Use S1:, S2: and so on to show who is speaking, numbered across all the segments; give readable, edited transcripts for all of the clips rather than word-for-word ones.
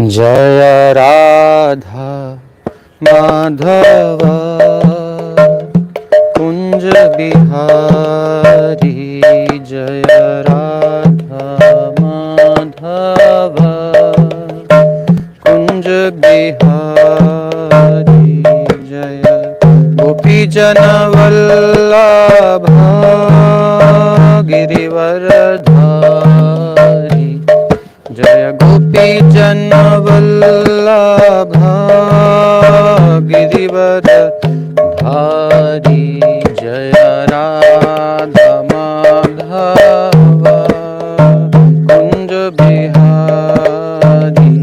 S1: जय राधा माधव कुंज बिहारी, जय राधा माधव कुंज बिहारी, जय गोपी जन वल्लभा गिरिवरधारी, जय गोपी जन वल्लभा गिरिवरधारी, जय राधा माधव कुंज बिहारी,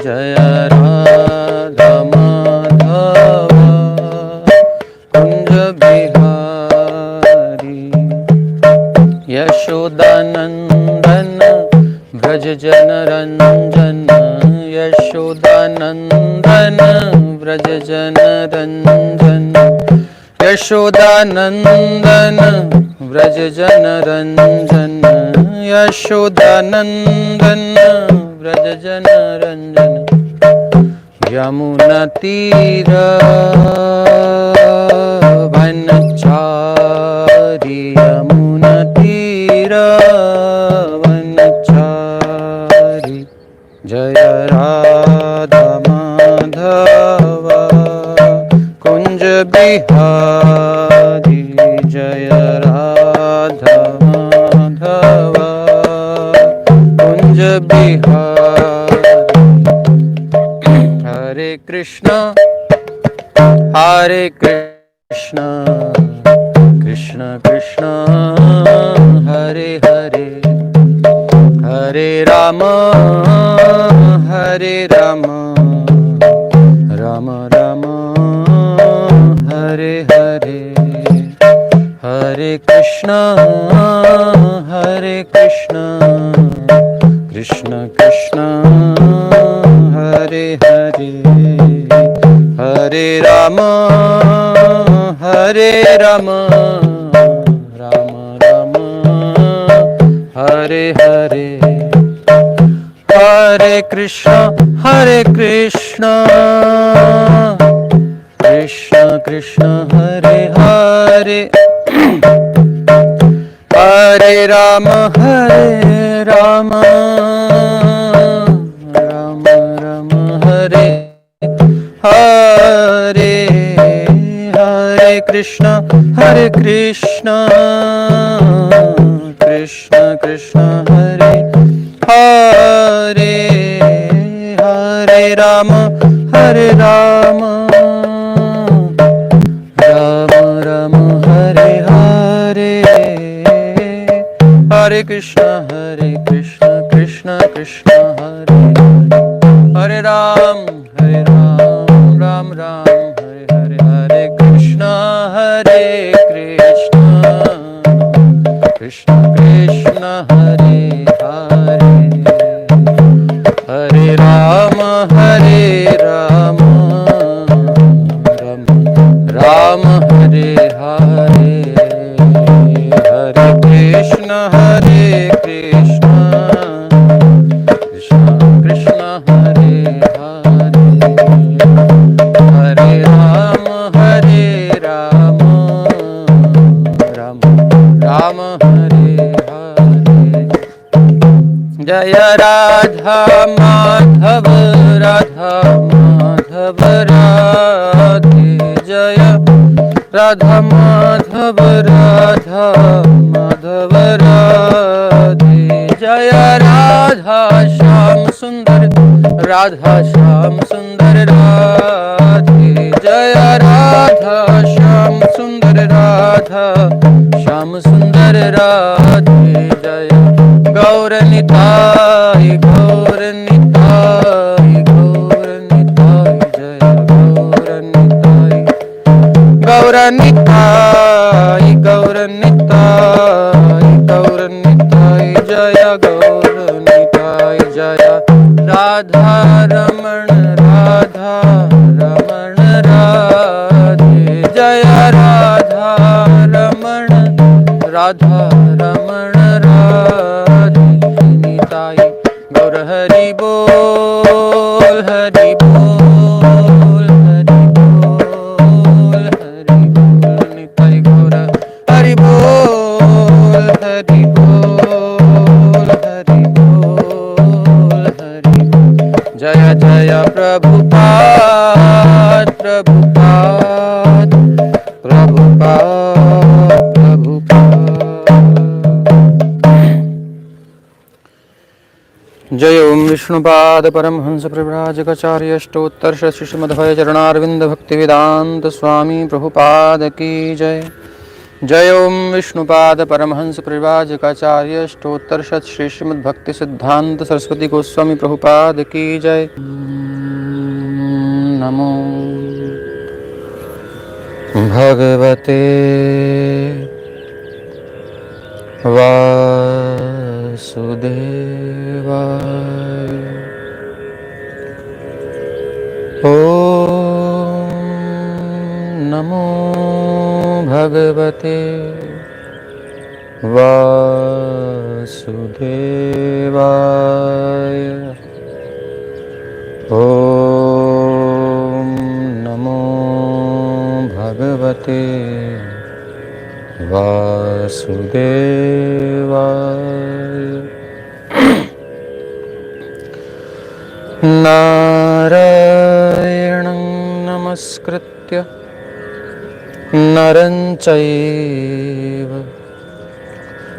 S1: जय राधा माधव कुंज बिहारी। यशोदानंदन व्रज जन रंजन, यशोदानंदन व्रज जन रंजन, यशोदानंदन व्रज जन रंजन, यशोदानंदन व्रज जन रंजन। यमुना तीर वनचारी, यमुना तीर वनचारी, जय राधा माधव कुंज बिहारी, जय राधा माधव कुंज बिहारी। हरे कृष्ण कृष्ण कृष्ण हरे हरे, हरे राम राम राम हरे हरे, हरे कृष्ण कृष्ण कृष्ण हरे हरे, हरे राम राम राम हरे हरे, हरे कृष्ण कृष्ण कृष्ण हरे हरे, हरे राम राम राम हरे हरे, हरे कृष्ण कृष्ण कृष्ण हरे हरे, हरे राम राम राम हरे हरे, हरे कृष्ण कृष्ण कृष्ण हरे हरे, राम राम हरे हरे, हरे कृष्ण कृष्ण कृष्ण हरे हरे, हरे राम राम राम हरे हरे, हरे कृष्ण कृष्ण कृष्ण हरे हरे, हरे राम राम राम हरे हरे। जय राधा माधव राधे, जय राधा माधव राधे, जय राधा श्याम सुंदर राधे, जय राधा श्याम सुंदर राधे, जय गौर निताई जय गौर निताई जय गौर निताई, जय राधा रमण राधे, जय राधा रमण राधे निताई गौर हरि बोल, हरि बोल, हरि बोल, हरि बोल, निताई गौर हरि बोल, हरि बोल, हरि बोल, हरि बोल। जय जय प्रभुपाद, प्रभुपाद, प्रभुपाद, प्रभुपाद। जय ओम विष्णुपाद परमहंस परिव्राजकाचार्य अष्टोत्तर श्री श्रीमद्भय चरणारविंद भक्ति वेदांत स्वामी प्रभुपाद की जय। जय ओम विष्णुपाद परमहंस परिव्राजकाचार्य अष्टोत्तर श्री श्रीमद्भक्ति सिद्धांत सरस्वती गोस्वामी प्रभुपाद की जय। नमो भगवते वासुदेवाय। ओम नमो भगवते वासुदेवाय। ओम नमो भगवते वासुदेवाय। नारायणं नमस्कृत्य नरं चैव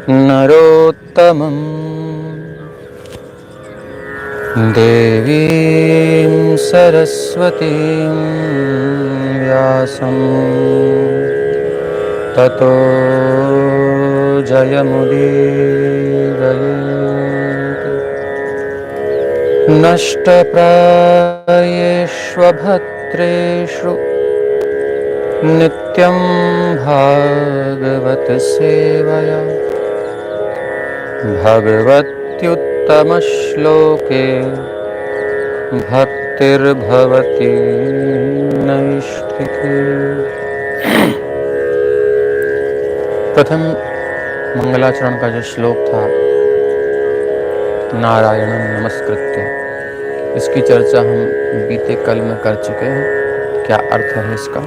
S1: नरोत्तमं देवीं सरस्वतीं व्यासं ततो जयमुदीरयेत्। नष्टप्रायेष्वभद्रेषु नित्यं भागवत सेवया भगवत्युत्तमश्लोके भक्तिर्भवति नैष्ठिकी। प्रथम मंगलाचरण का जो श्लोक था नारायणं नमस्कृत्य, इसकी चर्चा हम बीते कल में कर चुके हैं। क्या अर्थ है इसका?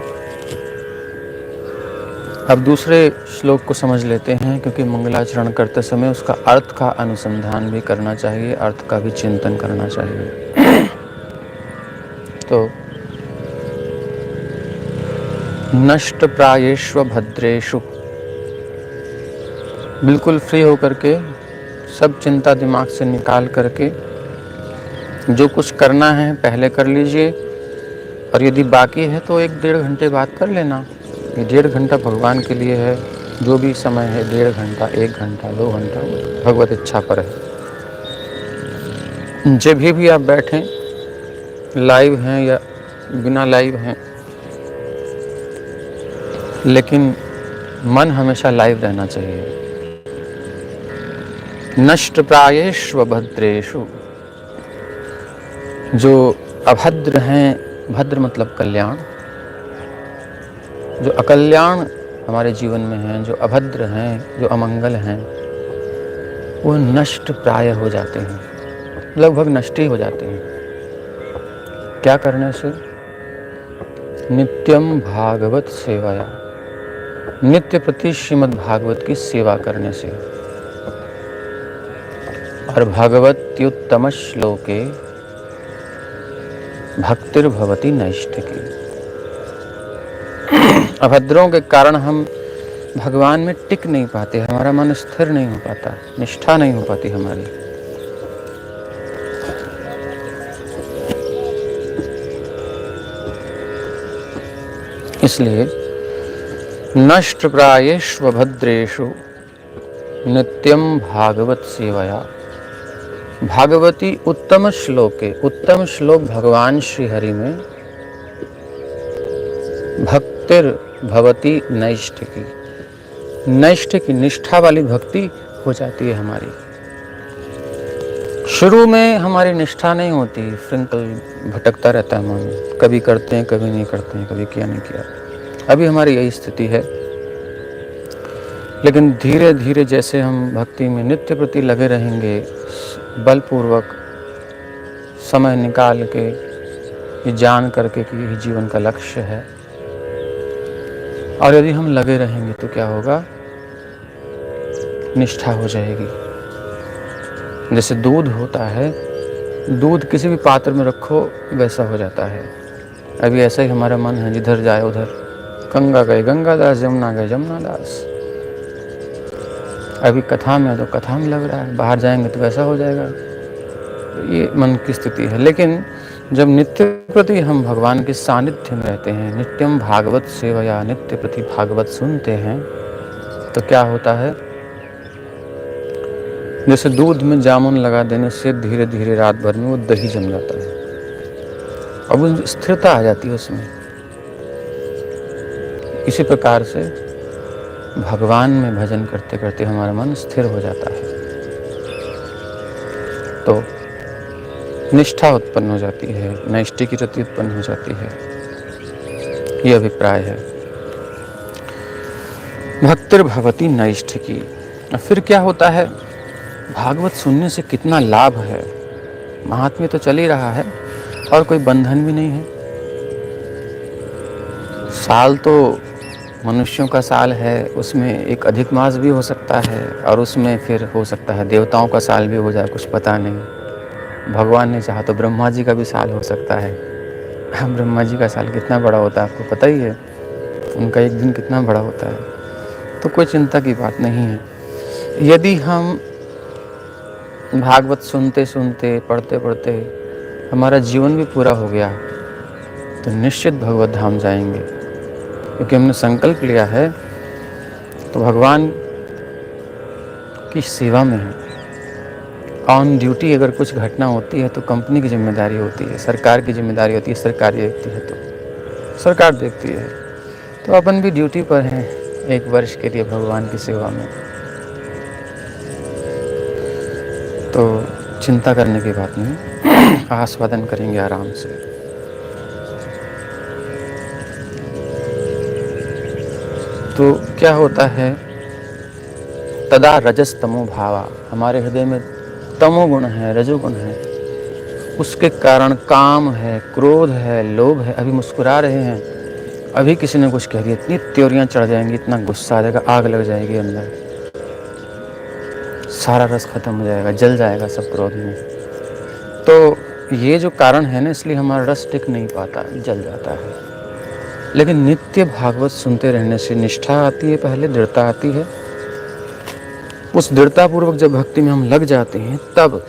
S1: अब दूसरे श्लोक को समझ लेते हैं, क्योंकि मंगलाचरण करते समय उसका अर्थ का अनुसंधान भी करना चाहिए, अर्थ का भी चिंतन करना चाहिए। तो नष्ट प्रायेष्व भद्रेषु, बिल्कुल फ्री होकर के, सब चिंता दिमाग से निकाल करके जो कुछ करना है पहले कर लीजिए, और यदि बाकी है तो 1-1.5 घंटे बाद कर लेना। ये 1.5 घंटा भगवान के लिए है, जो भी समय है 1.5 घंटा, 1 घंटा, 2 घंटा, भगवत इच्छा पर है। जब भी आप बैठें, लाइव हैं या बिना लाइव हैं, लेकिन मन हमेशा लाइव रहना चाहिए। नष्ट प्रायेष्व भद्रेषु, जो अभद्र हैं, भद्र मतलब कल्याण, जो अकल्याण हमारे जीवन में हैं, जो अभद्र हैं, जो अमंगल हैं, वो नष्ट प्राय हो जाते हैं, लगभग नष्ट ही हो जाते हैं। क्या करने से? नित्यम भागवत सेवाया, नित्य प्रति श्रीमद् भागवत की सेवा करने से। और भगवत्युत्तम श्लोके भक्तिर्भवति नैष्ठिकी। अभद्रों के कारण हम भगवान में टिक नहीं पाते, हमारा मन स्थिर नहीं हो पाता, निष्ठा नहीं हो पाती हमारी। इसलिए नष्ट प्रायेष्व भद्रेषु नित्यम भागवत सेवया। भागवती उत्तम श्लोके, उत्तम श्लोक भगवान श्री हरि में, भक्तिर भवती नैष्ठिकी, नैष्ठिकी निष्ठा वाली भक्ति हो जाती है हमारी। शुरू में हमारी निष्ठा नहीं होती, फ्रिंकल भटकता रहता है मन, कभी करते हैं कभी नहीं करते हैं, कभी किया नहीं किया। अभी हमारी यही स्थिति है। लेकिन धीरे धीरे जैसे हम भक्ति में नित्य प्रति लगे रहेंगे, बलपूर्वक समय निकाल के ये जान करके कि यही जीवन का लक्ष्य है। और यदि हम लगे रहेंगे तो क्या होगा, निष्ठा हो जाएगी। जैसे दूध होता है, दूध किसी भी पात्र में रखो वैसा हो जाता है। अभी ऐसा ही हमारा मन है, जिधर जाए उधर, गंगा गए गंगादास, जमुना गए जमुनादास। अभी कथा में तो कथा में लग रहा है, बाहर जाएंगे तो वैसा हो जाएगा। ये मन की स्थिति है। लेकिन जब नित्य प्रति हम भगवान के सानिध्य में रहते हैं, नित्यम भागवत सेवया, नित्य प्रति भागवत सुनते हैं, तो क्या होता है, जैसे दूध में जामुन लगा देने से धीरे धीरे रात भर में वो दही जम जाता है, अब वो स्थिरता आ जाती है उसमें। इसी प्रकार से भगवान में भजन करते करते हमारा मन स्थिर हो जाता है, तो निष्ठा उत्पन्न हो जाती है, नैष्ठि की रति उत्पन्न हो जाती है। ये अभिप्राय है भक्तिर्भवति नैष्ठिकी। फिर क्या होता है, भागवत सुनने से कितना लाभ है। महात्म्य तो चल ही रहा है और कोई बंधन भी नहीं है। साल तो मनुष्यों का साल है, उसमें एक अधिक मास भी हो सकता है, और उसमें फिर हो सकता है देवताओं का साल भी हो जाए, कुछ पता नहीं। भगवान ने चाहा तो ब्रह्मा जी का भी साल हो सकता है। ब्रह्मा जी का साल कितना बड़ा होता है आपको पता ही है, उनका एक दिन कितना बड़ा होता है। तो कोई चिंता की बात नहीं है। यदि हम भागवत सुनते सुनते, पढ़ते पढ़ते हमारा जीवन भी पूरा हो गया, तो निश्चित भगवत धाम जाएंगे, क्योंकि हमने संकल्प लिया है। तो भगवान की सेवा में है। ऑन ड्यूटी अगर कुछ घटना होती है तो कंपनी की जिम्मेदारी होती है, सरकार की जिम्मेदारी होती है। सरकार देखती है तो सरकार देखती है, तो अपन भी ड्यूटी पर हैं 1 वर्ष के लिए भगवान की सेवा में। तो चिंता करने की बात नहीं, आस्वादन करेंगे आराम से। तो क्या होता है, तदा रजस तमो भावा, हमारे हृदय में तमोगुण है, रजोगुण है, उसके कारण काम है, क्रोध है, लोभ है। अभी मुस्कुरा रहे हैं, अभी किसी ने कुछ कह दिया, इतनी त्योरियां चढ़ जाएंगी, इतना गुस्सा आ जाएगा, आग लग जाएगी अंदर, सारा रस खत्म हो जाएगा, जल जाएगा सब क्रोध में। तो ये जो कारण है ना, इसलिए हमारा रस टिक नहीं पाता, जल जाता है। लेकिन नित्य भागवत सुनते रहने से निष्ठा आती है, पहले दृढ़ता आती है। उस दृढ़तापूर्वक जब भक्ति में हम लग जाते हैं, तब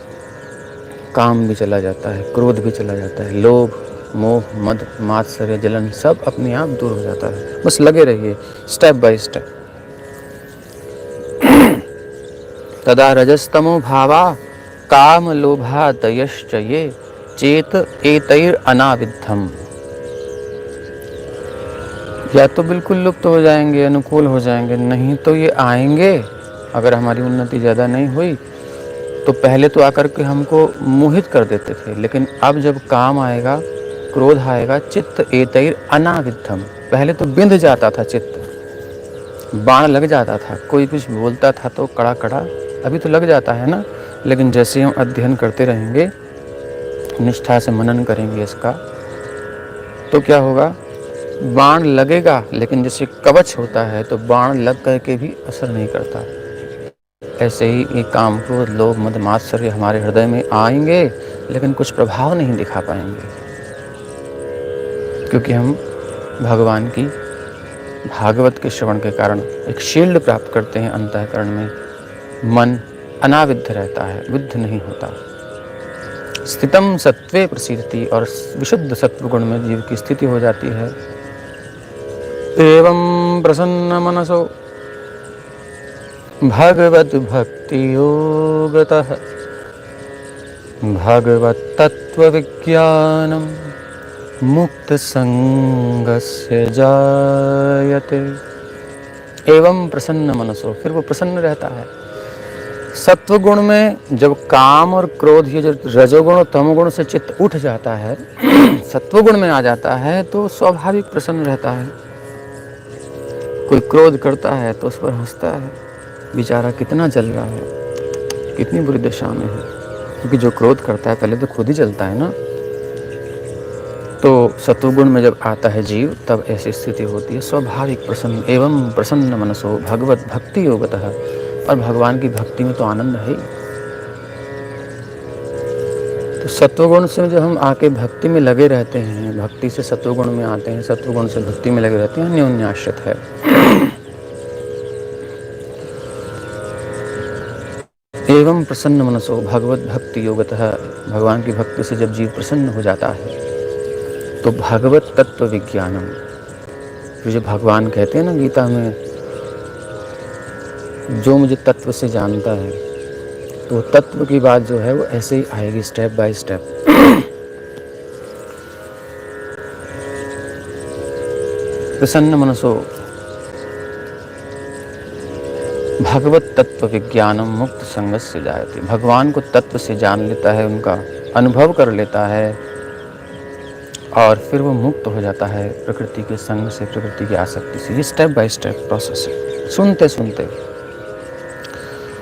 S1: काम भी चला जाता है, क्रोध भी चला जाता है, लोभ, मोह, मद, मात्सर्य, जलन सब अपने आप दूर हो जाता है। बस लगे रहिए स्टेप बाय स्टेप। तदा रजस्तमो भावा काम लोभा दयश्च ये चेत एतैर अनाविद्धम। या तो बिल्कुल लुप्त हो जाएंगे, अनुकूल हो जाएंगे, नहीं तो ये आएंगे। अगर हमारी उन्नति ज़्यादा नहीं हुई तो पहले तो आकर के हमको मोहित कर देते थे, लेकिन अब जब काम आएगा, क्रोध आएगा, चित्त एतैर अनाविद्धम, पहले तो बिंध जाता था चित्त, बाण लग जाता था, कोई कुछ बोलता था तो कड़ा कड़ा, अभी तो लग जाता है ना। लेकिन जैसे हम अध्ययन करते रहेंगे, निष्ठा से मनन करेंगे इसका, तो क्या होगा, बाण लगेगा, लेकिन जैसे कवच होता है तो बाण लग करके भी असर नहीं करता। ऐसे ही ये काम, क्रोध, लोभ, मद, मात्सर्य हमारे हृदय में आएंगे, लेकिन कुछ प्रभाव नहीं दिखा पाएंगे, क्योंकि हम भगवान की भागवत के श्रवण के कारण एक शील्ड प्राप्त करते हैं अंतःकरण में। मन अनाविद्ध रहता है, विद्ध नहीं होता। स्थितम सत्वे प्रसिद्धि, और विशुद्ध सत्व गुण में जीव की स्थिति हो जाती है। एवं प्रसन्न मनसो भगवत भक्ति योगतः भगवत तत्व विज्ञानम मुक्त संगस्य जायते। एवं प्रसन्न मनसो, फिर वो प्रसन्न रहता है। सत्व गुण में जब काम और क्रोध, ये जो रजोगुण और तमोगुण से चित्त उठ जाता है, सत्व गुण में आ जाता है, तो स्वाभाविक प्रसन्न रहता है। कोई क्रोध करता है तो उस पर हंसता है, बेचारा कितना जल रहा है, कितनी बुरी दशा में है। क्योंकि जो क्रोध करता है पहले तो खुद ही जलता है ना। तो सत्वगुण में जब आता है जीव, तब ऐसी स्थिति होती है स्वाभाविक प्रसन्न एवं प्रसन्न मनसो भगवत भक्ति योगतः। और भगवान की भक्ति में तो आनंद है ही। तो सत्वगुण से जब हम आके भक्ति में लगे रहते हैं, भक्ति से सत्वगुण में आते हैं, सत्वगुण से भक्ति में लगे रहते हैं, अन्योन्याश्रित है। एवं प्रसन्न मनसो भगवत भक्ति योगतः। भगवान की भक्ति से जब जीव प्रसन्न हो जाता है, तो भगवत तत्व विज्ञानम, जो भगवान कहते हैं ना गीता में, जो मुझे तत्व से जानता है, तो तत्व की बात जो है वो ऐसे ही आएगी स्टेप बाय स्टेप। प्रसन्न मनसो भगवत तत्व विज्ञानम मुक्त संगस्य जायते। भगवान को तत्व से जान लेता है, उनका अनुभव कर लेता है, और फिर वो मुक्त हो जाता है प्रकृति के संग से, प्रकृति की आसक्ति से। ये स्टेप बाय स्टेप प्रोसेस है, सुनते सुनते।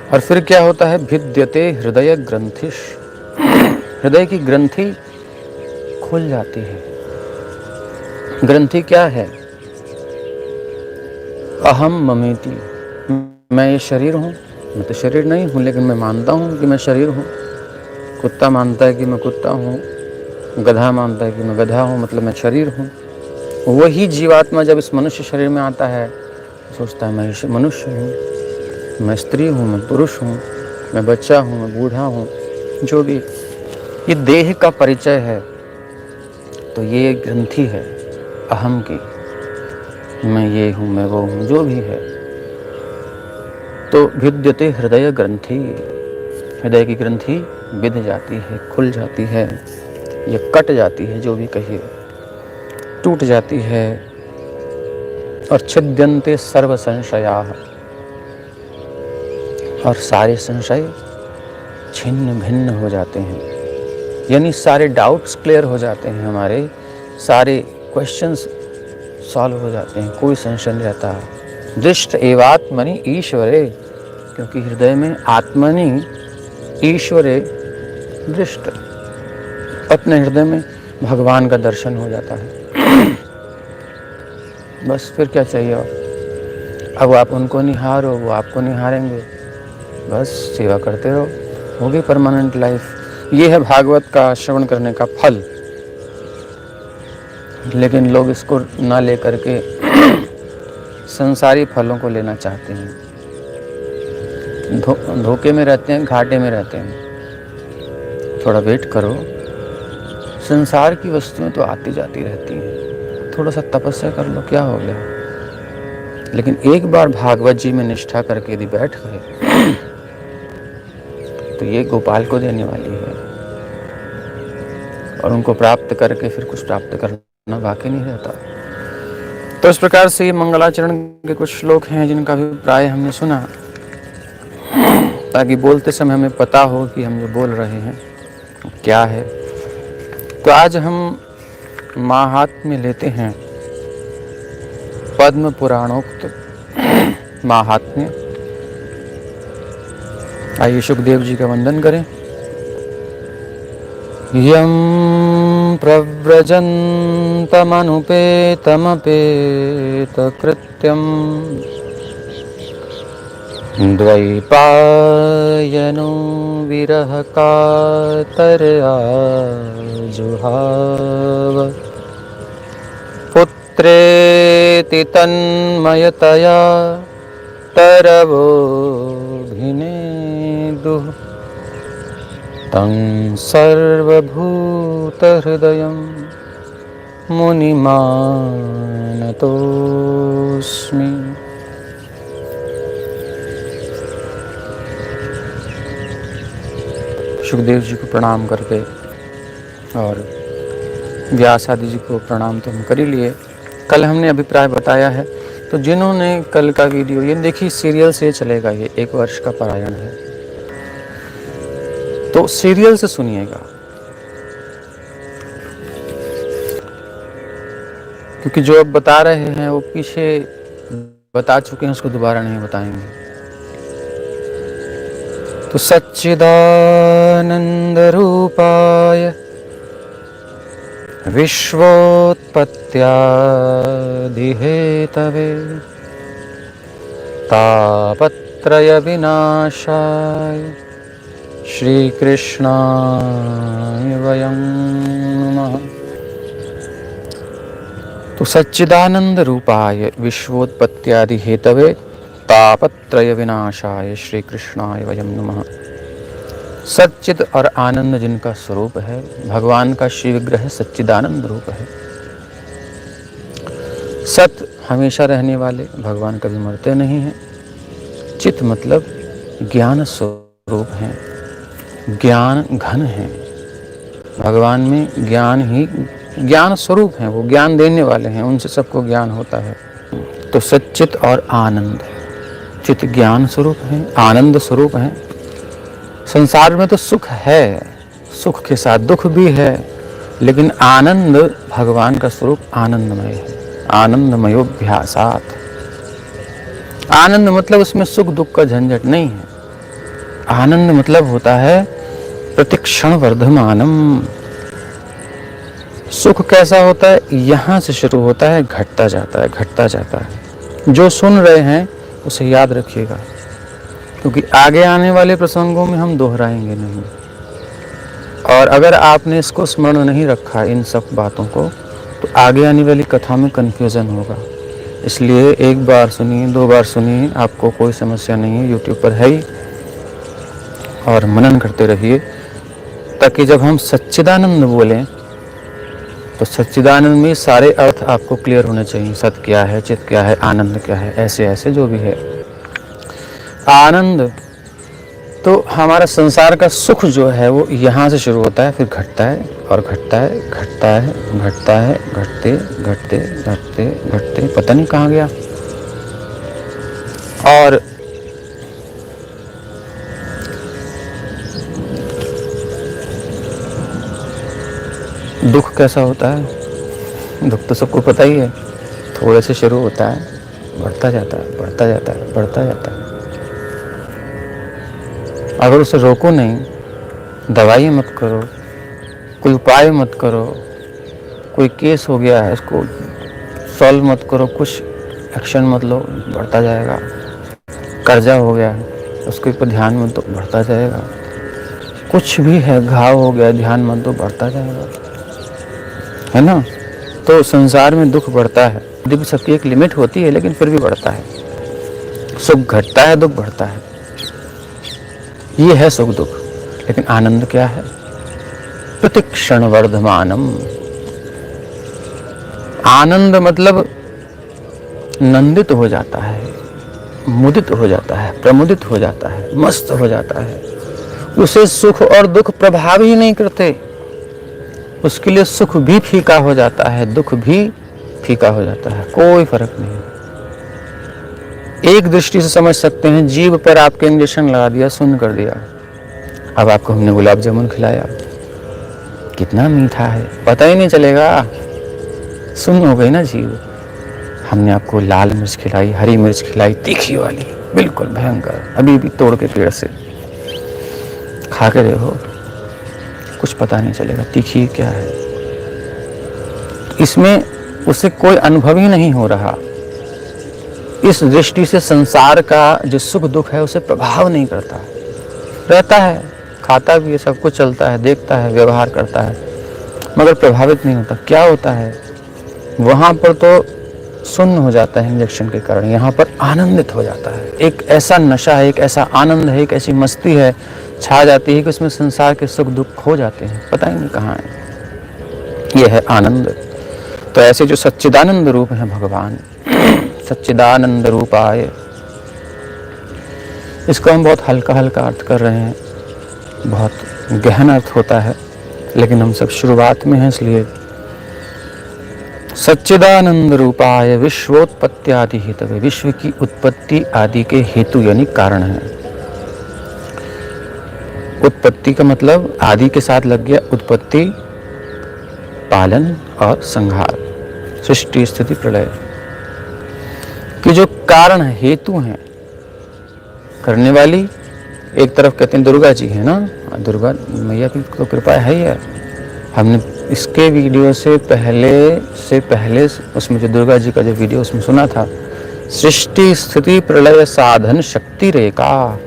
S1: और फिर क्या होता है, भिद्यते हृदय ग्रंथिश, हृदय की ग्रंथि खुल जाती है। ग्रंथि क्या है, अहम ममेति, मैं ये शरीर हूँ, मैं तो शरीर नहीं हूँ, लेकिन मैं मानता हूँ कि मैं शरीर हूँ। कुत्ता मानता है कि मैं कुत्ता हूँ, गधा मानता है कि मैं गधा हूँ, मतलब मैं शरीर हूँ। वही जीवात्मा जब इस मनुष्य शरीर में आता है, सोचता है मैं मनुष्य हूँ, मैं स्त्री हूँ, मैं पुरुष हूँ, मैं बच्चा हूँ, मैं बूढ़ा हूँ, जो भी। ये देह का परिचय है, तो ये ग्रंथि है अहम की, मैं ये हूँ, मैं वो हूँ, जो भी है। तो भिद्यते हृदय ग्रंथि, हृदय की ग्रंथि विध जाती है, खुल जाती है, ये कट जाती है, जो भी कहिए, टूट जाती है। और छिद्यन्ते सर्व संशयाः, और सारे संशय छिन्न भिन्न हो जाते हैं, यानी सारे डाउट्स क्लियर हो जाते हैं, हमारे सारे क्वेश्चंस सॉल्व हो जाते हैं, कोई संशय नहीं रहता। दृष्ट एवात्मनि ईश्वरे, क्योंकि हृदय में आत्मनि ईश्वरे दृष्ट, अपने हृदय में भगवान का दर्शन हो जाता है। बस फिर क्या चाहिए और। अब आप उनको निहारो, वो आपको निहारेंगे, बस सेवा करते रहो, होगी परमानेंट लाइफ। ये है भागवत का श्रवण करने का फल। लेकिन लोग इसको ना लेकर के संसारी फलों को लेना चाहते हैं, धोखे में रहते हैं, घाटे में रहते हैं। थोड़ा वेट करो, संसार की वस्तुएं तो आती जाती रहती हैं, थोड़ा सा तपस्या कर लो, क्या हो गया। लेकिन एक बार भागवत जी में निष्ठा करके यदि बैठ गए, तो ये गोपाल को देने वाली है, और उनको प्राप्त करके फिर कुछ प्राप्त करना बाकी नहीं रहता। तो इस प्रकार से ये मंगलाचरण के कुछ श्लोक हैं जिनका अभिप्राय हमने सुना, ताकि बोलते समय हमें पता हो कि हम जो बोल रहे हैं क्या है। तो आज हम माहात्म्य लेते हैं, पद्म पुराणोक्त माहात्म्य। आइए सुखदेव जी का वंदन करें। यं प्रव्रजन्तमनुपेतमपेतकृत्यं द्वैपायनो विरहकातरया जुहाव पुत्रेति तन्मयतया तरवोभिनेदुः तं सर्वभूतहृदयं मुनिमानतोऽस्मि। सुखदेव जी को प्रणाम करके और व्यास आदि जी को प्रणाम तो हम कर ही लिए। कल हमने अभिप्राय बताया है, तो जिन्होंने कल का वीडियो, ये देखिए सीरियल से चलेगा, ये 1 वर्ष का पारायण है, तो सीरियल से सुनिएगा, क्योंकि जो अब बता रहे हैं वो पीछे बता चुके हैं, उसको दोबारा नहीं बताएंगे। तो सच्चिदानंद रूपाय विश्वोत्पत्त्यादिहेतवे तापत्रय विनाशाय श्रीकृष्णाय वयं नमः। तो सच्चिदानंद रूपाय विश्वोत्पत्त्यादि हेतवे तापत्रय विनाशाय श्री कृष्णाय वयं नमः। सच्चिद और आनंद जिनका स्वरूप है, भगवान का श्री विग्रह सच्चिदानंद रूप है। सत हमेशा रहने वाले, भगवान कभी मरते नहीं हैं। चित मतलब ज्ञान स्वरूप हैं, ज्ञान घन है। भगवान में ज्ञान स्वरूप हैं, वो ज्ञान देने वाले हैं, उनसे सबको ज्ञान होता है। तो सच्चित और आनंद, चित ज्ञान स्वरूप है, आनंद स्वरूप है। संसार में तो सुख है, सुख के साथ दुख भी है, लेकिन आनंद भगवान का स्वरूप आनंदमय है। आनंदमयोभ्यासात्, आनंद मतलब उसमें सुख दुख का झंझट नहीं है। आनंद मतलब होता है प्रतिक्षण वर्धमानम। सुख कैसा होता है, यहां से शुरू होता है, घटता जाता है, घटता जाता है। जो सुन रहे हैं उसे याद रखिएगा, क्योंकि आगे आने वाले प्रसंगों में हम दोहराएंगे नहीं। और अगर आपने इसको स्मरण नहीं रखा, इन सब बातों को, तो आगे आने वाली कथा में कन्फ्यूजन होगा। इसलिए एक बार सुनिए, 2 बार सुनिए, आपको कोई समस्या नहीं है, यूट्यूब पर है ही। और मनन करते रहिए, ताकि जब हम सच्चिदानंद बोलें तो सच्चिदानंद में सारे अर्थ आपको क्लियर होने चाहिए। सत क्या है, चित क्या है, आनंद क्या है, ऐसे ऐसे जो भी है। आनंद तो हमारा संसार का सुख जो है वो यहाँ से शुरू होता है, फिर घटता है और घटता है, घटता है, घटता है, घटते घटते घटते घटते पता नहीं कहाँ गया। और दुख कैसा होता है, दुख तो सबको पता ही है। थोड़े से शुरू होता है, बढ़ता जाता है, बढ़ता जाता है, बढ़ता जाता है। अगर उसे रोको नहीं, दवाई मत करो, कोई उपाय मत करो, कोई केस हो गया है इसको सॉल्व मत करो, कुछ एक्शन मत लो, बढ़ता जाएगा। कर्जा हो गया है उसके ऊपर ध्यान मत दो, बढ़ता जाएगा। कुछ भी है, घाव हो गया, ध्यान मत दो, बढ़ता जाएगा, है ना। तो संसार में दुख बढ़ता है, दुख सबकी एक लिमिट होती है, लेकिन फिर भी बढ़ता है। सुख घटता है, दुख बढ़ता है। ये है सुख दुख। लेकिन आनंद क्या है, प्रतिक्षण वर्धमानम। आनंद मतलब नंदित हो जाता है, मुदित हो जाता है, प्रमुदित हो जाता है, मस्त हो जाता है। उसे सुख और दुख प्रभाव ही नहीं करते। उसके लिए सुख भी फीका हो जाता है, दुख भी फीका हो जाता है, कोई फर्क नहीं। एक दृष्टि से समझ सकते हैं, जीभ पर आपके इंजेक्शन लगा दिया, सुन्न कर दिया। अब आपको हमने गुलाब जामुन खिलाया, कितना मीठा है, पता ही नहीं चलेगा, सुन्न हो गई ना जीभ। हमने आपको लाल मिर्च खिलाई, हरी मिर्च खिलाई, तीखी वाली, बिल्कुल भयंकर, अभी भी तोड़ के पेड़ से खा के देखो, कुछ पता नहीं चलेगा तीखी क्या है। इसमें उसे कोई अनुभव ही नहीं हो रहा। इस दृष्टि से संसार का जो सुख दुख है उसे प्रभाव नहीं करता, रहता है, खाता भी है, सब कुछ चलता है, देखता है, व्यवहार करता है, मगर प्रभावित नहीं होता। क्या होता है, वहां पर तो सुन्न हो जाता है इंजेक्शन के कारण, यहाँ पर आनंदित हो जाता है। एक ऐसा नशा है, एक ऐसा आनंद है, एक ऐसी मस्ती है छा जाती है कि उसमें संसार के सुख दुख खो जाते हैं, पता ही नहीं कहाँ है। यह है आनंद। तो ऐसे जो सच्चिदानंद रूप है भगवान, सच्चिदानंद रूपाय, इसको हम बहुत हल्का हल्का अर्थ कर रहे हैं, बहुत गहन अर्थ होता है, लेकिन हम सब शुरुआत में हैं, इसलिए सच्चिदानंद रूपाय विश्वोत्पत्ति आदि हेतवे, विश्व की उत्पत्ति आदि के हेतु यानी कारण है। उत्पत्ति का मतलब आदि के साथ लग गया, उत्पत्ति पालन और संहार, सृष्टि स्थिति प्रलय कि जो कारण है, हेतु हैं, करने वाली एक तरफ कहते हैं दुर्गा जी है ना, दुर्गा मैया की तो कृपा है ही है। हमने इसके वीडियो से पहले उसमें जो दुर्गा जी का जो वीडियो उसमें सुना था, सृष्टि स्थिति प्रलय साधन शक्ति रेखा।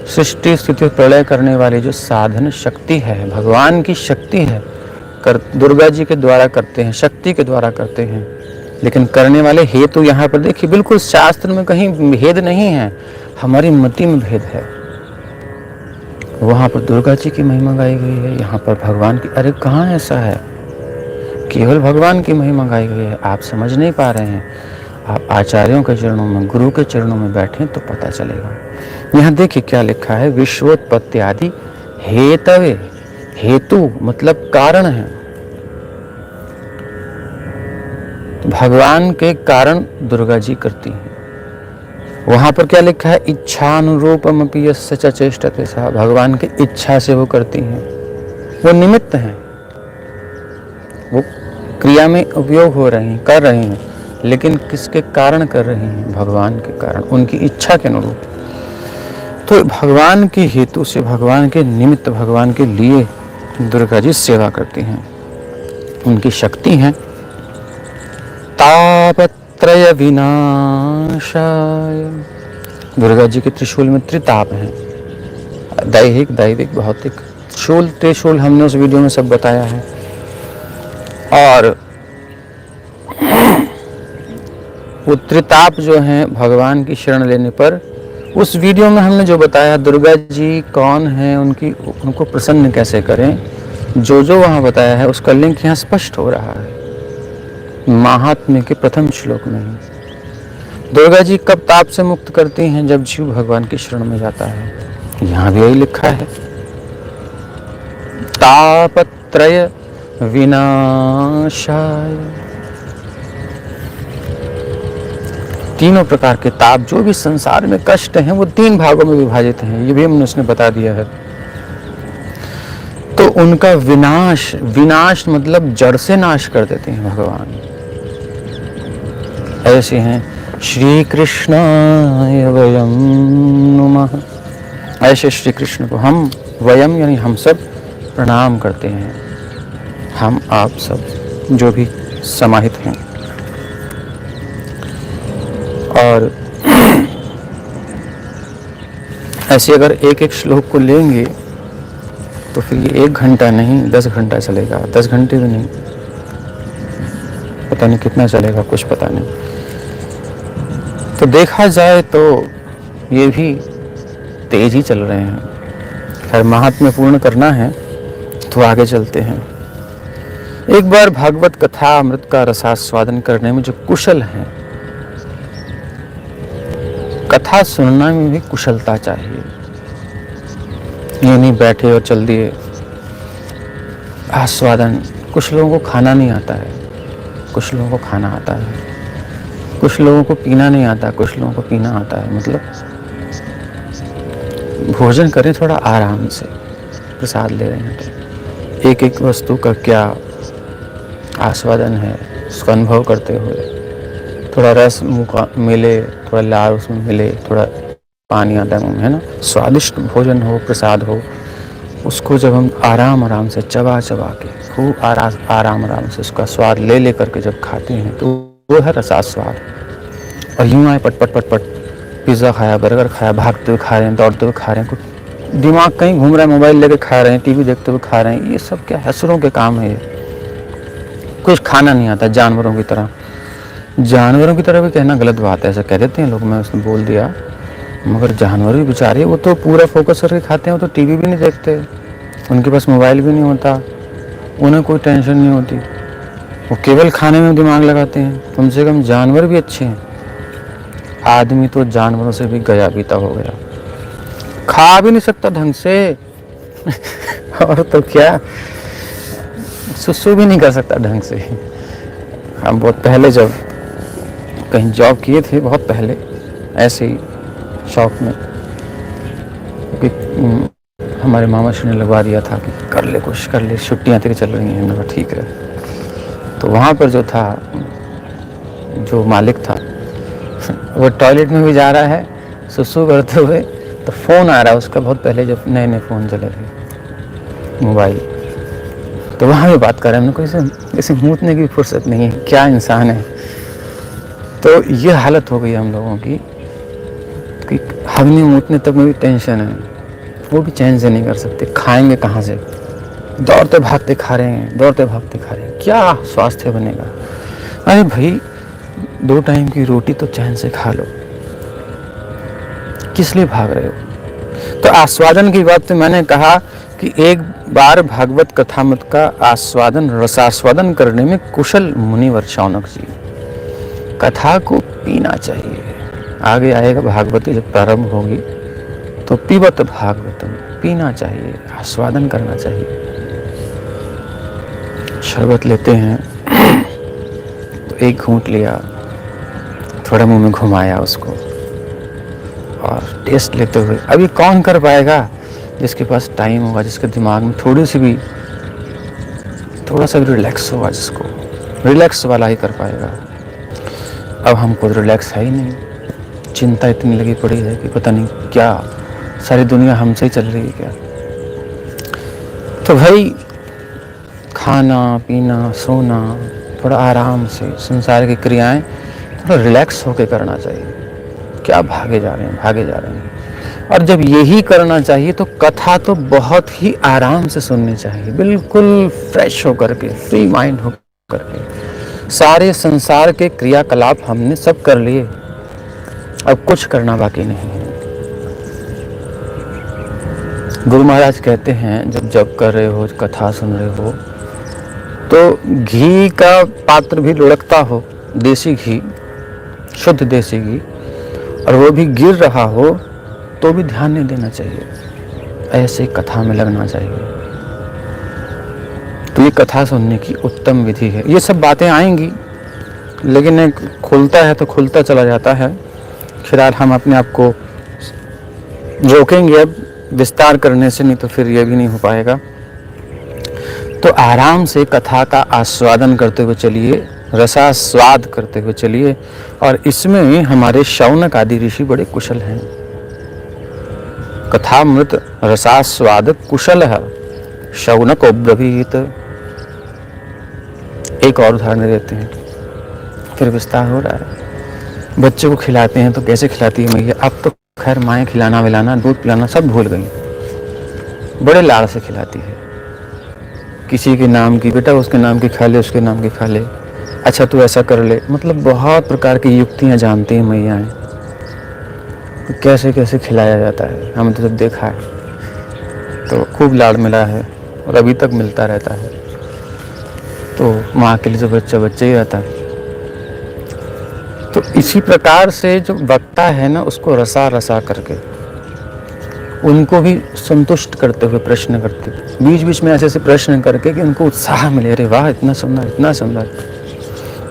S1: सृष्टि स्थिति प्रलय करने वाली जो साधन शक्ति है, भगवान की शक्ति है, दुर्गा जी के द्वारा करते हैं, शक्ति के द्वारा करते हैं। लेकिन करने वाले हेतु यहाँ पर देखिए, बिल्कुल शास्त्र में कहीं भेद नहीं है, हमारी मति में भेद है। वहां पर दुर्गा जी की महिमा गाई गई है, यहाँ पर भगवान की। अरे कहाँ ऐसा है, केवल भगवान की महिमा गाई गई है। आप समझ नहीं पा रहे हैं। आप आचार्यों के चरणों में, गुरु के चरणों में बैठें तो पता चलेगा। यहाँ देखिए क्या लिखा है, विश्वोत्पत्ति आदि हेतवे। हेतु मतलब कारण है, भगवान के कारण दुर्गा जी करती हैं। वहां पर क्या लिखा है, इच्छानुरूपमपि यस्य च चेष्टते सः। भगवान की इच्छा से वो करती हैं, वो निमित्त हैं, वो क्रिया में उपयोग हो रहे हैं, कर रहे हैं, लेकिन किसके कारण कर रहे हैं, भगवान के कारण, उनकी इच्छा के अनुरूप। तो भगवान के हेतु से, भगवान के निमित्त, भगवान के लिए दुर्गा जी सेवा करती हैं। उनकी शक्ति है तापत्रय विनाशाय। दुर्गा जी के त्रिशूल में त्रिताप हैं, दैहिक, दैविक, भौतिक। शूल, त्रिशूल हमने उस वीडियो में सब बताया है। और वो त्रिताप जो हैं भगवान की शरण लेने पर, उस वीडियो में हमने जो बताया दुर्गा जी कौन है, उनको प्रसन्न कैसे करें, जो वहाँ बताया है उसका लिंक यहाँ स्पष्ट हो रहा है महात्म्य के प्रथम श्लोक में ही। दुर्गा जी कब ताप से मुक्त करती हैं, जब जीव भगवान की शरण में जाता है। यहाँ भी यही लिखा है, तापत्रय विनाशाय। तीनों प्रकार के ताप, जो भी संसार में कष्ट हैं, वो 3 भागों में विभाजित हैं। ये भी हमने उसने बता दिया है। तो उनका विनाश, विनाश मतलब जड़ से नाश कर देते हैं भगवान। ऐसे हैं श्री कृष्णाय वयं नुमः। ऐसे श्री कृष्ण को हम, वयम यानी हम सब, प्रणाम करते हैं। हम आप सब जो भी समाहित हैं। और ऐसे अगर एक एक श्लोक को लेंगे तो फिर ये 1 घंटा नहीं 10 घंटा चलेगा, 10 घंटे भी नहीं, पता नहीं कितना चलेगा, कुछ पता नहीं। तो देखा जाए तो ये भी तेज ही चल रहे हैं। खैर महात्म्य पूर्ण करना है तो आगे चलते हैं। एक बार भागवत कथा अमृत का रसास्वादन करने में जो कुशल हैं, कथा सुनना में भी कुशलता चाहिए। ये नहीं बैठे और चल दिए आस्वादन। कुछ लोगों को खाना नहीं आता है, कुछ लोगों को खाना आता है, कुछ लोगों को पीना नहीं आता, कुछ लोगों को पीना आता है। मतलब भोजन करें थोड़ा आराम से, प्रसाद ले रहे हैं तो एक एक वस्तु का क्या आस्वादन है उसका अनुभव करते हुए, थोड़ा रस मुँह का मिले, थोड़ा लार उसमें मिले, थोड़ा पानी आता है मुँह में, है ना। स्वादिष्ट भोजन हो, प्रसाद हो, उसको जब हम आराम से चबा के खूब आराम से उसका स्वाद ले करके जब खाते हैं तो वो है रसास्वाद। और यूँ आए पट पिज़्ज़ा खाया, बर्गर खाया, भागते हुए खा रहे हैं, दौड़ते हुए खा रहे हैं, कुछ दिमाग कहीं घूम रहा है, मोबाइल लेके खा रहे हैं, टीवी देखते हुए खा रहे हैं। ये सब क्या हसरों के काम है। ये कुछ खाना नहीं आता, जानवरों की तरह। जानवरों की तरह भी कहना गलत बात है, ऐसा कह देते हैं लोग, मैं उसने बोल दिया। मगर जानवर भी बेचारे, वो तो पूरा फोकस करके खाते हैं, वो तो टीवी भी नहीं देखते, उनके पास मोबाइल भी नहीं होता, उन्हें कोई टेंशन नहीं होती, वो केवल खाने में दिमाग लगाते हैं। कम से कम जानवर भी अच्छे हैं। आदमी तो जानवरों से भी गया बीता हो गया, खा भी नहीं सकता ढंग से और तो क्या, सुसु भी नहीं कर सकता ढंग से। हम बहुत पहले जब कहीं जॉब किए थे, बहुत पहले ऐसे ही शौक में, क्योंकि हमारे मामा श्री ने लगवा दिया था कि कर ले, कुछ कर ले, छुट्टियाँ तेरी चल रही हैं। मैंने कहा ठीक है। तो वहाँ पर जो था, जो मालिक था, वो टॉयलेट में भी जा रहा है सुसु करते हुए, तो फ़ोन आ रहा है उसका, बहुत पहले जब नए फ़ोन चले थे, मोबाइल। तो वहाँ भी बात कर रहे हैं, हमने इसे मूतने की फुर्सत नहीं है, क्या इंसान है। तो ये हालत हो गई हम लोगों की कि हमने मूतने तक में भी टेंशन है, वो भी चैन से नहीं कर सकते। खाएंगे कहाँ से, दौड़ते भागते खा रहे हैं, दौड़ते भागते खा रहे हैं, क्या स्वास्थ्य बनेगा। अरे भाई 2 टाइम की रोटी तो चैन से खा लो, किस लिए भाग रहे हो। तो आस्वादन की बात तो मैंने कहा कि एक बार भागवत कथामृत का आस्वादन रसास्वादन करने में कुशल मुनिवर शौनक जी, कथा को पीना चाहिए। आगे आएगा भागवती जब प्रारंभ होगी तो पीबत भागवतम, पीना चाहिए, आस्वादन करना चाहिए। शरबत लेते हैं तो एक घूंट लिया, थोड़ा मुंह में घुमाया उसको, और टेस्ट लेते हुए, अभी कौन कर पाएगा जिसके पास टाइम होगा, जिसके दिमाग में थोड़ा सा भी रिलैक्स होगा, जिसको रिलैक्स वाला ही कर पाएगा। अब हमको रिलैक्स है ही नहीं, चिंता इतनी लगी पड़ी है कि पता नहीं क्या सारी दुनिया हमसे ही चल रही है क्या। तो भाई खाना पीना सोना थोड़ा आराम से, संसार की क्रियाएं थोड़ा रिलैक्स होकर करना चाहिए। क्या भागे जा रहे हैं। और जब यही करना चाहिए तो कथा तो बहुत ही आराम से सुननी चाहिए, बिल्कुल फ्रेश होकर के, फ्री माइंड होकर के। सारे संसार के क्रियाकलाप हमने सब कर लिए, अब कुछ करना बाकी नहीं है। गुरु महाराज कहते हैं जब जप कर रहे हो, कथा सुन रहे हो, तो घी का पात्र भी लुढ़कता हो, देसी घी, शुद्ध देसी घी, और वो भी गिर रहा हो तो भी ध्यान नहीं देना चाहिए, ऐसे कथा में लगना चाहिए। तो ये कथा सुनने की उत्तम विधि है। ये सब बातें आएंगी, लेकिन एक खुलता है तो खुलता चला जाता है। फिलहाल हम अपने आप को रोकेंगे अब विस्तार करने से, नहीं तो फिर ये भी नहीं हो पाएगा। तो आराम से कथा का आस्वादन करते हुए चलिए, रसास्वाद करते हुए चलिए। और इसमें हमारे शौनक आदि ऋषि बड़े कुशल हैं। कथामृत रसास्वाद कुशल है शौनको ब्रवीत। एक और उदाहरण देते हैं, फिर विस्तार हो रहा है। बच्चे को खिलाते हैं तो कैसे खिलाती है मैया, अब तो खैर माएँ खिलाना विलाना, दूध पिलाना सब भूल गई, बड़े लाड़ से खिलाती है। किसी के नाम की, बेटा उसके नाम की खा ले, उसके नाम की खा ले, अच्छा तू ऐसा कर ले, मतलब बहुत प्रकार की युक्तियां जानती हैं मैयाएं, तो कैसे कैसे खिलाया जाता है हमने तो जब देखा है। तो खूब लाड़ मिला है और अभी तक मिलता रहता है। तो माँ के लिए जो बच्चा बच्चा ही रहता है। तो इसी प्रकार से जो वक्ता है ना, उसको रसा रसा करके उनको भी संतुष्ट करते हुए प्रश्न करते, बीच बीच में ऐसे ऐसे प्रश्न करके कि उनको उत्साह मिले, अरे वाह इतना सुंदर इतना सुंदर।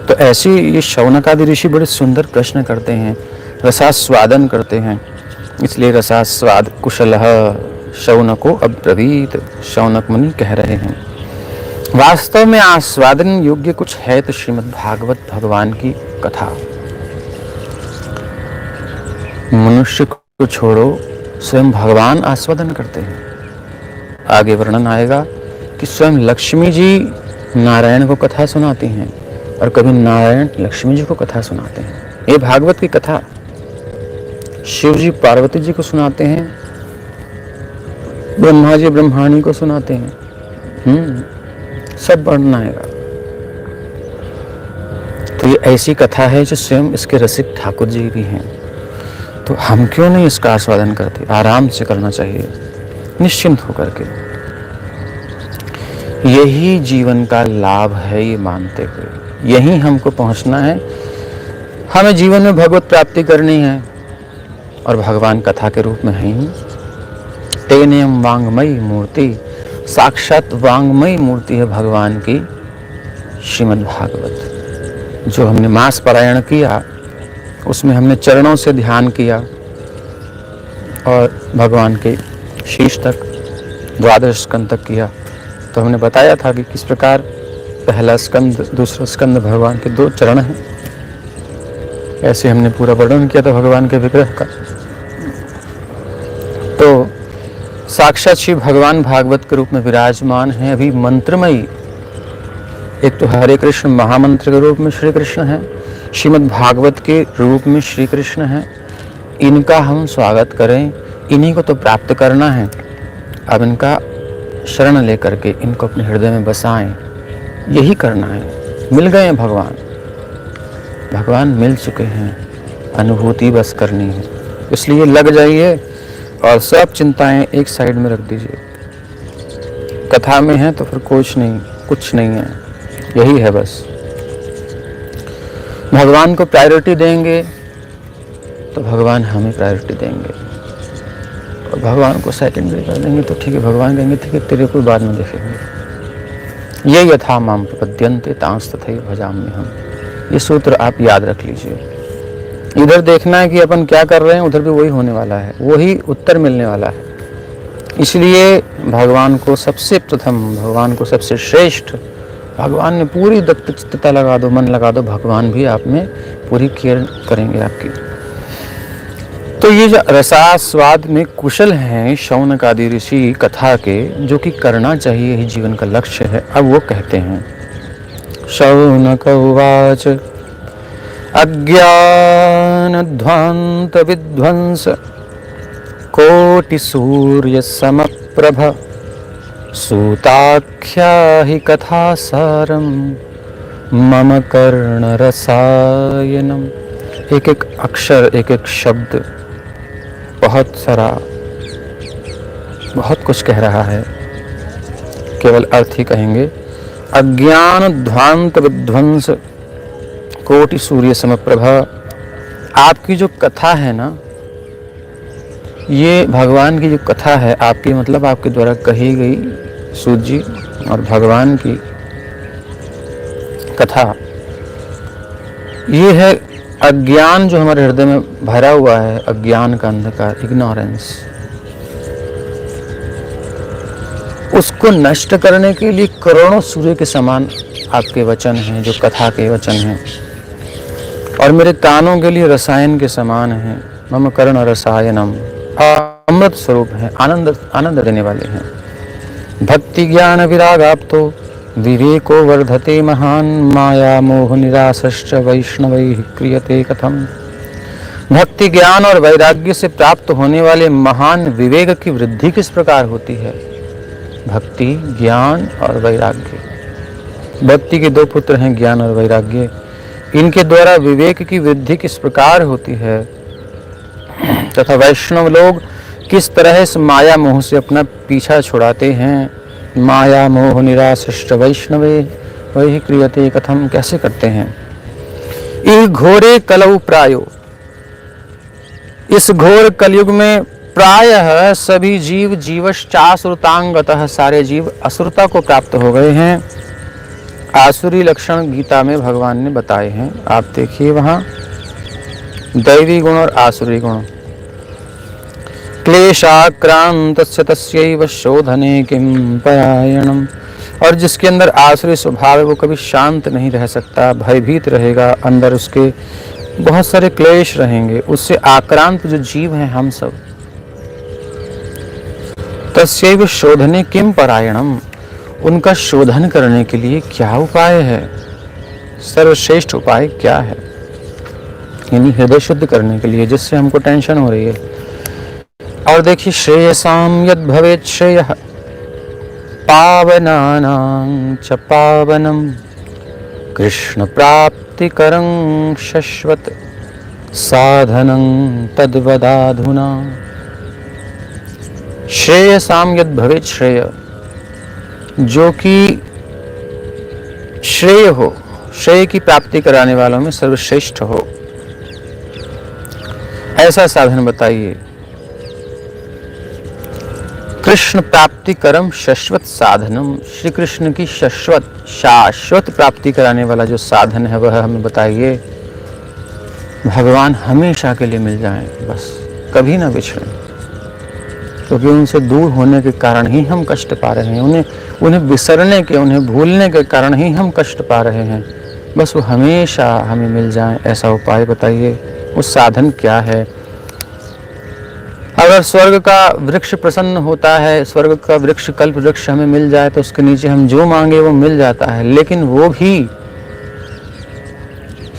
S1: तो ऐसे ये शौनक आदि ऋषि बड़े सुंदर प्रश्न करते हैं, रसास्वादन करते हैं। इसलिए रसास्वाद कुशल शौनको अब्रवीत, शौनक मुनि कह रहे हैं। वास्तव में आस्वादन योग्य कुछ है तो श्रीमद् भागवत भगवान की कथा। मनुष्य को छोड़ो, स्वयं भगवान आस्वादन करते हैं। आगे वर्णन आएगा कि स्वयं लक्ष्मी जी नारायण को कथा सुनाती हैं और कभी नारायण लक्ष्मी जी को कथा सुनाते हैं। ये भागवत की कथा शिव जी पार्वती जी को सुनाते हैं, ब्रह्मा जी ब्रह्माणी को सुनाते हैं। सब वर्णन आएगा। तो ये ऐसी कथा है जो स्वयं इसके रसिक ठाकुर जी भी हैं। तो हम क्यों नहीं इसका आस्वादन करते? आराम से करना चाहिए, निश्चिंत होकर के। यही जीवन का लाभ है, ये मानते हुए यही हमको पहुंचना है। हमें जीवन में भगवत प्राप्ति करनी है और भगवान कथा के रूप में है ही। तेनेम वांगमयी मूर्ति, साक्षात वांगमयी मूर्ति है भगवान की श्रीमद् भागवत। जो हमने मास पारायण किया उसमें हमने चरणों से ध्यान किया और भगवान के शीश तक, द्वादश स्कंद तक किया। तो हमने बताया था कि किस प्रकार पहला स्कंद दूसरा स्कंद भगवान के 2 चरण हैं। ऐसे हमने पूरा वर्णन किया था भगवान के विग्रह का। तो साक्षात श्री भगवान भागवत के रूप में विराजमान हैं। अभी मंत्रमयी एक तो हरे कृष्ण महामंत्र के रूप में श्री कृष्ण है, श्रीमद् भागवत के रूप में श्री कृष्ण है। इनका हम स्वागत करें, इन्हीं को तो प्राप्त करना है। अब इनका शरण लेकर के इनको अपने हृदय में बसाएं, यही करना है। मिल गए हैं भगवान, भगवान मिल चुके हैं, अनुभूति बस करनी है। इसलिए लग जाइए और सब चिंताएं एक साइड में रख दीजिए। कथा में है तो फिर कुछ नहीं है, यही है बस। भगवान को प्रायोरिटी देंगे तो भगवान हमें प्रायोरिटी देंगे, और भगवान को सेकेंडरी कर देंगे तो ठीक है, भगवान कहेंगे ठीक है तेरे को बाद में देखेंगे। ये यथा माम प्रपद्यन्ते तांस तथैव भजाम्यहम् हम। ये सूत्र आप याद रख लीजिए। इधर देखना है कि अपन क्या कर रहे हैं, उधर भी वही होने वाला है, वही उत्तर मिलने वाला है। इसलिए भगवान को सबसे प्रथम, भगवान को सबसे श्रेष्ठ, भगवान में पूरी दत्तचित्तता लगा दो, मन लगा दो, भगवान भी आप में पूरी केयर करेंगे आपकी। तो ये जो रसास्वाद में कुशल हैं शौनक आदि ऋषि कथा के, जो कि करना चाहिए, यही जीवन का लक्ष्य है। अब वो कहते हैं, शौनक उवाच अज्ञानध्वांत विध्वंस कोटि सूर्य समप्रभ सूताख्या हि कथा सारम मम कर्ण रसायनम। एक एक अक्षर, एक एक शब्द बहुत सारा, बहुत कुछ कह रहा है, केवल अर्थ ही कहेंगे। अज्ञान ध्वांत विध्वंस कोटि सूर्य समप्रभा। आपकी जो कथा है ना, ये भगवान की जो कथा है आपकी, मतलब आपके द्वारा कही गई सूत जी और भगवान की कथा, ये है अज्ञान जो हमारे हृदय में भरा हुआ है, अज्ञान का अंधकार, इग्नोरेंस, उसको नष्ट करने के लिए करोड़ों सूर्य के समान आपके वचन हैं, जो कथा के वचन हैं, और मेरे कानों के लिए रसायन के समान हैं। मम कर्ण रसायनम, अमृत स्वरूप है, आनंद देने वाले हैं। भक्ति ज्ञान विरागाप्तो विवेको वर्धते महान माया मोह निरासश्च वैष्णवैः क्रियते कथम। भक्ति ज्ञान और वैराग्य से प्राप्त होने वाले महान विवेक की वृद्धि किस प्रकार होती है? भक्ति ज्ञान और वैराग्य। भक्ति के दो पुत्र हैं, ज्ञान और वैराग्य। इनके द्वारा विवेक की वृद्धि किस प्रकार होती है, तथा वैष्णव लोग किस तरह इस माया मोह से अपना पीछा छुड़ाते हैं। माया मोह निरासश्च वैष्णवे वही क्रियते कथम, कैसे करते हैं। इह घोरे कलौ प्रायो, इस घोर कलयुग में प्रायः सभी जीव जीवश्चासुरतांगतः, सारे जीव असुरता को प्राप्त हो गए हैं। आसुरी लक्षण गीता में भगवान ने बताए हैं, आप देखिए वहां दैवी गुण और आसुरी गुण। क्लेशाक्रांतस्य तस्यैव शोधने किं परायणम्, और जिसके अंदर आसुरी स्वभाव है वो कभी शांत नहीं रह सकता, भयभीत रहेगा, अंदर उसके बहुत सारे क्लेश रहेंगे, उससे आक्रांत जो जीव हैं हम सब। तस्यैव शोधने किं परायणम्, उनका शोधन करने के लिए क्या उपाय है, सर्वश्रेष्ठ उपाय क्या है, यानी हृदय शुद्ध करने के लिए, जिससे हमको टेंशन हो रही है। और देखिए, श्रेयसाम यद भवेत् श्रेयः पावनानां च पावनम कृष्ण प्राप्तिकरं शश्वत साधनं तद्वदाधुना। श्रेयसाम यद भवेत् श्रेय, जो कि श्रेय हो, श्रेय की प्राप्ति कराने वालों में सर्वश्रेष्ठ हो, ऐसा साधन बताइए। कृष्ण प्राप्ति करम शाश्वत साधनम, श्री कृष्ण की शाश्वत प्राप्ति कराने वाला जो साधन है वह हमें बताइए। भगवान हमेशा के लिए मिल जाएं, बस कभी ना बिछड़ें, क्योंकि उनसे दूर होने के कारण ही हम कष्ट पा रहे हैं, उन्हें बिसरने के, उन्हें भूलने के कारण ही हम कष्ट पा रहे हैं। बस वो हमेशा हमें मिल जाएं, ऐसा उपाय बताइए। वो साधन क्या है? अगर स्वर्ग का वृक्ष प्रसन्न होता है, स्वर्ग का वृक्ष कल्प वृक्ष हमें मिल जाए तो उसके नीचे हम जो मांगे वो मिल जाता है, लेकिन वो भी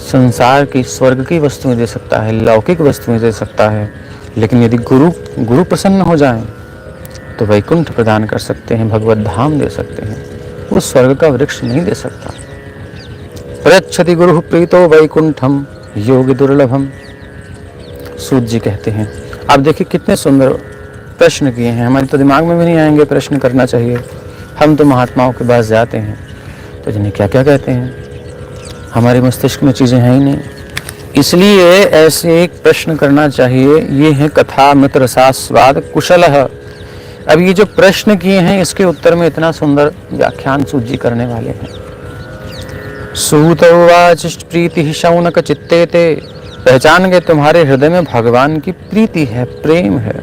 S1: संसार की स्वर्ग की वस्तुएं दे सकता है, लौकिक वस्तुएं दे सकता है। लेकिन यदि गुरु प्रसन्न हो जाएं तो वैकुंठ प्रदान कर सकते हैं, भगवत धाम दे सकते हैं। वो स्वर्ग का वृक्ष नहीं दे सकता। प्रयच्छति गुरु प्रीतो वैकुंठम योगी दुर्लभम, सूत जी कहते हैं। आप देखिए कितने सुंदर प्रश्न किए हैं, हमारे तो दिमाग में भी नहीं आएंगे, प्रश्न करना चाहिए। हम तो महात्माओं के पास जाते हैं तो जिन्हें क्या क्या कहते हैं, हमारे मस्तिष्क में चीज़ें हैं ही नहीं। इसलिए ऐसे एक प्रश्न करना चाहिए। ये है कथा मित्र रसास्वाद कुशलः। अब ये जो प्रश्न किए हैं इसके उत्तर में इतना सुंदर व्याख्यान सूत जी करने वाले हैं। सूत उवाच प्रीति शौनक चित्ते ते, पहचान गए तुम्हारे हृदय में भगवान की प्रीति है, प्रेम है।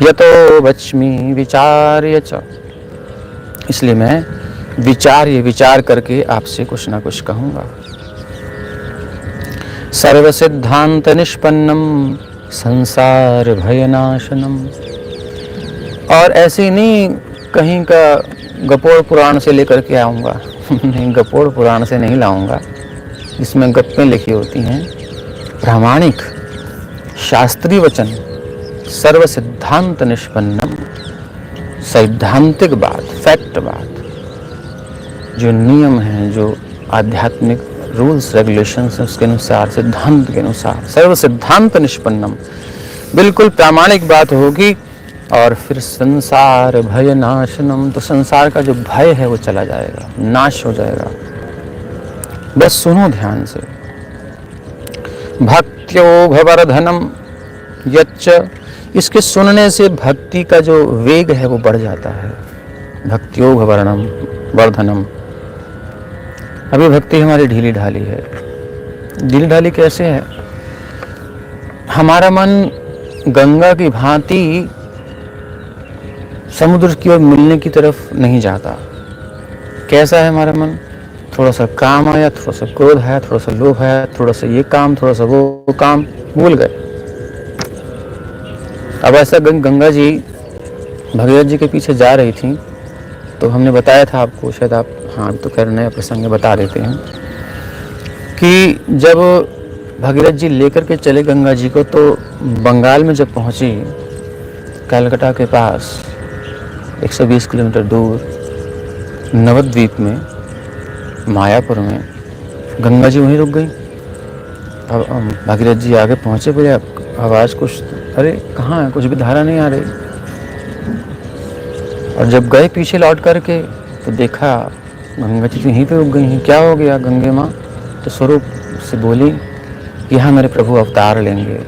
S1: यतो वच्मि विचार्य च, इसलिए मैं विचार करके आपसे कुछ ना कुछ कहूंगा। सर्व सिद्धांत निष्पन्नम संसार भयनाशनम, और ऐसे नहीं कहीं का गपोड़ पुराण से लेकर के आऊंगा नहीं, गपोड़ पुराण से नहीं लाऊंगा, जिसमें गप्पें लिखी होती हैं। प्रामाणिक शास्त्रीय वचन, सर्व सिद्धांत निष्पन्नम, सैद्धांतिक बात, फैक्ट बात, जो नियम हैं, जो आध्यात्मिक रूल्स रेगुलेशंस हैं उसके अनुसार, सिद्धांत के अनुसार, सर्व सिद्धांत निष्पन्नम, बिल्कुल प्रामाणिक बात होगी। और फिर संसार भय नाशनम, तो संसार का जो भय है वो चला जाएगा, नाश हो जाएगा। बस सुनो ध्यान से। भक्त्योघवर्धनम यच्च, इसके सुनने से भक्ति का जो वेग है वो बढ़ जाता है। भक्त्योघवर्णम वर्धनम, अभी भक्ति हमारी ढीली ढाली है। ढीली ढाली कैसे है? हमारा मन गंगा की भांति समुद्र की ओर मिलने की तरफ नहीं जाता। कैसा है हमारा मन? थोड़ा सा काम आया, थोड़ा सा क्रोध है, थोड़ा सा लोभ है, थोड़ा सा ये काम, थोड़ा सा वो काम, भूल गए। अब ऐसा गंगा जी भगीरथ जी के पीछे जा रही थी, तो हमने बताया था आपको, शायद आप हाँ तो कह नए प्रसंग में बता देते हैं कि जब भगीरथ जी लेकर के चले गंगा जी को, तो बंगाल में जब पहुंची, कलकत्ता के पास 120 किलोमीटर दूर नवद्वीप में, मायापुर में, गंगा जी वहीं रुक गई। अब भगीरथ जी आगे पहुंचे, बोले आवाज़ कुछ, अरे कहाँ है, कुछ भी धारा नहीं आ रही। और जब गए पीछे लौट करके तो देखा गंगा जी यहीं पे रुक गई हैं। क्या हो गया गंगे माँ? तो स्वरूप से बोली, यहाँ मेरे प्रभु अवतार लेंगे,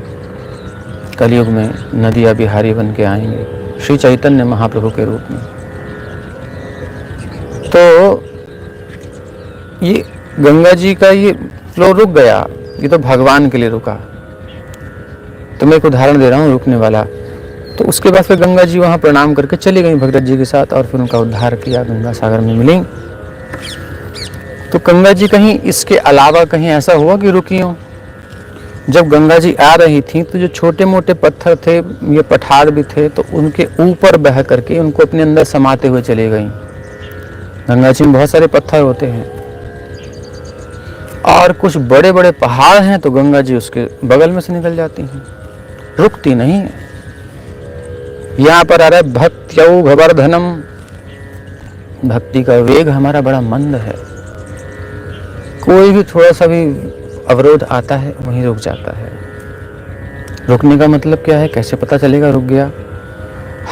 S1: कलयुग में नदिया बिहारी बन के आएंगे, श्री चैतन्य महाप्रभु के रूप में। तो ये गंगा जी का ये फ्लो रुक गया, ये तो भगवान के लिए रुका। तो मैं एक उदाहरण दे रहा हूँ रुकने वाला। तो उसके बाद फिर गंगा जी वहाँ प्रणाम करके चली गई भगीरथ जी के साथ, और फिर उनका उद्धार किया, गंगा सागर में मिली। तो गंगा जी कहीं इसके अलावा कहीं ऐसा हुआ कि रुकी हो? जब गंगा जी आ रही थी तो जो छोटे मोटे पत्थर थे, ये पठार भी थे, तो उनके ऊपर बह करके उनको अपने अंदर समाते हुए चली गई। गंगा जी में बहुत सारे पत्थर होते हैं, और कुछ बड़े बड़े पहाड़ हैं, तो गंगा जी उसके बगल में से निकल जाती हैं, रुकती नहीं है। यहाँ पर आ रहा है भक्त्यौघवर्धनम, भक्ति का वेग हमारा बड़ा मंद है। कोई भी थोड़ा सा भी अवरोध आता है वहीं रुक जाता है। रुकने का मतलब क्या है? कैसे पता चलेगा रुक गया?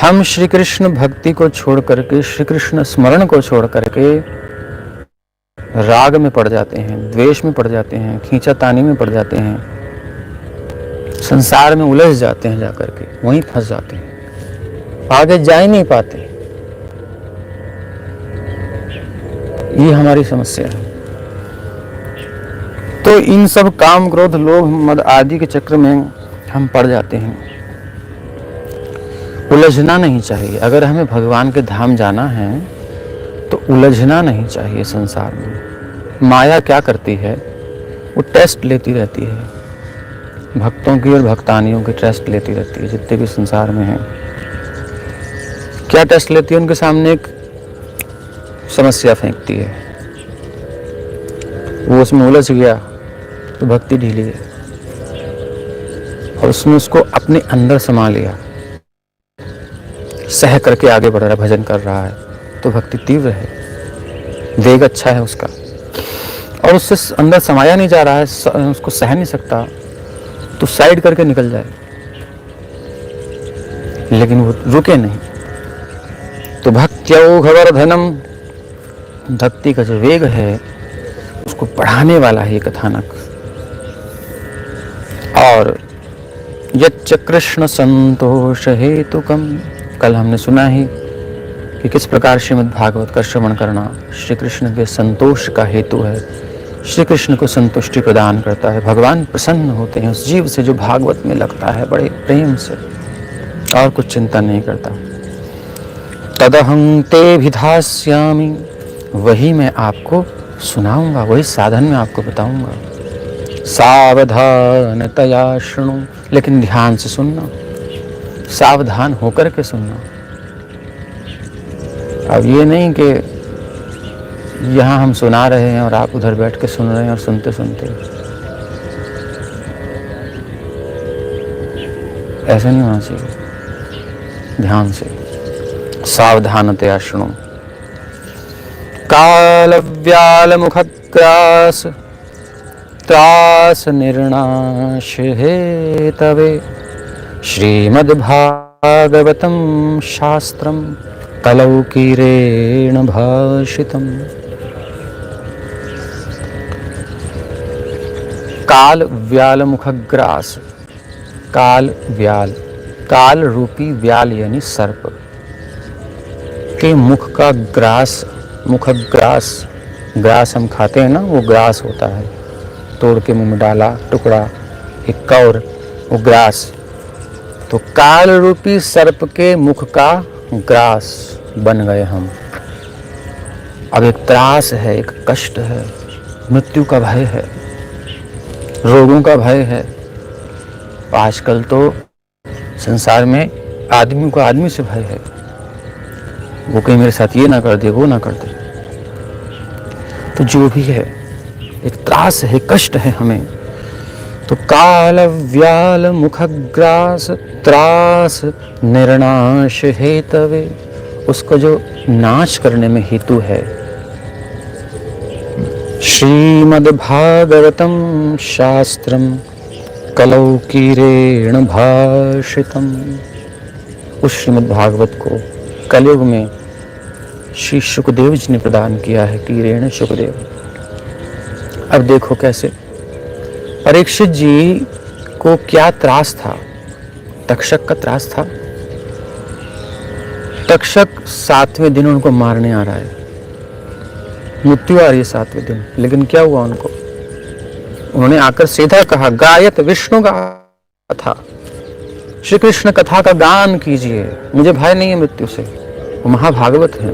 S1: हम श्री कृष्ण भक्ति को छोड़ करके, श्री कृष्ण स्मरण को छोड़ करके राग में पड़ जाते हैं, द्वेष में पड़ जाते हैं, खींचातानी में पड़ जाते हैं, संसार में उलझ जाते हैं, जाकर के वहीं फंस जाते हैं, आगे जा ही नहीं पाते। ये हमारी समस्या है। तो इन सब काम क्रोध लोभ मद आदि के चक्र में हम पड़ जाते हैं। उलझना नहीं चाहिए। अगर हमें भगवान के धाम जाना है तो उलझना नहीं चाहिए संसार में। माया क्या करती है? वो टेस्ट लेती रहती है। भक्तों की और भक्तानियों की टेस्ट लेती रहती है, जितने भी संसार में हैं। क्या टेस्ट लेती है? उनके सामने एक समस्या फेंकती है, वो उसमें उलझ गया तो भक्ति ढीली है, और उसने उसको अपने अंदर समा लिया, सह करके आगे बढ़ रहा है, भजन कर रहा है, तो भक्ति तीव्र है, वेग अच्छा है उसका। और उससे अंदर समाया नहीं जा रहा है, उसको सह नहीं सकता, तो साइड करके निकल जाए, लेकिन वो रुके नहीं। तो भक्त्यौघवर्धनम, भक्ति का जो वेग है उसको बढ़ाने वाला है ये कथानक। और यच्च कृष्ण संतोष हेतुकम, कल हमने सुना ही कि किस प्रकार श्रीमद् भागवत का श्रवण करना श्री कृष्ण के संतोष का हेतु है, श्री कृष्ण को संतुष्टि प्रदान करता है। भगवान प्रसन्न होते हैं उस जीव से जो भागवत में लगता है बड़े प्रेम से और कुछ चिंता नहीं करता। तदहं ते विधास्यामि, वही मैं आपको सुनाऊंगा, वही साधन में आपको बताऊंगा। सावधानतया शृणु, लेकिन ध्यान से सुनना, सावधान होकर के सुनना। अब ये नहीं कि यहाँ हम सुना रहे हैं और आप उधर बैठ के सुन रहे हैं और सुनते सुनते, ऐसा नहीं होना चाहिए। ध्यान से, सावधानतया शृणु। काल व्याल मुखग्रास त्रास निर्नाश हेतवे, श्रीमद्भागवतं शास्त्रं कलौकीरेण भाषितम्। काल व्याल मुखग्रास, काल व्याल, काल रूपी व्याल यानी सर्प के मुख का ग्रास, मुखग्रास, ग्रास हम खाते हैं ना, वो ग्रास होता है, तोड़ के मुंह में डाला टुकड़ा, एक कौर, वो ग्रास। तो काल रूपी सर्प के मुख का ग्रास बन गए हम। अब एक त्रास है, एक कष्ट है, मृत्यु का भय है, रोगों का भय है। आजकल तो संसार में आदमी को आदमी से भय है, वो कहीं मेरे साथ ये ना कर दे, वो ना कर दे। तो जो भी है एक त्रास है, कष्ट है हमें। तो काल व्याल मुखग्रास त्रास निर्नाश हेतवे, उसको जो नाश करने में हेतु है। श्रीमद्भागवतं शास्त्रं कलौकीरेण भाषितम्, उस श्रीमद्भागवत को कलयुग में श्री शुकदेव जी ने प्रदान किया है, कीरेण शुकदेव। अब देखो कैसे परीक्षित जी को क्या त्रास था, तक्षक का त्रास था। तक्षक 7वें दिन उनको मारने आ रहा है, मृत्यु आ रही है 7वें दिन। लेकिन क्या हुआ उनको, उन्होंने आकर सीधा कहा गायत विष्णु का कथा, श्री कृष्ण कथा का गान कीजिए, मुझे भय नहीं है मृत्यु से। वो महाभागवत हैं।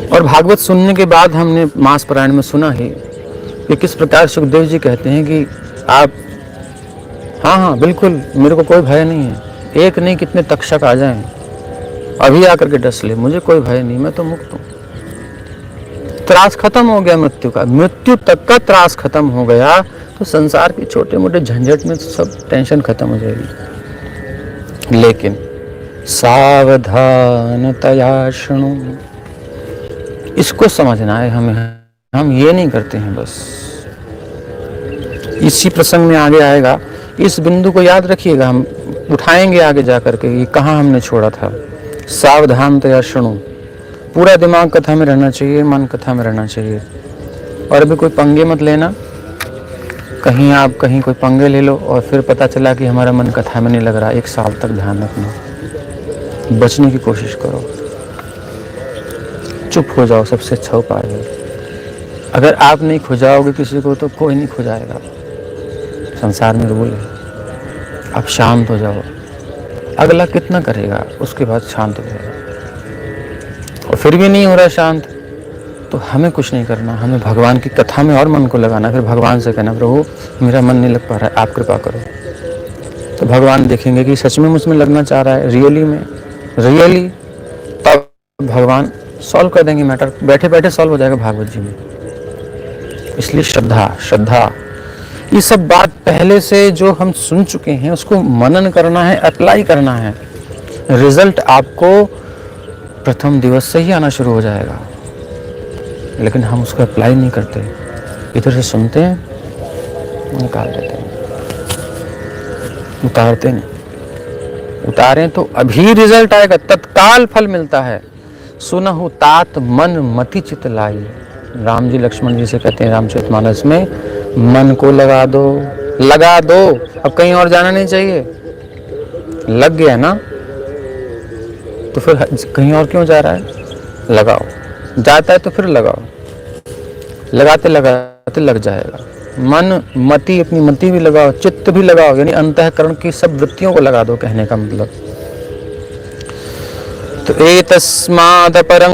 S1: और भागवत सुनने के बाद हमने मास पारायण में सुना ही कि किस प्रकार सुखदेव जी कहते हैं कि आप, हाँ बिल्कुल, मेरे को कोई भय नहीं है, एक नहीं कितने तक्षक आ जाएं, अभी आकर के डस ले, मुझे कोई भय नहीं, मैं तो मुक्त हूं। त्रास खत्म हो गया मृत्यु का, मृत्यु तक का त्रास खत्म हो गया, तो संसार के छोटे मोटे झंझट में सब टेंशन खत्म हो जाएगी। लेकिन सावधानतया शृणु, इसको समझना है हमें। हम ये नहीं करते हैं बस। इसी प्रसंग में आगे आएगा, इस बिंदु को याद रखिएगा, हम उठाएंगे आगे जाकर के ये कहाँ हमने छोड़ा था। सावधानतया शृणु, पूरा दिमाग कथा में रहना चाहिए, मन कथा में रहना चाहिए। और अभी कोई पंगे मत लेना, कहीं आप कहीं कोई पंगे ले लो और फिर पता चला कि हमारा मन कथा में नहीं लग रहा। 1 साल तक ध्यान रखना, बचने की कोशिश करो, चुप हो जाओ, सबसे अच्छा उपाय है। अगर आप नहीं खुजाओगे किसी को तो कोई नहीं खुजाएगा, संसार में रूल है। आप शांत हो जाओ, अगला कितना करेगा उसके बाद शांत हो जाएगा। और फिर भी नहीं हो रहा शांत, तो हमें कुछ नहीं करना, हमें भगवान की कथा में और मन को लगाना, फिर भगवान से कहना प्रभु मेरा मन नहीं लग पा रहा है, आप कृपा करो। तो भगवान देखेंगे कि सच में मुझमें लगना चाह रहा है, रियली, तब भगवान सॉल्व कर देंगे मैटर, बैठे बैठे सॉल्व हो जाएगा भागवत जी में। इसलिए श्रद्धा ये सब बात पहले से जो हम सुन चुके हैं उसको मनन करना है, अप्लाई करना है। रिजल्ट आपको प्रथम दिवस से ही आना शुरू हो जाएगा, लेकिन हम उसको अप्लाई नहीं करते, इधर से सुनते हैं, निकाल देते हैं, उतारते नहीं। उतारें तो अभी रिजल्ट आएगा, तत्काल फल मिलता है। सुनहु तात मन मति चित लाई, राम जी लक्ष्मण जी से कहते हैं रामचरितमानस में, मन को लगा दो, अब कहीं और जाना नहीं चाहिए। लग गया ना तो फिर कहीं और क्यों जा रहा है, लगाओ। जाता है तो फिर लगाओ, लगाते लगाते लग जाएगा। मन मति, अपनी मति भी लगाओ, चित्त भी लगाओ, यानी अंतःकरण की सब वृत्तियों को लगा दो, कहने का मतलब। तो एतस्मादपरं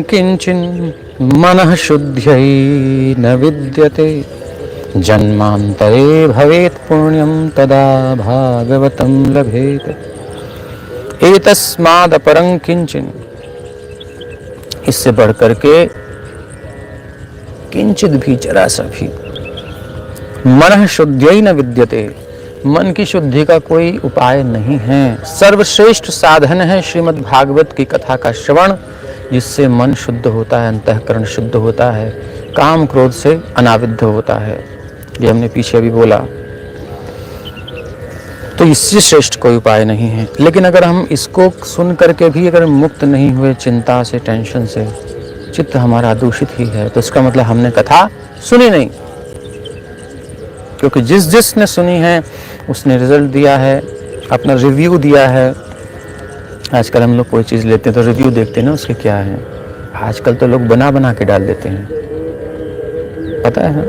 S1: किंचिन मनः शुद्ध्यै न विद्यते, जन्मांतरे भवेत् पुण्यं तदा भागवतं लभेत। एतस्मादपरं किंचिन, इससे बढ़कर के किंचित भी, जरा सा भी, मनः शुद्ध्यै न विद्यते, मन की शुद्धि का कोई उपाय नहीं है। सर्वश्रेष्ठ साधन है श्रीमद् भागवत की कथा का श्रवण, जिससे मन शुद्ध होता है, अंतःकरण शुद्ध होता है, काम क्रोध से अनाविद्ध होता है। ये हमने पीछे अभी बोला। तो इससे श्रेष्ठ कोई उपाय नहीं है। लेकिन अगर हम इसको सुन करके भी अगर मुक्त नहीं हुए चिंता से, टेंशन से, चित्त हमारा दूषित ही है, तो इसका मतलब हमने कथा सुनी नहीं। क्योंकि जिसने सुनी है उसने रिजल्ट दिया है, अपना रिव्यू दिया है। आजकल हम लोग कोई चीज़ लेते हैं तो रिव्यू देखते हैं ना उसके क्या है। आजकल तो लोग बना के डाल देते हैं, पता है ना।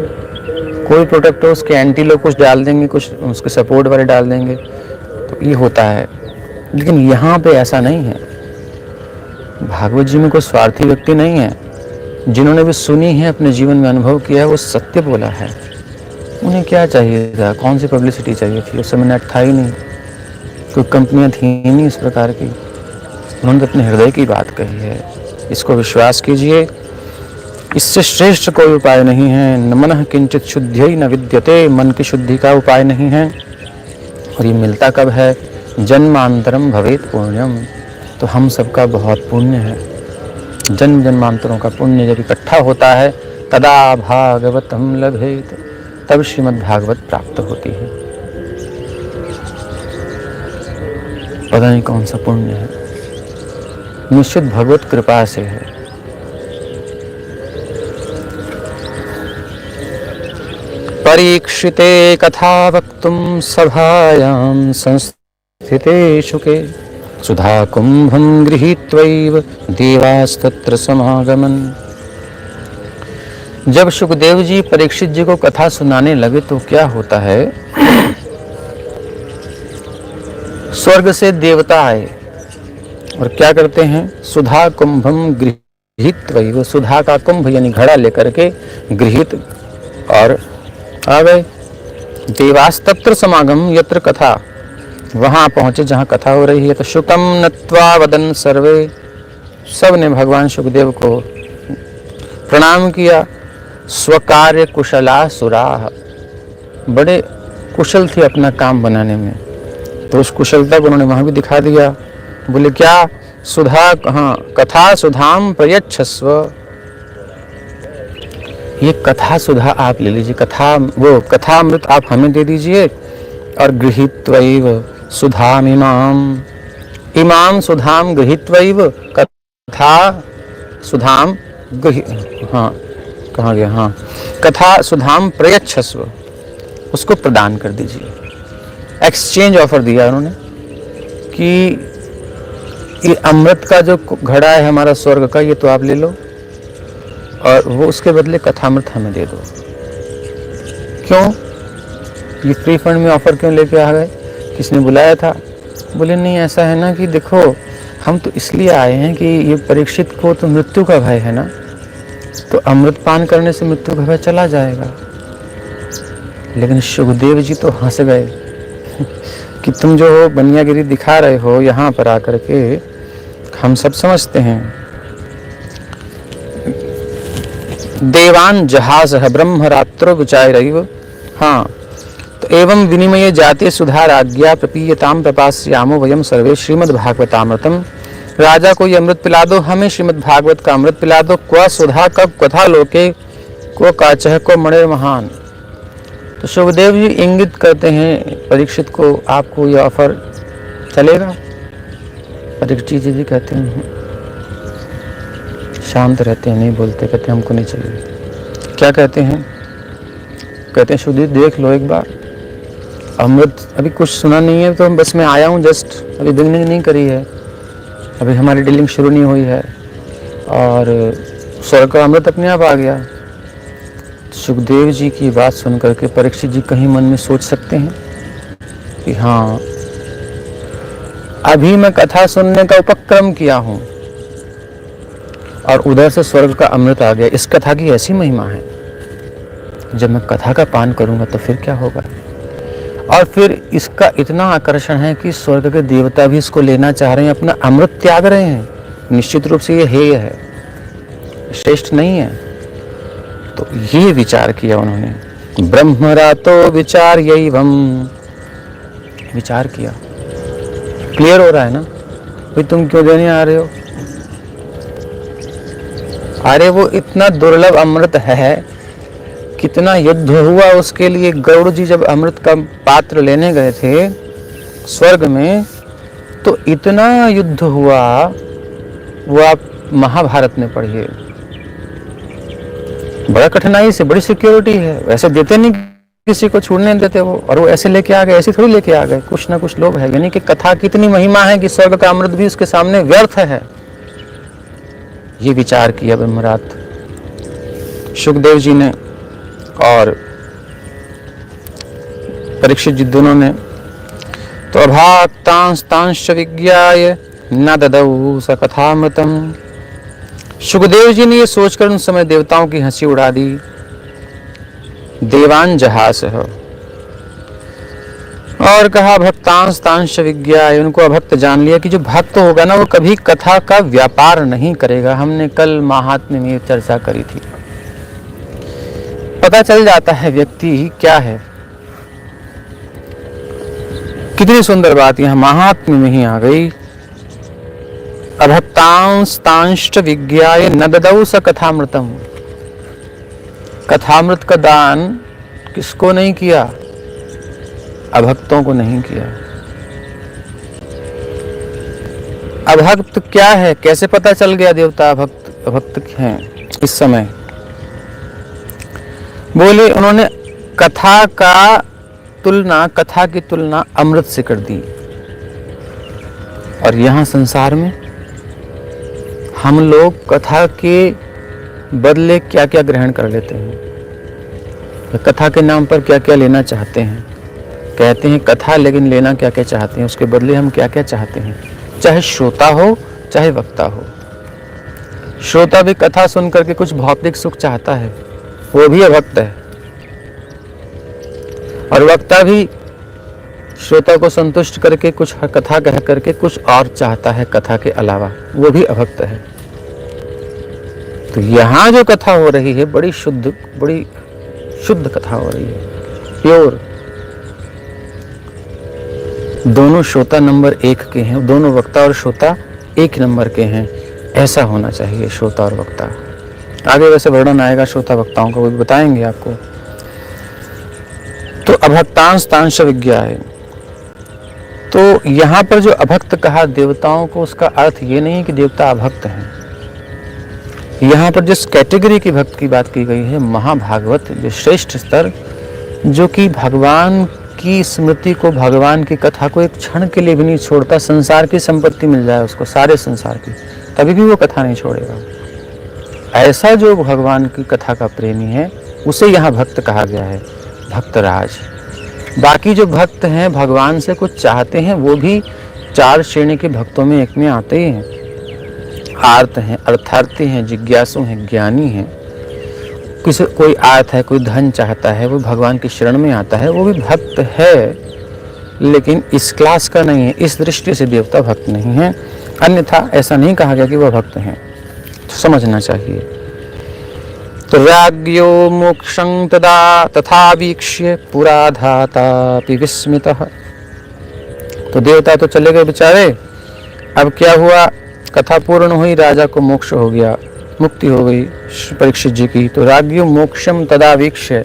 S1: कोई प्रोडक्ट हो उसके एंटी लोग कुछ डाल देंगे, कुछ उसके सपोर्ट वाले डाल देंगे, तो ये होता है। लेकिन यहाँ पे ऐसा नहीं है। भागवत जी में कोई स्वार्थी व्यक्ति नहीं है। जिन्होंने भी सुनी है, अपने जीवन में अनुभव किया है, वो सत्य बोला है। उन्हें क्या चाहिए था, कौन सी पब्लिसिटी चाहिए थी? उस समय नेट था ही नहीं, कोई कंपनियां थी ही नहीं इस प्रकार की। उन्होंने अपने हृदय की बात कही है, इसको विश्वास कीजिए। इससे श्रेष्ठ कोई उपाय नहीं है। न मनः किंचित शुद्ध्यै न विद्यते, मन की शुद्धि का उपाय नहीं है। और ये मिलता कब है? जन्मांतरम भवेत पुण्यम, तो हम सबका बहुत पुण्य है। जन्म जन्मांतरों का पुण्य जब इकट्ठा होता है, तदा भागवतम लभेत, तब श्रीमद् भागवत प्राप्त होती है। पता नहीं कौन सा पुण्य है, निश्चित भगवत कृपा से है। परीक्षिते कथा वक्तुं सभायां संस्थिते शुके, सुधा कुंभं गृहीत्वैव देवास्तत्र समागमन्। जब सुखदेव जी परीक्षित जी को कथा सुनाने लगे तो क्या होता है, स्वर्ग से देवता आए और क्या करते हैं? सुधा कुंभम गृहीत्वैव, सुधा का कुंभ यानी घड़ा लेकर के गृहीत और आ गए। देवास्तत्र समागम यत्र कथा, वहां पहुंचे जहां कथा हो रही है। तो शुकम नत्वा वदन सर्वे, सब ने भगवान सुखदेव को प्रणाम किया। स्वकार्य कुशला सुराह, बड़े कुशल थे अपना काम बनाने में, तो उस कुशलता को उन्होंने वहां भी दिखा दिया। बोले क्या? सुधा, हाँ, कथा सुधाम प्रयच्छस्व, ये कथा सुधा आप ले लीजिए, कथा वो कथामृत आप हमें दे दीजिए। और गृहीत्वैव सुधाम इमाम सुधाम गृहीत्वैव, कथा सुधाम हाँ कहाँ गया, हाँ, कथा सुधाम प्रयच्छस्व, उसको प्रदान कर दीजिए। एक्सचेंज ऑफर दिया उन्होंने कि ये अमृत का जो घड़ा है हमारा स्वर्ग का, ये तो आप ले लो, और वो उसके बदले कथामृत हमें दे दो। क्यों? ये फ्री फंड में ऑफर क्यों लेके आ गए? किसने बुलाया था? बोले नहीं, ऐसा है ना कि देखो, हम तो इसलिए आए हैं कि ये परीक्षित को तो मृत्यु का भय है ना, तो अमृत पान करने से मृत्यु का भय चला जाएगा। लेकिन सुखदेव जी तो हंस गए कि तुम जो बनियागिरी दिखा रहे हो यहाँ पर आकर के, हम सब समझते हैं। देवान जहाज है ब्रह्म रात्रो विचार रही। हाँ, तो एवं विनिमय जाते सुधार आज्ञा प्रपीयताम प्रपास्यामो वयम सर्वे श्रीमद् भागवतामृतम। राजा को ये अमृत पिला दो, हमें श्रीमद् भागवत का अमृत पिला दो। क्व सुधा कब कथा लोके को काचह को मणिर महान। तो सुखदेव जी इंगित करते हैं परीक्षित को, आपको यह ऑफर चलेगा? परीक्षित जी कहते हैं, शांत रहते हैं, नहीं बोलते, कहते हमको नहीं चाहिए। क्या कहते हैं? कहते हैं सुखदेव देख लो एक बार, अमृत अभी कुछ सुना नहीं है, तो बस मैं आया हूँ, जस्ट अभी बिगनिंग नहीं करी है, अभी हमारी डीलिंग शुरू नहीं हुई है और स्वर्ग का अमृत अपने आप आ गया। सुखदेव जी की बात सुनकर के परीक्षित जी कहीं मन में सोच सकते हैं कि हाँ, अभी मैं कथा सुनने का उपक्रम किया हूं और उधर से स्वर्ग का अमृत आ गया। इस कथा की ऐसी महिमा है, जब मैं कथा का पान करूंगा तो फिर क्या होगा। और फिर इसका इतना आकर्षण है कि स्वर्ग के देवता भी इसको लेना चाह रहे हैं, अपना अमृत त्याग रहे हैं। निश्चित रूप से ये हेय है, श्रेष्ठ नहीं है। तो ये विचार किया उन्होंने, ब्रह्मरातो विचार यही विचार किया। क्लियर हो रहा है ना? भाई तुम क्यों देने आ रहे हो? अरे वो इतना दुर्लभ अमृत है, कितना युद्ध हुआ उसके लिए। गरुड़ जी जब अमृत का पात्र लेने गए थे स्वर्ग में, तो इतना युद्ध हुआ, वो आप महाभारत में पढ़िए। बड़ा कठिनाई से, बड़ी सिक्योरिटी है, वैसे देते नहीं, किसी को छूटने नहीं देते वो, और वो ऐसे लेके आ गए, ऐसे थोड़ी लेके आ गए, कुछ ना कुछ लोग है। यानी कि कथा की इतनी महिमा है कि स्वर्ग का अमृत भी उसके सामने व्यर्थ है। ये विचार किया ब्रह्मरात सुखदेव जी ने और परीक्षित जी दोनों ने। तो अभाक्तांस्तांश्च विज्ञाय न ददौ स कथामृतम। सुखदेव जी ने ये सोचकर उन समय देवताओं की हंसी उड़ा दी। देवान जहास है और कहा भक्तांस्तांश्च विज्ञाय। उनको अभक्त जान लिया कि जो भक्त होगा ना, वो कभी कथा का व्यापार नहीं करेगा। हमने कल महात्म्य में चर्चा करी थी। पता चल जाता है व्यक्ति क्या है। कितनी सुंदर बात यहाँ महात्म्य में ही आ गई। अभक्तांस्तांश्च विज्ञाय न ददौ स कथामृतम। कथामृत का दान किसको नहीं किया? अभक्तों को नहीं किया। अभक्त क्या है, कैसे पता चल गया देवता अभक्त हैं इस समय? बोले उन्होंने कथा की तुलना अमृत से कर दी। और यहां संसार में हम लोग कथा के बदले क्या क्या ग्रहण कर लेते हैं, कथा के नाम पर क्या क्या लेना चाहते हैं। कहते हैं कथा, लेकिन लेना क्या क्या चाहते हैं, उसके बदले हम क्या क्या चाहते हैं। चाहे श्रोता हो चाहे वक्ता हो। श्रोता भी कथा सुन करके कुछ भौतिक सुख चाहता है, वो भी अभक्त है। और वक्ता भी श्रोता को संतुष्ट करके कुछ कथा कह करके कुछ और चाहता है कथा के अलावा, वो भी अभक्त है। तो यहाँ जो कथा हो रही है बड़ी शुद्ध कथा हो रही है, प्योर। दोनों श्रोता नंबर 1 के हैं, दोनों वक्ता और श्रोता 1 नंबर के हैं। ऐसा होना चाहिए श्रोता और वक्ता। आगे वैसे वर्णन आएगा श्रोता वक्ताओं का, वो भी बताएंगे आपको। तो अभक्तांस्तांश्च विज्ञाय। तो यहाँ पर जो अभक्त कहा देवताओं को, उसका अर्थ ये नहीं कि देवता अभक्त हैं। यहाँ पर जिस कैटेगरी की भक्त की बात की गई है, महाभागवत, जो श्रेष्ठ स्तर, जो कि भगवान की स्मृति को, भगवान की कथा को एक क्षण के लिए भी नहीं छोड़ता। संसार की संपत्ति मिल जाए उसको, सारे संसार की, तभी भी वो कथा नहीं छोड़ेगा। ऐसा जो भगवान की कथा का प्रेमी है, उसे यहाँ भक्त कहा गया है, भक्तराज। बाकी जो भक्त हैं, भगवान से कुछ चाहते हैं, वो भी 4 श्रेणी के भक्तों में एक में आते ही हैं। आर्त हैं, अर्थार्थी हैं, जिज्ञासु हैं, ज्ञानी हैं, किसी कोई आता है, कोई धन चाहता है, वो भगवान की शरण में आता है, वो भी भक्त है, लेकिन इस क्लास का नहीं है। इस दृष्टि से देवता भक्त नहीं है, अन्यथा ऐसा नहीं कहा गया कि वह भक्त हैं। तो समझना चाहिए। तो राज्ञो मोक्षं तदा तथा वीक्ष्य पुरा धातापि विस्मितः। तो देवता तो चले गए बेचारे। अब क्या हुआ, कथा पूर्ण हुई, राजा को मोक्ष हो गया, मुक्ति हो गई परीक्षित जी की। तो राज्ञो मोक्षम तदा वीक्ष्य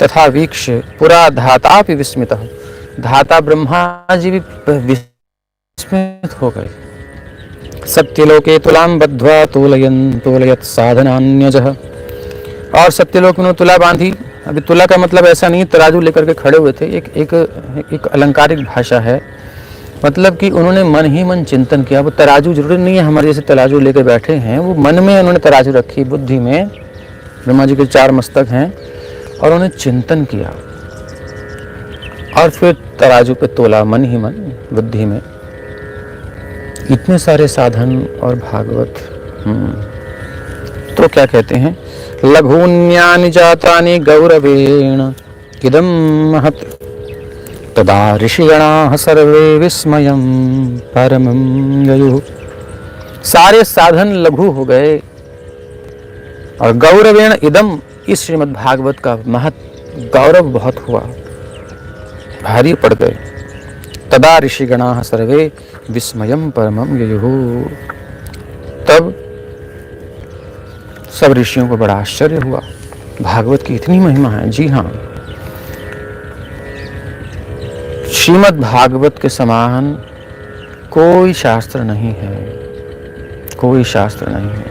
S1: तथा वीक्ष्य पुरा धातापि विस्मितः। धाता ब्रह्मा जी भी विस्मित हो गए। सत्यलोके तुलां बद्ध्वा तोलयत साधनान्यजः। और सत्यलोक में तुला बांधी। अभी तुला का मतलब ऐसा नहीं तराजू लेकर के खड़े हुए थे, एक अलंकारिक भाषा है, मतलब कि उन्होंने मन ही मन चिंतन किया। वो तराजू जरूरी नहीं है हमारे जैसे तराजू लेकर बैठे हैं, वो मन में उन्होंने तराजू रखी, बुद्धि में। ब्रह्मा जी के 4 मस्तक हैं और उन्होंने चिंतन किया और फिर तराजू पे तोला, मन ही मन, बुद्धि में। इतने सारे साधन और भागवत। तो क्या कहते हैं, लघून्यानि जातानि गौरवेण इदं महत् तदा ऋषिगणाः सर्वे विस्मयं परमं ययुः। सारे साधन लघु हो गए और गौरवेण इदम, इस श्रीमद् भागवत का महत गौरव बहुत हुआ, भारी पड़ गए। तदा ऋषिगणाः सर्वे विस्मयं परमं ययुः। तब सब ऋषियों को बड़ा आश्चर्य हुआ, भागवत की इतनी महिमा है। जी हाँ, श्रीमद् भागवत के समान कोई शास्त्र नहीं है, कोई शास्त्र नहीं है।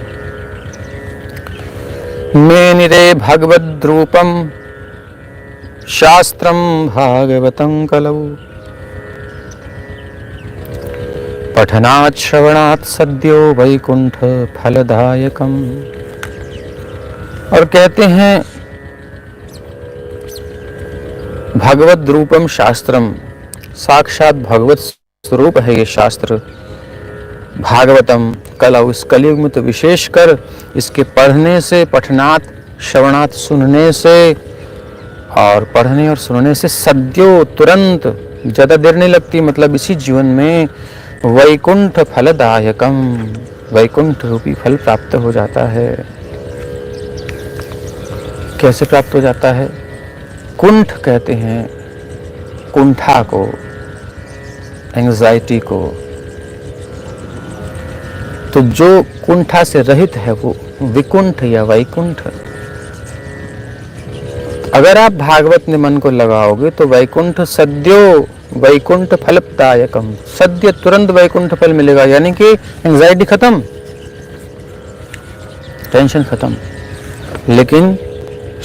S1: मेनिरे भगवद् रूपम शास्त्रम भागवतं कलौ पठनात् श्रवणात् सद्यो वैकुंठ फलदायकम। और कहते हैं भगवद रूपम शास्त्रम, साक्षात भगवत स्वरूप है ये शास्त्र। भागवतम कलौ, इस कलयुग में तो विशेषकर इसके पढ़ने से, पठनात् श्रवणात् सुनने से, और पढ़ने और सुनने से सद्यो तुरंत, ज्यादा देर नहीं लगती, मतलब इसी जीवन में वैकुंठ फलदायकम, वैकुंठ रूपी फल प्राप्त हो जाता है। कैसे प्राप्त हो जाता है? कुंठ कहते हैं कुंठा को, एंजाइटी को। तो जो कुंठा से रहित है वो विकुंठ या वैकुंठ। अगर आप भागवत में मन को लगाओगे तो वैकुंठ सद्यो वैकुंठ फलदायकम, सद्य तुरंत वैकुंठ फल मिलेगा, यानी कि एंजाइटी खत्म, टेंशन खत्म। लेकिन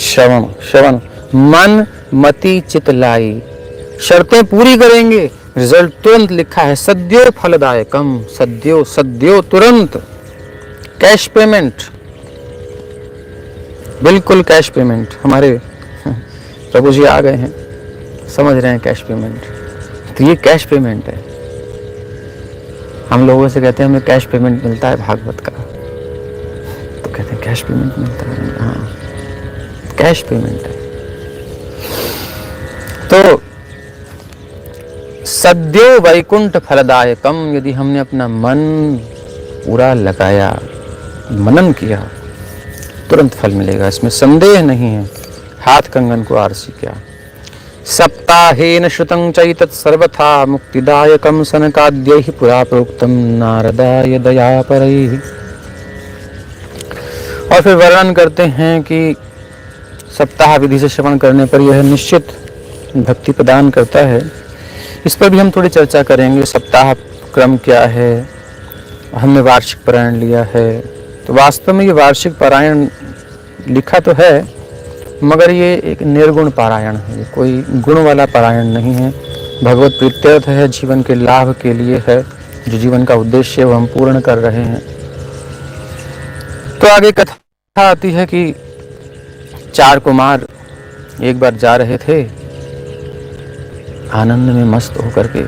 S1: श्रवण मन मति चित लाई, शर्तें पूरी करेंगे, रिजल्ट तुरंत लिखा है, सद्यो फलदायकम, सद्यो सद्यो तुरंत, कैश पेमेंट, बिल्कुल कैश पेमेंट। हमारे प्रभु जी आ गए हैं, समझ रहे हैं कैश पेमेंट। तो ये कैश पेमेंट है। हम लोगों से कहते हैं हमें कैश पेमेंट मिलता है भागवत का, तो कहते हैं कैश पेमेंट मिलता है। हाँ, कैश पेमेंट है। तो सद्यो वैकुंठ फलदायकम, यदि हमने अपना मन पूरा लगाया, मनन किया, तुरंत फल मिलेगा, इसमें संदेह नहीं है। हाथ कंगन को आरसी क्या। सप्ताहेन श्रुतं चैतत् सर्वथा मुक्तिदायकं सनकाद्यैः पुरा प्रोक्तं नारदाय दयापरैः। और फिर वर्णन करते हैं कि सप्ताह विधि से श्रवण करने पर यह निश्चित भक्ति प्रदान करता है। इस पर भी हम थोड़ी चर्चा करेंगे। सप्ताह क्रम क्या है, हमने वार्षिक पारायण लिया है, तो वास्तव में ये वार्षिक पारायण लिखा तो है, मगर ये एक निर्गुण पारायण है, ये कोई गुण वाला पारायण नहीं है। भगवत प्रीत्यर्थ है, जीवन के लाभ के लिए है, जो जीवन का उद्देश्य है वो हम पूर्ण कर रहे हैं। तो आगे कथा आती है कि 4 कुमार एक बार जा रहे थे आनंद में मस्त होकर के,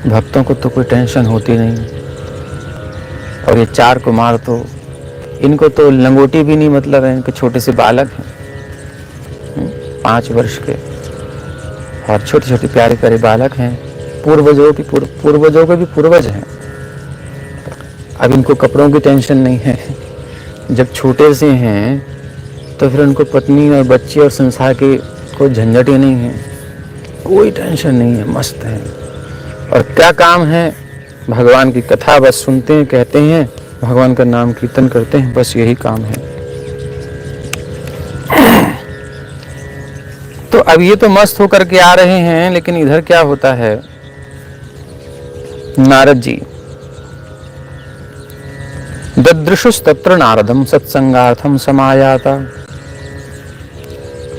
S1: भक्तों को तो कोई टेंशन होती नहीं, और ये 4 कुमार तो इनको तो लंगोटी भी नहीं मतलब है, इनके छोटे से बालक हैं 5 वर्ष के, और छोटे छोटे प्यारे प्यारे बालक हैं, पूर्वजों के भी पूर्वज हैं। अब इनको कपड़ों की टेंशन नहीं है, जब छोटे से हैं तो फिर उनको पत्नी और बच्चे और संसार के कोई झंझट ही नहीं है, कोई टेंशन नहीं है, मस्त है। और क्या काम है, भगवान की कथा बस सुनते हैं, कहते हैं, भगवान का नाम कीर्तन करते हैं, बस यही काम है। तो अब ये तो मस्त होकर के आ रहे हैं, लेकिन इधर क्या होता है, नारद जी ददृशुस्तत्र नारदम सत्संगार्थम समायाता।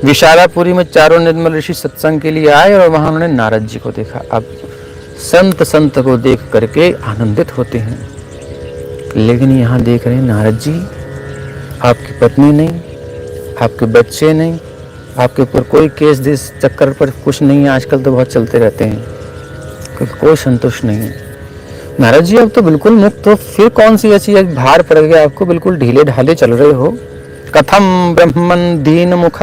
S1: विशालापुरी में चारों निर्मल ऋषि सत्संग के लिए आए और वहां उन्होंने नारद जी को देखा। अब संत को देख करके आनंदित होते हैं, लेकिन यहाँ देख रहे हैं नारद जी, आपकी पत्नी नहीं, आपके बच्चे नहीं, आपके ऊपर कोई केस दिस चक्कर पर कुछ नहीं है, आजकल तो बहुत चलते रहते हैं, क्योंकि कोई संतुष्ट नहीं है। नारद जी अब तो बिल्कुल मुक्त हो, फिर कौन सी ऐसी एक भार पड़ गया आपको, बिल्कुल ढीले ढाले चल रहे हो। कथम ब्रह्मन दीन मुख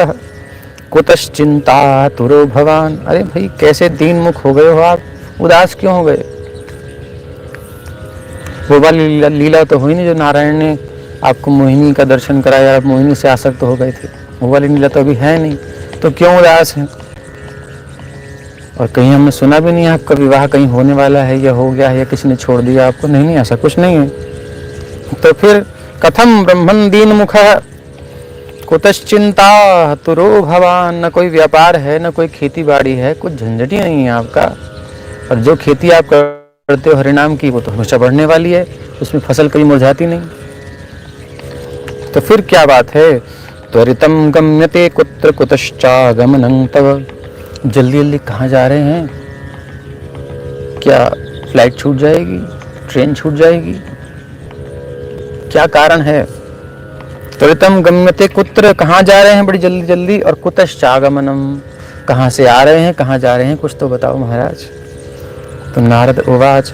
S1: कुतश्चिंता तुरो भवान। अरे भाई कैसे दीन मुख हो गए हो आप, उदास क्यों हो गए? वो वाली लीला तो हुई नहीं जो नारायण ने आपको मोहिनी का दर्शन कराया, आप मोहिनी से आसक्त हो गए थे, वो वाली लीला तो अभी है नहीं, तो क्यों उदास हैं? और कहीं हमने सुना भी नहीं आपका विवाह कहीं होने वाला है या हो गया है या किसी ने छोड़ दिया आपको, नहीं ऐसा कुछ नहीं है। तो फिर कथम ब्रह्मन दीन मुख कुतश्चिंता तुरो भवान। न कोई व्यापार है, न कोई खेती बाड़ी है, कुछ झंझट ही नहीं है आपका, और जो खेती आप करते हो हरिनाम की वो तो हमेशा बढ़ने वाली है, उसमें फसल कभी मुरझाती नहीं। तो फिर क्या बात है, त्वरितम गम्यते कुत्र कुतश्चागमनं तव। जल्दी जल्दी कहाँ जा रहे हैं? क्या फ्लाइट छूट जाएगी, ट्रेन छूट जाएगी, क्या कारण है? त्वरितम गम्यते कुत्र, कहाँ जा रहे हैं बड़ी जल्दी जल्दी, और कुतश्चागमनम, कहाँ से आ रहे हैं, कहाँ जा रहे हैं, कुछ तो बताओ महाराज। तो नारद उवाच,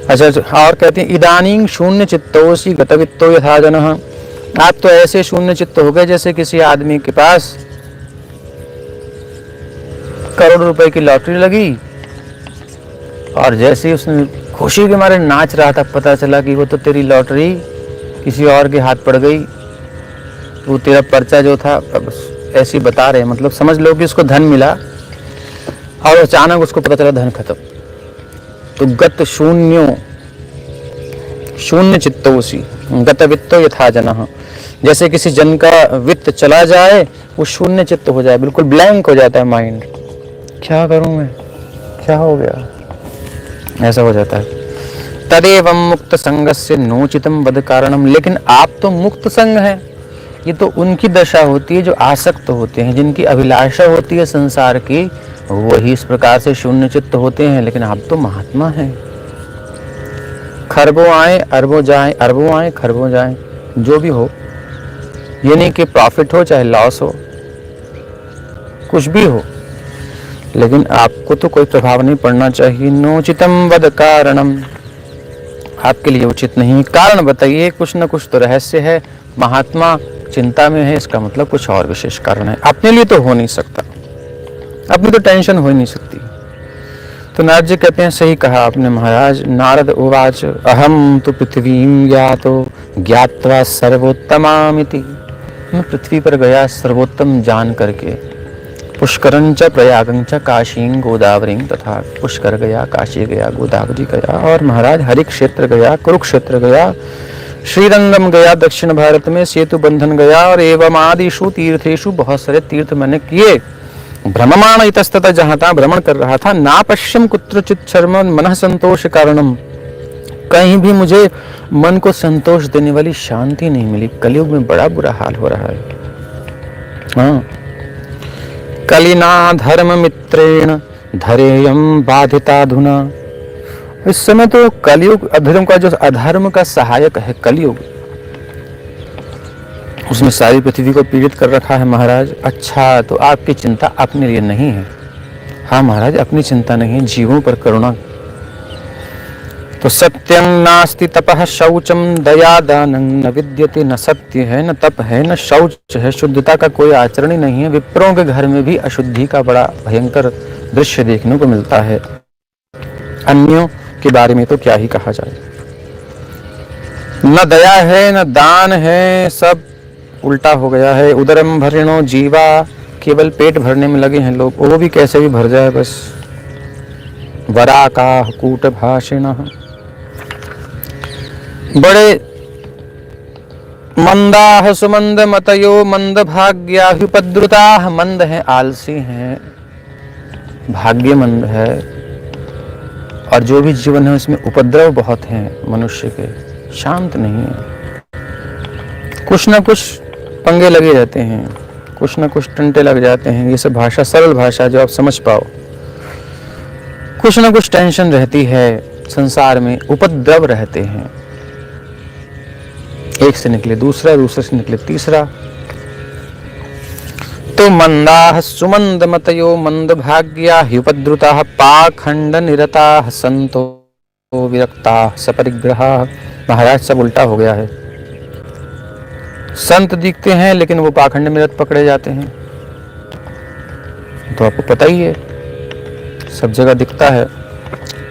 S1: अच्छा और कहते हैं इदानीं शून्य चित्तोसी गतवित्तो यथा जनः। आप तो ऐसे शून्य चित्त हो गए जैसे किसी आदमी के पास करोड़ रुपए की लॉटरी लगी, और जैसे ही उसने खुशी के मारे नाच रहा था, पता चला कि वो तो तेरी लॉटरी किसी और के हाथ पड़ गई, वो तेरा पर्चा जो था, ऐसे बता रहे, मतलब समझ लो कि उसको धन मिला और अचानक उसको पता चला धन खत्म। तो गत शून्य चित्तोसी गत वित्तो यथा जनः। जैसे किसी जन का वित्त चला जाए, वो शून्य चित्त हो जाए, बिल्कुल ब्लैंक हो जाता है माइंड, क्या करूं मैं, क्या हो गया, ऐसा हो जाता है। तदेवं मुक्त संगस्य नोचितम वद कारणम। लेकिन आप तो मुक्त संग हैं, ये तो उनकी दशा होती है जो आसक्त होते हैं, जिनकी अभिलाषा होती है संसार की, वही इस प्रकार से शून्य चित्त होते हैं। लेकिन आप तो महात्मा हैं, खरबों आए अरबों जाए, अरबों आए खरबों जाए, जो भी हो, ये नहीं कि प्रॉफिट हो चाहे लॉस हो, कुछ भी हो, लेकिन आपको तो कोई प्रभाव नहीं पड़ना चाहिए। नोचितम वद कारणम, आपके लिए उचित नहीं, कारण बताइए, कुछ न कुछ तो रहस्य है। महात्मा चिंता में है, इसका मतलब कुछ और विशेष कारण है, अपने लिए तो हो नहीं सकता, अपनी तो टेंशन हो ही नहीं सकती। तो नारद जी कहते हैं सही कहा आपने महाराज। नारद उवाच अहम तो पृथ्वीं ज्ञातो ज्ञात्वा सर्वोत्तमामिति। मैं पृथ्वी पर गया सर्वोत्तम जान करके, पुष्करंच प्रयागंच काशीं गोदावरीं, तथा पुष्कर गया, काशी गया, गोदावरी गया, और महाराज हरि क्षेत्र गया, कुरुक्षेत्र गया, श्रीरंगम गया, दक्षिण भारत में सेतु बंधन गया, और एवं आदिशु तीर्थेशु, बहुत सारे तीर्थ मैंने किए। भ्रममाण इतस्ततः, जहाँ तहाँ भ्रमण कर रहा था। ना पश्यम कुत्रचित् शर्म मनः संतोष कारणम, कहीं भी मुझे मन को संतोष देने वाली शांति नहीं मिली। कलयुग में बड़ा बुरा हाल हो रहा है। हाँ, कलिना धर्म मित्रेण धरेयम बाधिताधुना। इस समय तो कलयुग, अधर्म का जो अधर्म का सहायक है कलयुग, उसने सारी पृथ्वी को पीड़ित कर रखा है महाराज। अच्छा, तो आपकी चिंता अपने लिए नहीं है? हाँ महाराज, अपनी चिंता नहीं है, जीवों पर करुणा। तो सत्यं नास्ति तपः शौचम दया दानं न विद्यते, न सत्य है न तप है न शौच है, शुद्धता का कोई आचरण ही नहीं है। विप्रों के घर में भी अशुद्धि का बड़ा भयंकर दृश्य देखने को मिलता है। अन्यों के बारे में तो क्या ही कहा जाए। न दया है न दान है, सब उल्टा हो गया है। उदरम भरिणो जीवा, केवल पेट भरने में लगे हैं लोग, वो भी कैसे भी भर जाए बस। वराका कूट भाषिण, बड़े मंदाह सुमंद मतयो मंद भाग्याभिपद्रुताः, मंद हैं, आलसी हैं, भाग्यमंद है, और जो भी जीवन है उसमें उपद्रव बहुत हैं मनुष्य के, शांत नहीं है। कुछ ना कुछ पंगे लगे रहते हैं, कुछ ना कुछ टंटे लग जाते हैं। ये सब भाषा सरल भाषा जो आप समझ पाओ। कुछ ना कुछ टेंशन रहती है संसार में, उपद्रव रहते हैं। एक से निकले दूसरा, दूसरे से निकले तीसरा। तो मंदाः सुमंद मतयो मंद भाग्या ह्युपद्रुताः, पाखंड निरताः संतो विरक्ताः सपरिग्रहाः। महाराज सब उल्टा हो गया है। संत दिखते हैं लेकिन वो पाखंड में रत पकड़े जाते हैं। तो आपको पता ही है, सब जगह दिखता है।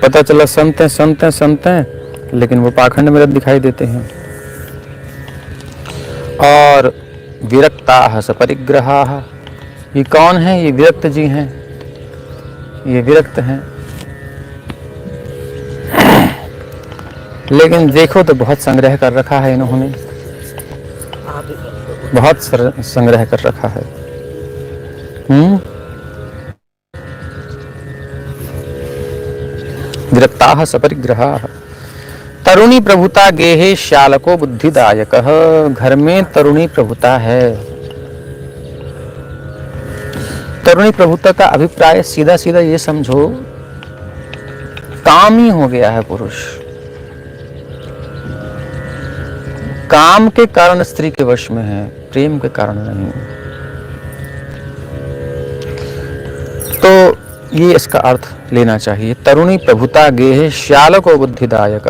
S1: पता चला संत हैं संत हैं संत हैं, लेकिन वो पाखंड में रत दिखाई देते हैं। और विरक्ताः सपरिग्रहाः, ये कौन है? ये विरक्त जी हैं, ये विरक्त हैं। लेकिन देखो तो बहुत संग्रह कर रखा है इन्होंने, बहुत संग्रह कर रखा है। विरक्ताः सपरिग्रहाः। तरुणी प्रभुता गेहे श्यालको बुद्धिदायक, घर में तरुणी प्रभुता है। तरुणी प्रभुता का अभिप्राय सीधा सीधा ये समझो, कामी हो गया है पुरुष। काम के कारण स्त्री के वश में है, प्रेम के कारण नहीं। तो ये इसका अर्थ लेना चाहिए। तरुणी प्रभुता गेहे श्यालको बुद्धिदायक,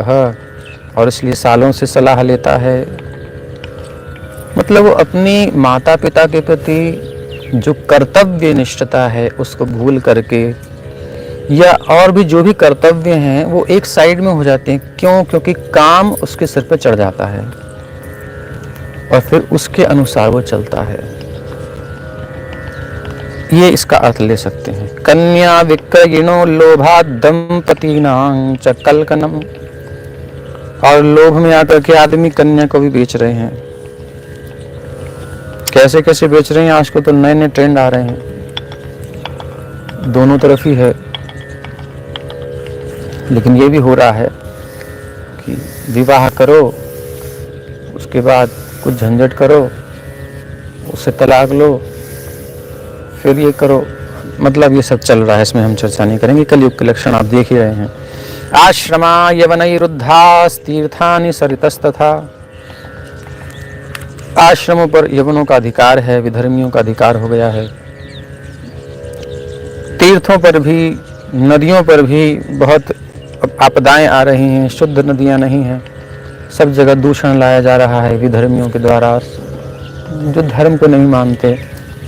S1: और इसलिए सालों से सलाह लेता है। मतलब वो अपनी माता पिता के प्रति जो कर्तव्य निष्ठता है उसको भूल करके, या और भी जो भी कर्तव्य हैं वो एक साइड में हो जाते हैं। क्यों? क्योंकि काम उसके सिर पर चढ़ जाता है और फिर उसके अनुसार वो चलता है। ये इसका अर्थ ले सकते हैं। कन्या विक्रयिणो लोभा दंपतीनां च कलकनम, और लोभ में आकर के आदमी कन्या को भी बेच रहे हैं। कैसे कैसे बेच रहे हैं, आजकल तो नए नए ट्रेंड आ रहे हैं, दोनों तरफ ही है। लेकिन ये भी हो रहा है कि विवाह करो, उसके बाद कुछ झंझट करो, उससे तलाक लो, फिर ये करो। मतलब ये सब चल रहा है, इसमें हम चर्चा नहीं करेंगे। कलयुग के लक्षण आप देख ही रहे हैं। आश्रमा यवनैरुद्धास्तीर्थानि सरितस्तथा, आश्रमों पर यवनों का अधिकार है, विधर्मियों का अधिकार हो गया है। तीर्थों पर भी, नदियों पर भी बहुत आपदाएं आ रही हैं, शुद्ध नदियां नहीं हैं, सब जगह दूषण लाया जा रहा है विधर्मियों के द्वारा। जो धर्म को नहीं मानते,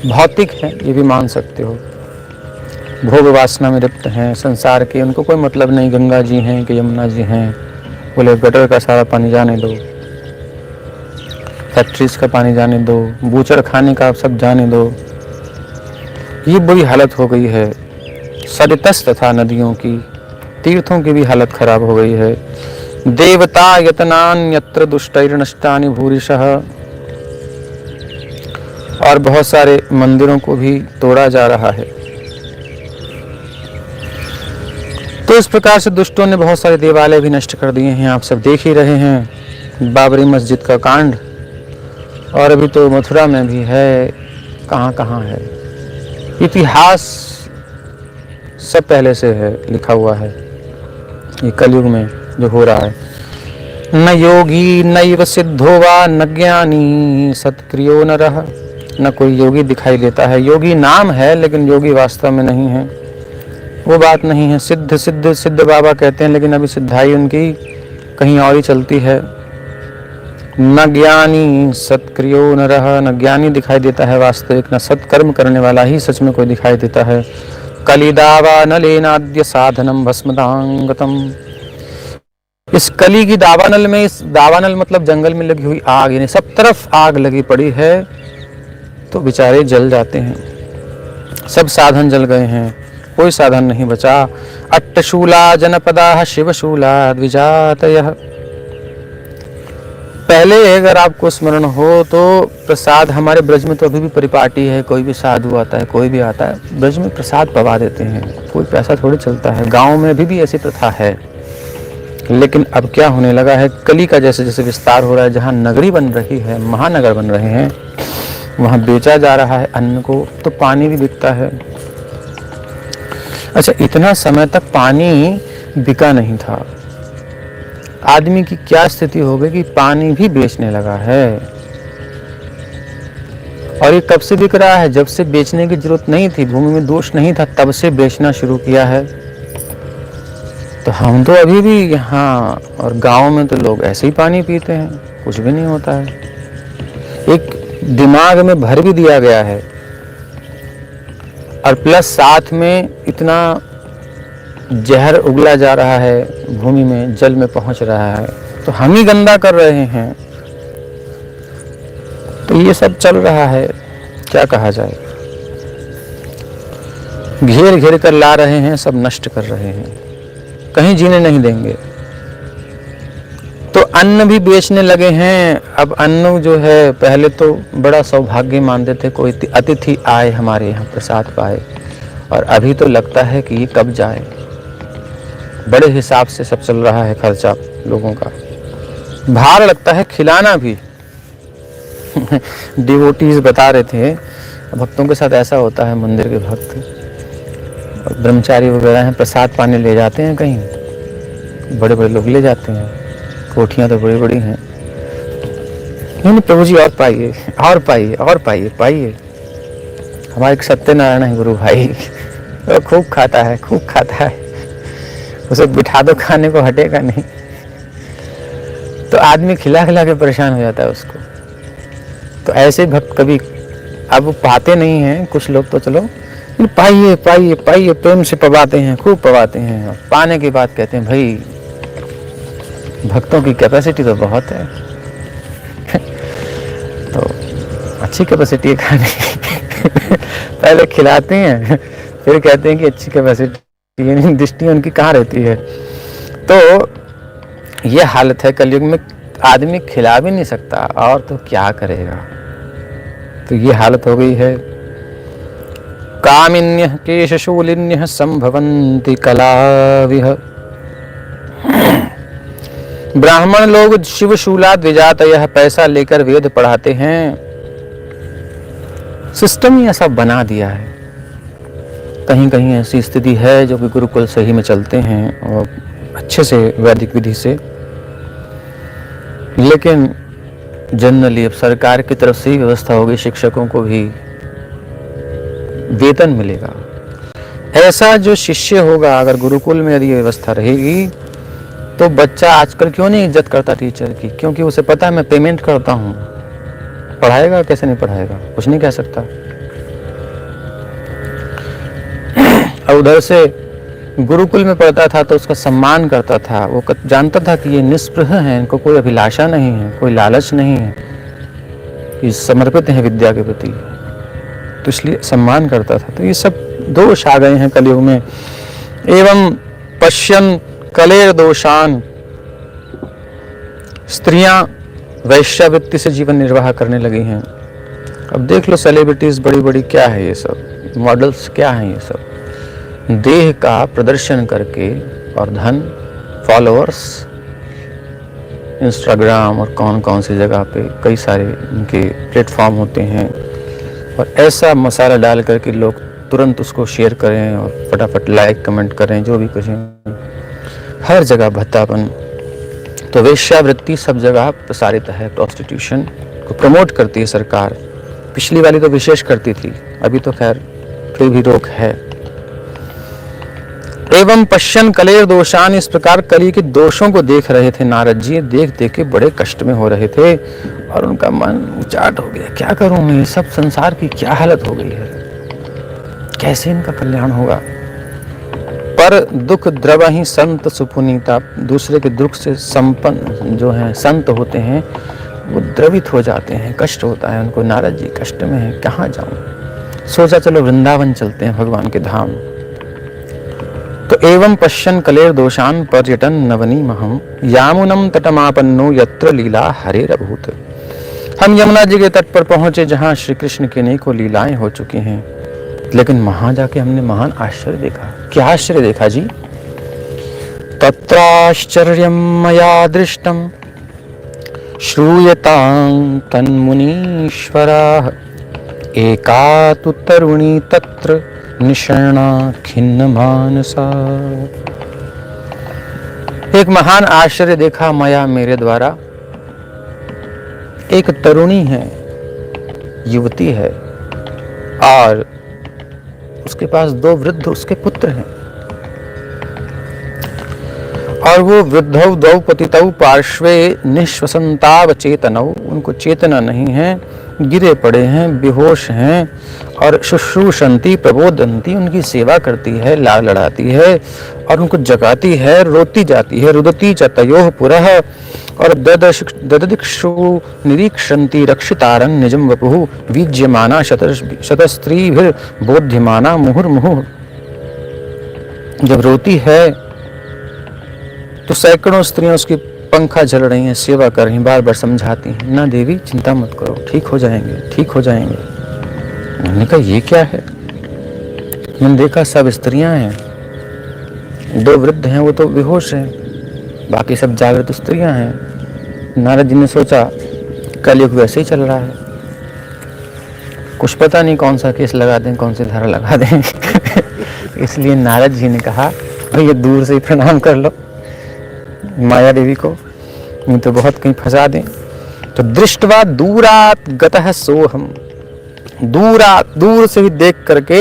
S1: भौतिक हैं, ये भी मान सकते हो, भोग वासना में लिप्त हैं संसार के, उनको कोई मतलब नहीं गंगा जी हैं कि यमुना जी हैं। बोले गटर का सारा पानी जाने दो, फैक्ट्रीज का पानी जाने दो, बूचड़ खाने का सब जाने दो। ये बुरी हालत हो गई है सरितस तथा नदियों की, तीर्थों की भी हालत खराब हो गई है। देवता यतनान्यत्र दुष्टैर्नष्टानि भूरिशः, और बहुत सारे मंदिरों को भी तोड़ा जा रहा है। तो इस प्रकार से दुष्टों ने बहुत सारे देवालय भी नष्ट कर दिए हैं, आप सब देख ही रहे हैं बाबरी मस्जिद का कांड। और अभी तो मथुरा में भी है, कहाँ कहाँ है। इतिहास सब पहले से है, लिखा हुआ है। ये कलयुग में जो हो रहा है, न योगी नैव सिद्धो वा न ज्ञानी सत्क्रियो नरः, न कोई योगी दिखाई देता है। योगी नाम है लेकिन योगी वास्तव में नहीं है। वो बात नहीं है। सिद्ध सिद्ध सिद्ध बाबा कहते हैं, लेकिन अभी सिद्धाई उनकी कहीं और ही चलती है। न ज्ञानी सत्क्रियो न रहा, न ज्ञानी दिखाई देता है वास्तविक, न सत्कर्म करने वाला ही सच में कोई दिखाई देता है। कलिदावा न लेनाद्य साधनम भस्मदांगतम। इस कली की दावानल में, इस दावानल मतलब जंगल में लगी हुई आग, यानी सब तरफ आग लगी पड़ी है, तो बेचारे जल जाते हैं। सब साधन जल गए हैं, कोई साधन नहीं बचा। अट्टशूला जनपदा शिवशूला द्विजातयः। पहले अगर आपको स्मरण हो तो प्रसाद, हमारे ब्रज में तो अभी भी परिपाटी है, कोई भी साधु आता है, कोई भी आता है, ब्रज में प्रसाद पवा देते हैं, कोई पैसा थोड़ी चलता है। गांव में अभी भी ऐसी प्रथा है, लेकिन अब क्या होने लगा है, कली का जैसे जैसे विस्तार हो रहा है, जहाँ नगरी बन रही है, महानगर बन रहे हैं, वहाँ बेचा जा रहा है अन्न को, तो पानी भी बिकता है। अच्छा, इतना समय तक पानी बिका नहीं था, आदमी की क्या स्थिति हो गई कि पानी भी बेचने लगा है। और ये कब से बिक रहा है? जब से बेचने की जरूरत नहीं थी, भूमि में दोष नहीं था, तब से बेचना शुरू किया है। तो हम तो अभी भी यहाँ और गांव में तो लोग ऐसे ही पानी पीते हैं, कुछ भी नहीं होता है। एक दिमाग में भर भी दिया गया है, और प्लस साथ में इतना जहर उगला जा रहा है, भूमि में जल में पहुंच रहा है, तो हम ही गंदा कर रहे हैं। तो ये सब चल रहा है, क्या कहा जाए। घेर घेर कर ला रहे हैं, सब नष्ट कर रहे हैं, कहीं जीने नहीं देंगे। तो अन्न भी बेचने लगे हैं। अब अन्न जो है, पहले तो बड़ा सौभाग्य मानते थे, कोई अतिथि आए हमारे यहाँ प्रसाद पाए, और अभी तो लगता है कि ये कब जाए। बड़े हिसाब से सब चल रहा है खर्चा लोगों का, भार लगता है खिलाना भी। डिवोटीज बता रहे थे, भक्तों के साथ ऐसा होता है, मंदिर के भक्त ब्रह्मचारी वगैरह हैं, प्रसाद पाने ले जाते हैं कहीं, बड़े बड़े लोग ले जाते हैं, कोठियां तो बड़ी बड़ी हैं, नहीं प्रभु जी और पाइए और पाइए और पाइए पाइए। हमारे सत्यनारायण है गुरु भाई, वो खूब खाता है, खूब खाता है, उसे बिठा दो खाने को हटेगा नहीं। तो आदमी खिला खिला के परेशान हो जाता है उसको। तो ऐसे भक्त कभी अब पाते नहीं हैं, कुछ लोग तो चलो पाइए पाइए पाइए प्रेम से पवाते हैं, खूब पवाते हैं, और पाने की बात कहते हैं भाई भक्तों की कैपेसिटी तो बहुत है। तो अच्छी कैपेसिटी है खाने की। पहले खिलाते हैं, फिर कहते हैं कि अच्छी कैपेसिटी, दृष्टि उनकी कहाँ रहती है। तो ये हालत है कलयुग में, आदमी खिला भी नहीं सकता और तो क्या करेगा। तो ये हालत हो गई है। कामिन्यः केशशूलिन्यः संभवन्ति कलाविह। ब्राह्मण लोग शिवशूला द्विजातयः, पैसा लेकर वेद पढ़ाते हैं। सिस्टम ही ऐसा बना दिया है। कहीं कहीं ऐसी स्थिति है जो कि गुरुकुल सही में चलते हैं और अच्छे से वैदिक विधि से, लेकिन जनरली अब सरकार की तरफ से ही व्यवस्था होगी, शिक्षकों को भी वेतन मिलेगा। ऐसा जो शिष्य होगा, अगर गुरुकुल में यदि व्यवस्था रहेगी, तो बच्चा आजकल क्यों नहीं इज्जत करता टीचर की? क्योंकि उसे पता है मैं पेमेंट करता हूँ। पढ़ाएगा कैसे नहीं पढ़ाएगा, कुछ नहीं कह सकता। और उधर से गुरुकुल में पढ़ता था तो उसका सम्मान करता था, वो जानता था कि ये निष्पृह हैं, इनको कोई अभिलाषा नहीं है, कोई लालच नहीं है, ये समर्पित हैं विद्या के प्रति, तो इसलिए सम्मान करता था। तो ये सब दोष आ गए हैं कलयुग में। एवं पश्यन कलेर दोषान, स्त्रियां वैश्यावृत्ति से जीवन निर्वाह करने लगी हैं। अब देख लो सेलिब्रिटीज बड़ी बड़ी, क्या है ये सब, मॉडल्स क्या हैं ये सब, देह का प्रदर्शन करके और धन, फॉलोअर्स, इंस्टाग्राम और कौन कौन सी जगह पे कई सारे उनके प्लेटफॉर्म होते हैं, और ऐसा मसाला डाल करके लोग तुरंत उसको शेयर करें और फटाफट लाइक कमेंट करें, जो भी करें, हर जगह भत्तापन। तो वेश्यावृत्ति सब जगह प्रसारित है, प्रोस्टिट्यूशन को प्रमोट करती है सरकार। पिछली वाली तो विशेष करती थी, अभी तो खैर फिर भी रोक है। एवं पश्यन कलेर दोषान, इस प्रकार कली के दोषों को देख रहे थे नारद जी। देख देख के बड़े कष्ट में हो रहे थे और उनका मन उचाट हो गया। क्या करूं मैं, सब संसार की क्या हालत हो गई है, कैसे इनका कल्याण होगा। पर दुख द्रवहि संत सुपुनीता, दूसरे के दुख से संपन्न जो हैं संत होते हैं वो द्रवित हो जाते हैं, कष्ट होता है उनको। नारद जी कष्ट में है, कहाँ जाऊं। सोचा चलो वृंदावन चलते हैं, भगवान के धाम। तो एवं पश्यन कलेर दोषान पर्यटन नवनीमहं, यामुनम तटमापन्नो यत्र लीला हरेरभूत। हम यमुना जी के तट पर पहुंचे जहां श्री कृष्ण की अनेकों लीलाएं हो चुकी हैं, लेकिन वहां जाके हमने महान आश्चर्य देखा। क्या आश्चर्य देखा जी? तत्राश्चर्यं मया दृष्टं श्रूयतां तन्मुनीश्वराः, एका तु तरुणी तत्र निशर्णा खिन्न मानसा। एक महान आश्चर्य देखा मया, मेरे द्वारा। एक तरुणी है, युवती है, और उसके पास दो वृद्ध उसके पुत्र हैं। और वो वृद्धौ द्वौ पतितौ पार्श्वे निश्वसंताव चेतनौ, उनको चेतना नहीं है, गिरे पड़े हैं, बेहोश हैं। और शुश्रूषन्ति प्रबोधन्ति, उनकी सेवा करती है, लाड़ लड़ाती है और उनको जगाती है, रोती जाती है। रुदती च तयोः पुरः, और दददिक्षु निरीक्षन्ति रक्षितारं निजं वपुः, वीज्यमाना शतस्त्रीभिर् बोध्यमाना मुहुर्मुहुः। जब रोती है तो सैकड़ों स्त्रियां उसकी पंखा झल रही हैं, सेवा कर रही हैं, बार बार समझाती हैं, ना देवी चिंता मत करो, ठीक हो जाएंगे, ठीक हो जाएंगे। मैंने कहा ये क्या है? मैंने देखा सब स्त्रियां हैं, दो वृद्ध हैं वो तो बेहोश हैं, बाकी सब जागृत स्त्रियां हैं। नारद जी ने सोचा कलयुग वैसे ही चल रहा है, कुछ पता नहीं कौन सा केस लगा दें, कौन सी धारा लगा दें। इसलिए नारद जी ने कहा भैया दूर से ही प्रणाम कर लो माया देवी को, नहीं तो बहुत कहीं फंसा दें। तो दृष्टवा दूरात गतः सोहम, दूर से ही देख करके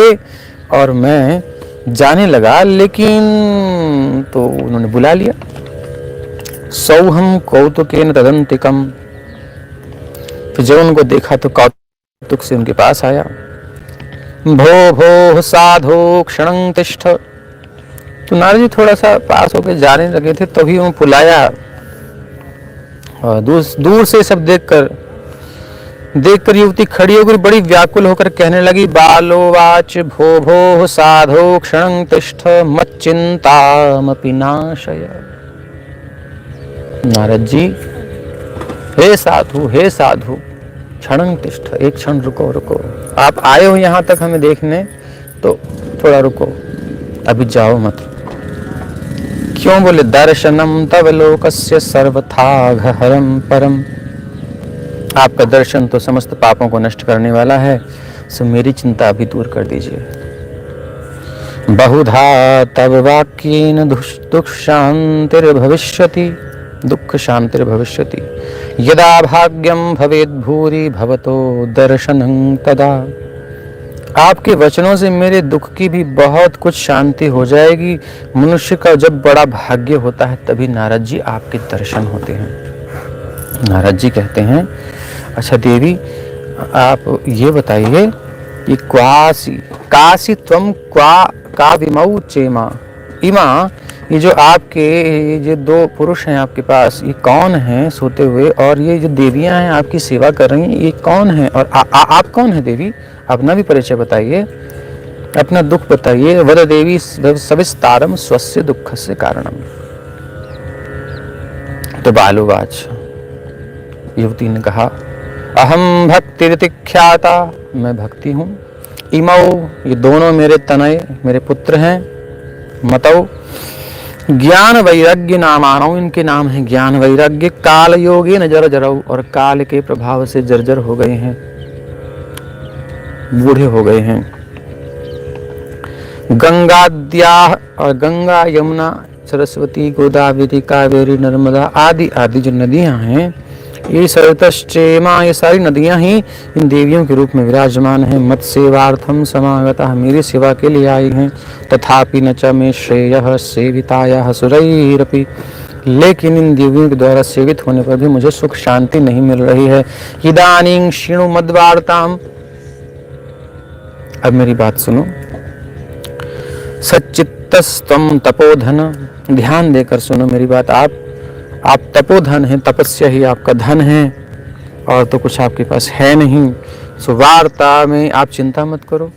S1: और मैं जाने लगा, लेकिन तो उन्होंने बुला लिया। सौहम कौतुकेन तदंतिकम, फिर जब उनको देखा तो कौतुक से उनके पास आया। भो भो साधो क्षणं तिष्ठ, तो नारद जी थोड़ा सा पास होकर जाने लगे थे, तभी वो बुलाया। और दूर से सब देखकर युवती खड़ी होकर बड़ी व्याकुल होकर कहने लगी, बालोवाच भो भो साधो क्षणं तिष्ठ मच्चिंतामपि नाशय। नारद जी, हे साधु क्षणं तिष्ठ, एक क्षण रुको। आप आए हो यहाँ तक हमें देखने, तो थोड़ा रुको, अभी जाओ मत। क्यों? बोले दर्शनम तव लोकस्य सर्वथा हरम परम, आपका दर्शन तो समस्त पापों को नष्ट करने वाला है, सो मेरी चिंता अभी दूर कर दीजिए। बहुधा तव वाक्येन दुख शांतिर्भविष्यति, यदा भाग्यम भवेद भूरि भवतो दर्शनं तदा। आपके वचनों से मेरे दुख की भी बहुत कुछ शांति हो जाएगी। मनुष्य का जब बड़ा भाग्य होता है तभी नारद जी आपके दर्शन होते हैं। नारद जी कहते हैं, अच्छा देवी आप ये बताइए कि काशी त्वम का विमौ चेमा इमा, ये जो आपके ये दो पुरुष हैं आपके पास, ये कौन हैं सोते हुए, और ये जो देवियां हैं आपकी सेवा कर रही हैं, ये कौन है? और आप कौन है देवी? अपना भी परिचय बताइए, अपना दुख बताइए। वद देवी सविस्तारम स्वस्य दुःखस्य कारणम। तो बालुवाच, युवती ने कहा, अहम भक्तिरिति ख्याता, मैं भक्ति हूँ। इमौ, ये दोनों मेरे तनय मेरे पुत्र हैं। मतौ ज्ञान वैराग्य नामानौ, इनके नाम है ज्ञान वैराग्य। काल योगे न जरजरौ, और काल के प्रभाव से जर्जर हो गए हैं, बूढ़े हो गए हैं। गंगाद्या, और गंगा यमुना सरस्वती गोदावरी कावेरी नर्मदा आदि जो नदियां हैं ये सरतश्चेमा, ये सारी नदियां ही इन देवियों के रूप में विराजमान हैं। मत सेवार्थम समागता, मेरी सेवा के लिए आई हैं। तथापि न च मे श्रेयः सेवितायाः सुरैरपि, लेकिन इन देवियों के द्वारा सेवित होने पर भी मुझे सुख शांति नहीं मिल रही है। इदानीं शृणु मद्वार्ताम, अब मेरी बात सुनो। सच्चित्तस्त्वं तपोधन, ध्यान देकर सुनो मेरी बात। आप तपोधन हैं, तपस्या ही आपका धन है, और तो कुछ आपके पास है नहीं। सो वार्ता में आप चिंता मत करो।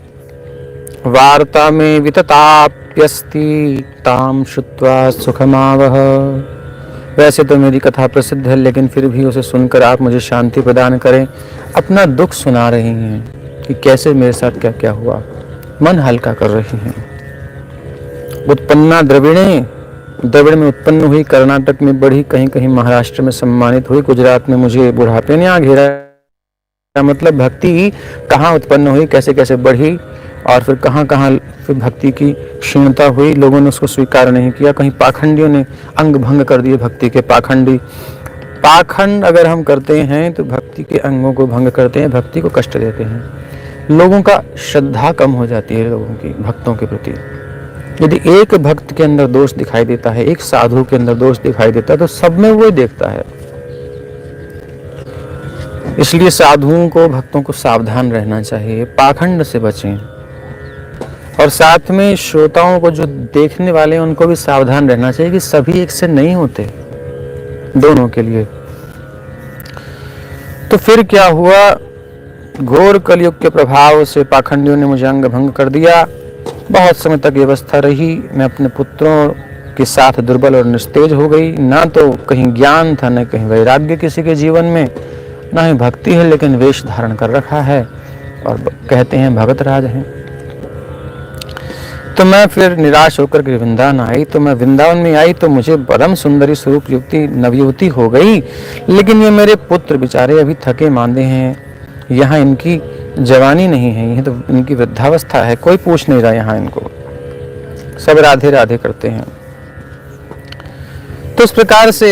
S1: वार्ता में वितताप्यस्ति ताम श्रुत्वा सुखमावह। वैसे तो मेरी कथा प्रसिद्ध है, लेकिन फिर भी उसे सुनकर आप मुझे शांति प्रदान करें। अपना दुख सुना रही हैं कि कैसे मेरे साथ क्या क्या हुआ, मन हल्का कर रही हैं। उत्पन्ना द्रविणे, द्रविड़ में उत्पन्न हुई, कर्नाटक में बढ़ी, कहीं कहीं महाराष्ट्र में सम्मानित हुई, गुजरात में मुझे बुढ़ापे ने आ घेरा। मतलब भक्ति कहाँ उत्पन्न हुई, कैसे कैसे बढ़ी, और फिर कहाँ कहाँ फिर भक्ति की क्षीणता हुई, लोगों ने उसको स्वीकार नहीं किया। कहीं पाखंडियों ने अंग भंग कर दिए भक्ति के। पाखंड अगर हम करते हैं तो भक्ति के अंगों को भंग करते हैं, भक्ति को कष्ट देते हैं। लोगों का श्रद्धा कम हो जाती है लोगों की भक्तों के प्रति। यदि एक भक्त के अंदर दोष दिखाई देता है, एक साधु के अंदर दोष दिखाई देता है, तो सब में वो देखता है। इसलिए साधुओं को, भक्तों को सावधान रहना चाहिए, पाखंड से बचें। और साथ में श्रोताओं को, जो देखने वाले हैं, उनको भी सावधान रहना चाहिए कि सभी एक से नहीं होते, दोनों के लिए। तो फिर क्या हुआ, घोर कलयुग के प्रभाव से पाखंडियों ने मुझे अंग भंग कर दिया। बहुत समय तक ये अवस्था रही। मैं अपने पुत्रों के साथ दुर्बल और निस्तेज हो गई। ना तो कहीं ज्ञान था, न कहीं वैराग्य किसी के जीवन में, ना ही भक्ति है, लेकिन वेश धारण कर रखा है और कहते हैं भगत राज हैं। तो मैं फिर निराश होकर के वृंदावन आई। तो मैं वृंदावन में आई तो मुझे परम सुंदरी स्वरूप युवती, नवयुवती हो गई। लेकिन ये मेरे पुत्र बेचारे अभी थके मांदे हैं। यहाँ इनकी जवानी नहीं है, यह तो इनकी वृद्धावस्था है। कोई पूछ नहीं रहा यहाँ इनको, सब राधे राधे करते हैं। तो इस प्रकार से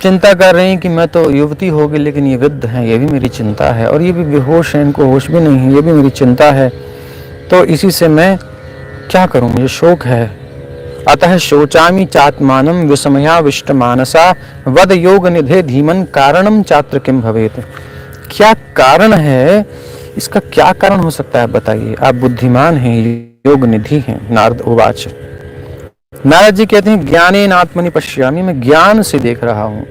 S1: चिंता कर रही हैं कि मैं तो युवती होगी, लेकिन ये वृद्ध हैं, ये भी मेरी चिंता है। और ये भी बेहोश हैं, इनको होश भी नहीं है, ये भी मेरी चिंता है। तो इसी से मैं क्या करूं, मुझे शोक है। अतः शोचामि चात्मानं विस्मयाविष्ट मानसा वद योग निधे धीमन कारणम चात्र किम भवेत। क्या कारण है, इसका क्या कारण हो सकता है, बताइए। आप बुद्धिमान हैं, योग निधि हैं। नारद उवाच, नारद जी कहते हैं ज्ञानेन आत्मनि पश्यामि, मैं ज्ञान से देख रहा हूं।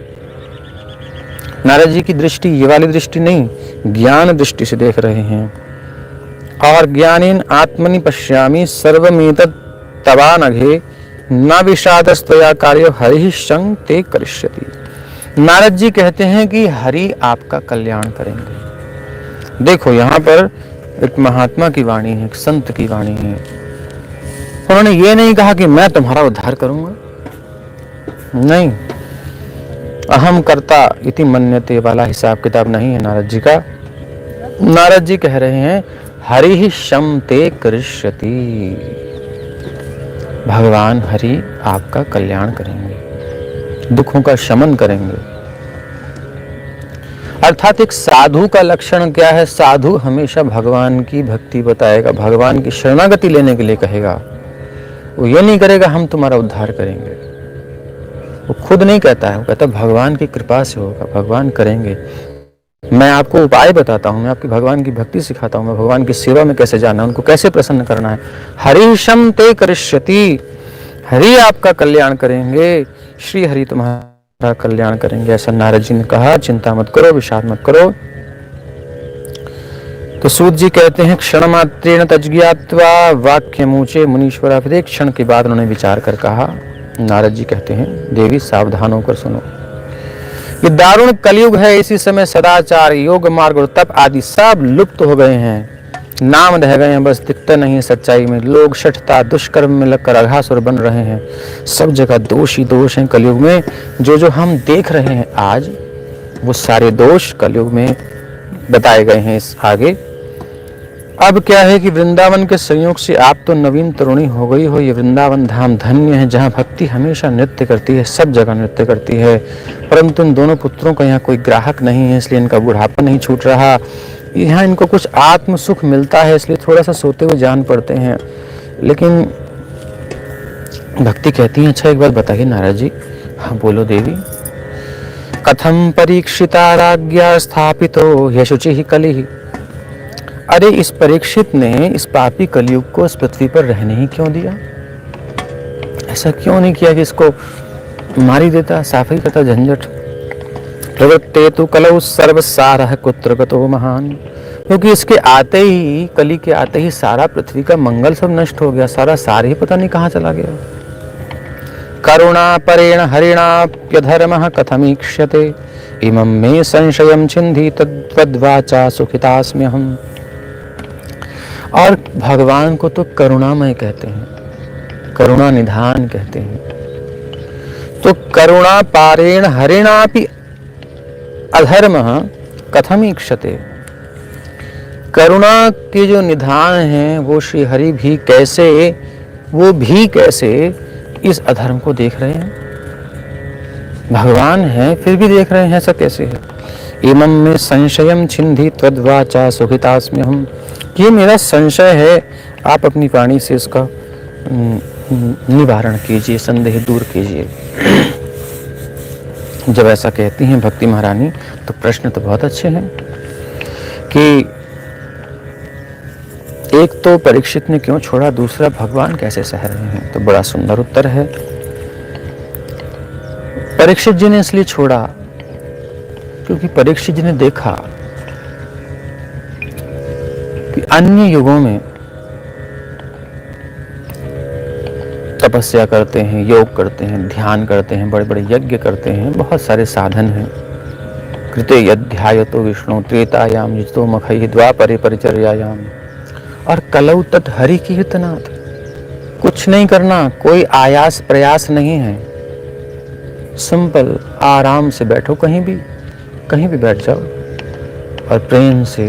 S1: नारद जी की दृष्टि ये वाली दृष्टि नहीं, ज्ञान दृष्टि से देख रहे हैं। और ज्ञानेन आत्मनि पश्यामि सर्वमेतत् तवानघे न विषादस्त्वया कार्य हरिः शं ते करिष्यति। नारद जी कहते हैं कि हरि आपका कल्याण करेंगे। देखो यहाँ पर एक महात्मा की वाणी है, एक संत की वाणी है। उन्होंने ये नहीं कहा कि मैं तुम्हारा उद्धार करूंगा, नहीं। अहम कर्ता इति मन्यते वाला हिसाब किताब नहीं है नारद जी का। नारद जी कह रहे हैं हरिः शं ते करिष्यति, भगवान हरि आपका कल्याण करेंगे, दुखों का शमन करेंगे। अर्थात एक साधु का लक्षण क्या है, साधु हमेशा भगवान की भक्ति बताएगा, भगवान की शरणागति लेने के लिए कहेगा। वो ये नहीं करेगा हम तुम्हारा उद्धार करेंगे, वो खुद नहीं कहता है, वो कहता है भगवान की कृपा से होगा, भगवान करेंगे। मैं आपको उपाय बताता हूँ, मैं आपकी भगवान की भक्ति सिखाता हूँ, मैं भगवान की सेवा में कैसे जाना है, उनको कैसे प्रसन्न करना है। हरि शं ते करिष्यति, हरि आपका कल्याण करेंगे, श्री हरि तुम्हारा कल्याण करेंगे, ऐसा नारद जी ने कहा। चिंता मत करो, विषाद मत करो। तो सूत जी कहते हैं क्षण मात्रेण तज्ज्ञात्वा वाक्यमुचे मुनीश्वरा। फिर एक क्षण के बाद उन्होंने विचार कर कहा। नारद जी कहते हैं देवी सावधान होकर सुनो, ये दारुण कलयुग है। इसी समय सदाचार, योग मार्ग और तप आदि सब लुप्त हो गए हैं, नाम रह गए हैं, बस दिखते नहीं सच्चाई में। लोग शठता दुष्कर्म में लगकर अघासुर बन रहे हैं। सब जगह दोष ही दोष हैं कलयुग में। जो हम देख रहे हैं आज, वो सारे दोष कलयुग में बताए गए हैं इस आगे। अब क्या है कि वृंदावन के संयोग से आप तो नवीन तरुणी हो गई हो। ये वृंदावन धाम धन्य है, जहाँ भक्ति हमेशा नृत्य करती है, सब जगह नृत्य करती है। परंतु इन दोनों पुत्रों का यहाँ कोई ग्राहक नहीं है, इसलिए इनका बुढ़ापा नहीं छूट रहा। यहाँ इनको कुछ आत्म सुख मिलता है, इसलिए थोड़ा सा सोते हुए जान पड़ते हैं। लेकिन भक्ति कहती है, अच्छा एक बात बताइए नारद जी। हाँ बोलो देवी। कथम परीक्षिता राज्ञा स्थापितो ह्यशुचि ही कलि। अरे इस परीक्षित ने इस पापी कलयुग को इस पृथ्वी पर रहने ही क्यों दिया? ऐसा क्यों नहीं किया कि इसको मार ही देता, साफ ही करता झंझट। प्रवृत्ते तु कलौ सर्वसारः कुत्र गतो महान। क्योंकि इसके आते ही, कली के आते ही सारा पृथ्वी का मंगल सब नष्ट हो गया, सारा सार ही पता नहीं कहाँ चला गया। करुणा परेण हरिणाप्यधर्मः कथमीक्ष्यते इमं मे संशयं छिन्धि तद्वाचा सुखितास्म्यहम्। और भगवान को तो करुणामय कहते हैं, करुणा निधान कहते हैं। तो करुणा पारेण हरिणापि अधर्मः कथमीक्ष्यते। करुणा के जो निधान हैं वो श्री हरि भी कैसे, वो भी कैसे इस अधर्म को देख रहे हैं? भगवान है फिर भी देख रहे हैं, ऐसा कैसे है? इमं में संशयम छिन्धि त्वद्वाचा सुखितास्म्यहम्। ये मेरा संशय है, आप अपनी वाणी से इसका निवारण कीजिए, संदेह दूर कीजिए। जब ऐसा कहती हैं भक्ति महारानी तो प्रश्न तो बहुत अच्छे हैं कि एक तो परीक्षित ने क्यों छोड़ा, दूसरा भगवान कैसे सह रहे हैं। तो बड़ा सुंदर उत्तर है। परीक्षित जी ने इसलिए छोड़ा क्योंकि परीक्षित जी ने देखा कि अन्य युगों में तपस्या करते हैं, योग करते हैं, ध्यान करते हैं, बड़े बड़े यज्ञ करते हैं, बहुत सारे साधन हैं। कृते यध्यायतो विष्णु त्रेतायाम जितो मखई द्वापरे परिचर्यायाम। और कलौ तत् हरि कीर्तनात्। कुछ नहीं करना, कोई आयास प्रयास नहीं है, सिंपल आराम से बैठो, कहीं भी बैठ जाओ और प्रेम से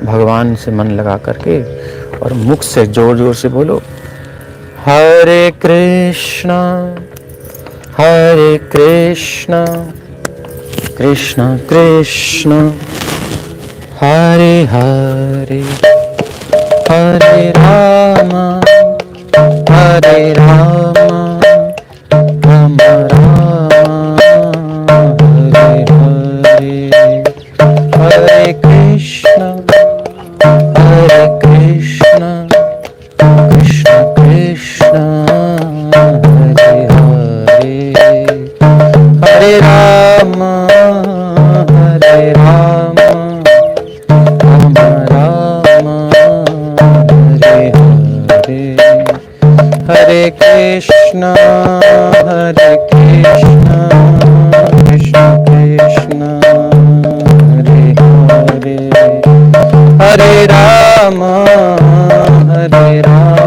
S1: भगवान से मन लगा करके और मुख से जोर जोर से बोलो हरे कृष्णा कृष्णा कृष्णा हरे हरे हरे राम राम राम हरे हरे। हरे कृष्णा कृष्णा कृष्णा हरे हरे। हरे राम राम राम हरे हरे। हरे कृष्णा कृष्णा कृष्णा हरे हरे। हरे राम राम हरे हरे।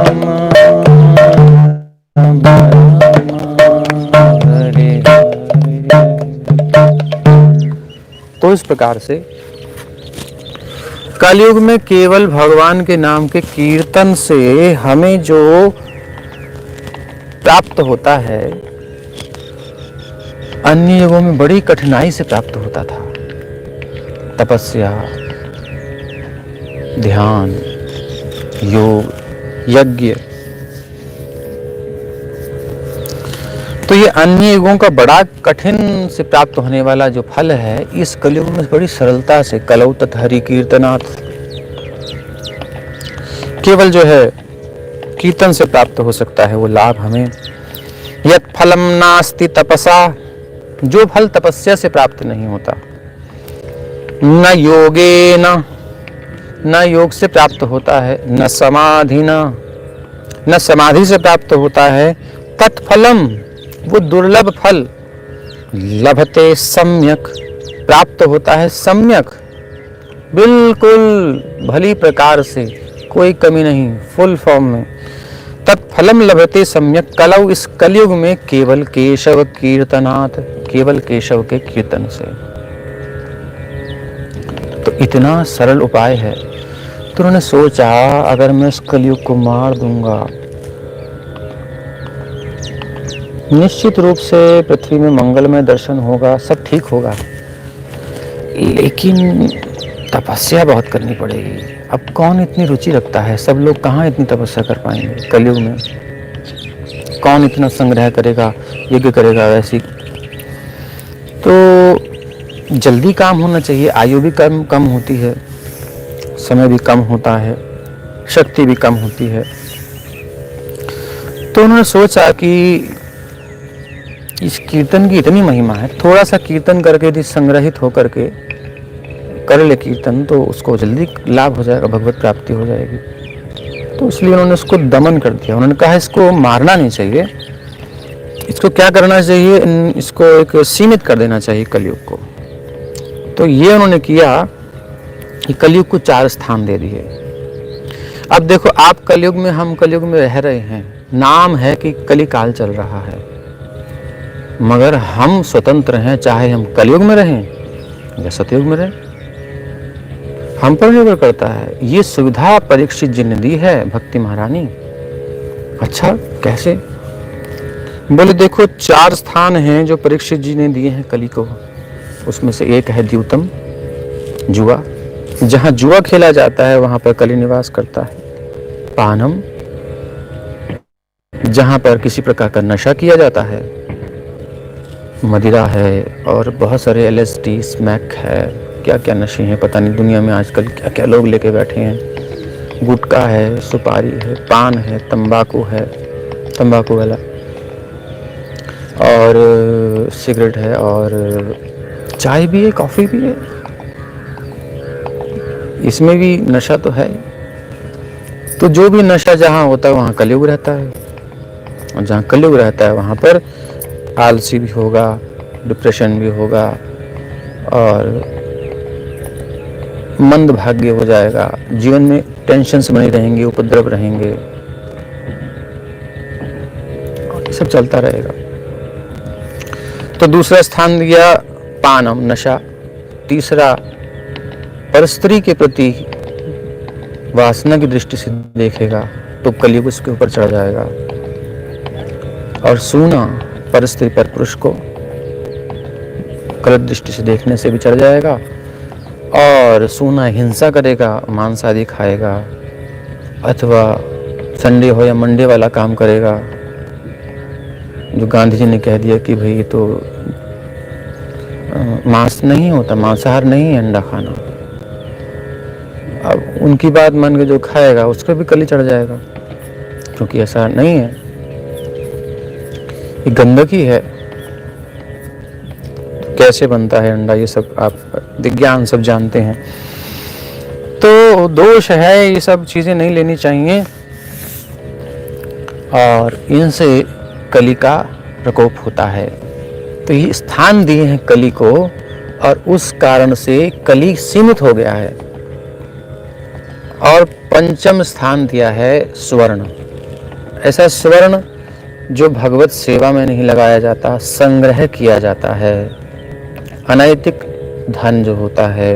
S1: तो इस प्रकार से कलयुग में केवल भगवान के नाम के कीर्तन से हमें जो प्राप्त होता है, अन्य युगों में बड़ी कठिनाई से प्राप्त होता था। तपस्या, ध्यान, योग, यज्ञ। तो ये अन्य युगों का बड़ा कठिन से प्राप्त होने वाला जो फल है, इस कलयुग में बड़ी सरलता से कलौ तत् हरि कीर्तनात्, केवल जो है कीर्तन से प्राप्त हो सकता है वो लाभ हमें। यत् फलम नास्ति तपसा, जो फल तपस्या से प्राप्त नहीं होता, न योगे न योग से प्राप्त होता है, न समाधि से प्राप्त होता है। तत्फलम, वो दुर्लभ फल, लभते सम्यक, प्राप्त होता है सम्यक, बिल्कुल भली प्रकार से, कोई कमी नहीं, फुल फॉर्म में। तत्फलम लभते सम्यक कलौ, इस कलयुग में केवल केशव कीर्तनात्, केवल केशव के कीर्तन से। तो इतना सरल उपाय है। तो उन्होंने सोचा अगर मैं इस कलयुग को मार दूंगा निश्चित रूप से पृथ्वी में मंगलमय दर्शन होगा, सब ठीक होगा, लेकिन तपस्या बहुत करनी पड़ेगी। अब कौन इतनी रुचि रखता है, सब लोग कहाँ इतनी तपस्या कर पाएंगे कलयुग में, कौन इतना संग्रह करेगा, यज्ञ करेगा वैसी। तो जल्दी काम होना चाहिए, आयु भी कम होती है, समय भी कम होता है, शक्ति भी कम होती है। तो उन्होंने सोचा कि इस कीर्तन की इतनी महिमा है, थोड़ा सा कीर्तन करके यदि संग्रहित होकर के कर ले कीर्तन तो उसको जल्दी लाभ हो जाएगा, भगवत प्राप्ति हो जाएगी। तो इसलिए उन्होंने उसको दमन कर दिया। उन्होंने कहा इसको मारना नहीं चाहिए, इसको क्या करना चाहिए, इसको एक सीमित कर देना चाहिए कलयुग को। तो ये उन्होंने किया कि कलयुग को 4 स्थान दे दिए। अब देखो आप कलयुग में, हम कलयुग में रह रहे हैं, नाम है कि कलिकाल चल रहा है, मगर हम स्वतंत्र हैं, चाहे हम कलयुग में रहें या सतयुग में रहें, हम पर निर्भर करता है। ये सुविधा परीक्षित जी ने दी है भक्ति महारानी। अच्छा कैसे? बोले देखो 4 स्थान हैं जो परीक्षित जी ने दिए हैं कली को, उसमें से एक है द्यूतम, जुआ, जहां जुआ खेला जाता है वहां पर कली निवास करता है। पानम, जहां पर किसी प्रकार का नशा किया जाता है, मदिरा है और बहुत सारे LSD, स्मैक है, क्या क्या नशे हैं पता नहीं, दुनिया में आजकल क्या क्या लोग लेके बैठे हैं। गुटखा है, सुपारी है, पान है, तंबाकू है, तंबाकू वाला, और सिगरेट है, और चाय भी है, कॉफ़ी भी है, इसमें भी नशा तो है। तो जो भी नशा जहाँ होता है वहाँ कलयुग रहता है, और जहाँ कलयुग रहता है वहाँ पर आलसी भी होगा, डिप्रेशन भी होगा, और मंद भाग्य हो जाएगा, जीवन में टेंशन्स बनी रहेंगी, उपद्रव रहेंगे, सब चलता रहेगा। तो दूसरा स्थान दिया पानम, नशा। तीसरा परस्त्री के प्रति वासना की दृष्टि से देखेगा तो कलयुग उसके ऊपर चढ़ जाएगा। और सूना, परस्त्री पर पुरुष को गलत दृष्टि से देखने से भी चढ़ जाएगा। और सूना हिंसा करेगा, मांस आदि खाएगा, अथवा संडे हो या मंडे वाला काम करेगा, जो गांधी जी ने कह दिया कि भाई तो मांस नहीं होता, मांसाहार नहीं है अंडा खाना। अब उनकी बात मान के जो खाएगा उसको भी कली चढ़ जाएगा, क्योंकि ऐसा नहीं है, ये गंदगी है। कैसे बनता है अंडा, ये सब आप विज्ञान सब जानते हैं। तो दोष है, ये सब चीजें नहीं लेनी चाहिए, और इनसे कली का प्रकोप होता है। तो ये स्थान दिए हैं कली को, और उस कारण से कली सीमित हो गया है। और पंचम स्थान दिया है स्वर्ण। ऐसा स्वर्ण जो भगवत सेवा में नहीं लगाया जाता, संग्रह किया जाता है। अनैतिक धन जो होता है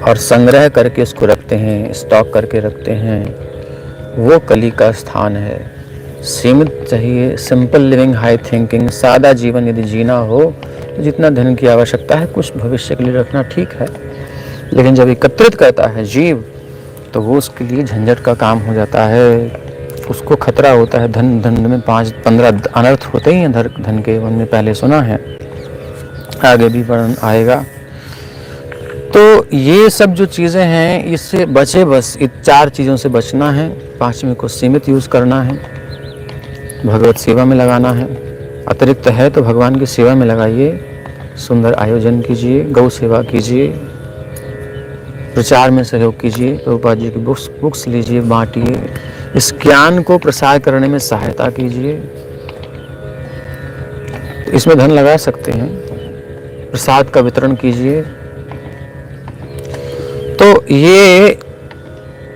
S1: और संग्रह करके इसको रखते हैं, स्टॉक करके रखते हैं, वो कली का स्थान है। सीमित चाहिए, सिंपल लिविंग, हाई थिंकिंग, सादा जीवन यदि जीना हो तो जितना धन की आवश्यकता है कुछ भविष्य के लिए रखना ठीक है, लेकिन जब एकत्रित करता है जीव तो वो उसके लिए झंझट का काम हो जाता है, उसको खतरा होता है। धन में 5-15 अनर्थ होते ही हैं धन के, हमने पहले सुना है, आगे भी वर्णन आएगा। तो ये सब जो चीज़ें हैं इससे बचे, बस इन 4 चीज़ों से बचना है। 5वें को सीमित यूज़ करना है, भगवत सेवा में लगाना है। अतिरिक्त है तो भगवान की सेवा में लगाइए, सुंदर आयोजन कीजिए, गौ सेवा कीजिए, प्रचार में सहयोग कीजिए, प्रभुपाद जी की बुक्स लीजिए, बांटिए, इस ज्ञान को प्रसार करने में सहायता कीजिए। इसमें धन लगा सकते हैं, प्रसाद का वितरण कीजिए। तो ये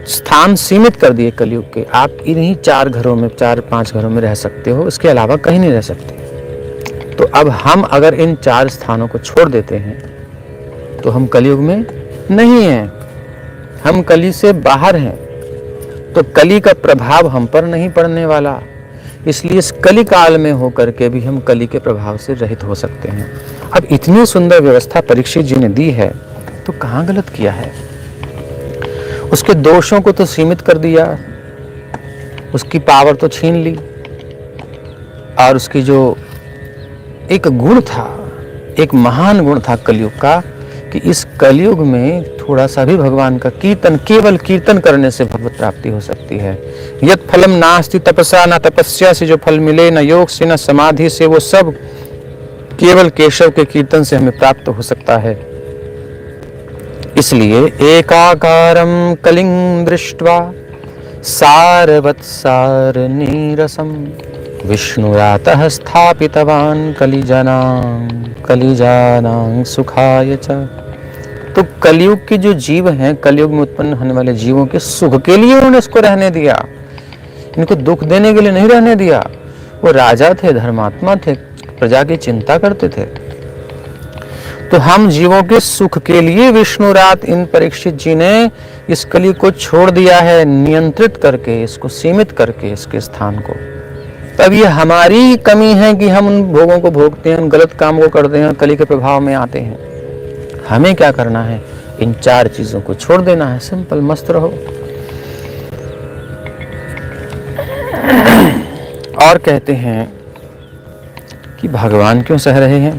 S1: स्थान सीमित कर दिए कलयुग के, आप इन्हीं 4 घरों में, 4-5 घरों में रह सकते हो, इसके अलावा कहीं नहीं रह सकते। तो अब हम अगर इन 4 स्थानों को छोड़ देते हैं तो हम कलयुग में नहीं हैं। हम कली से बाहर हैं, तो कली का प्रभाव हम पर नहीं पड़ने वाला। इसलिए इस कली काल में होकर के भी हम कली के प्रभाव से रहित हो सकते हैं। अब इतनी सुंदर व्यवस्था परीक्षित जी ने दी है, तो कहाँ गलत किया है? उसके दोषों को तो सीमित कर दिया, उसकी पावर तो छीन ली, और उसकी जो एक गुण था, एक महान गुण था कलयुग का, कि इस कलयुग में थोड़ा सा भी भगवान का कीर्तन, केवल कीर्तन करने से भगवत प्राप्ति हो सकती है। यत् फलम नास्ति तपसा, न तपस्या से जो फल मिले, न योग से, न समाधि से, वो सब केवल केशव के कीर्तन से हमें प्राप्त हो सकता है। इसलिए एकाकारं कलिं दृष्ट्वा सारवत्सार नीरसम विष्णुरातः स्थापितवान् कलिजानां सुखाय च। तो कलयुग के जो जीव हैं, कलयुग में उत्पन्न होने वाले जीवों के सुख के लिए उन्होंने इसको रहने दिया, इनको दुख देने के लिए नहीं रहने दिया। वो राजा थे, धर्मात्मा थे, प्रजा की चिंता करते थे। तो हम जीवों के सुख के लिए विष्णु रात इन परीक्षित जी ने इस कली को छोड़ दिया है, नियंत्रित करके, इसको सीमित करके, इसके स्थान को। तब ये हमारी कमी है कि हम उन भोगों को भोगते हैं, उन गलत काम को करते हैं, कली के प्रभाव में आते हैं। हमें क्या करना है? इन 4 चीजों को छोड़ देना है। सिंपल, मस्त रहो। और कहते हैं कि भगवान क्यों सह रहे हैं?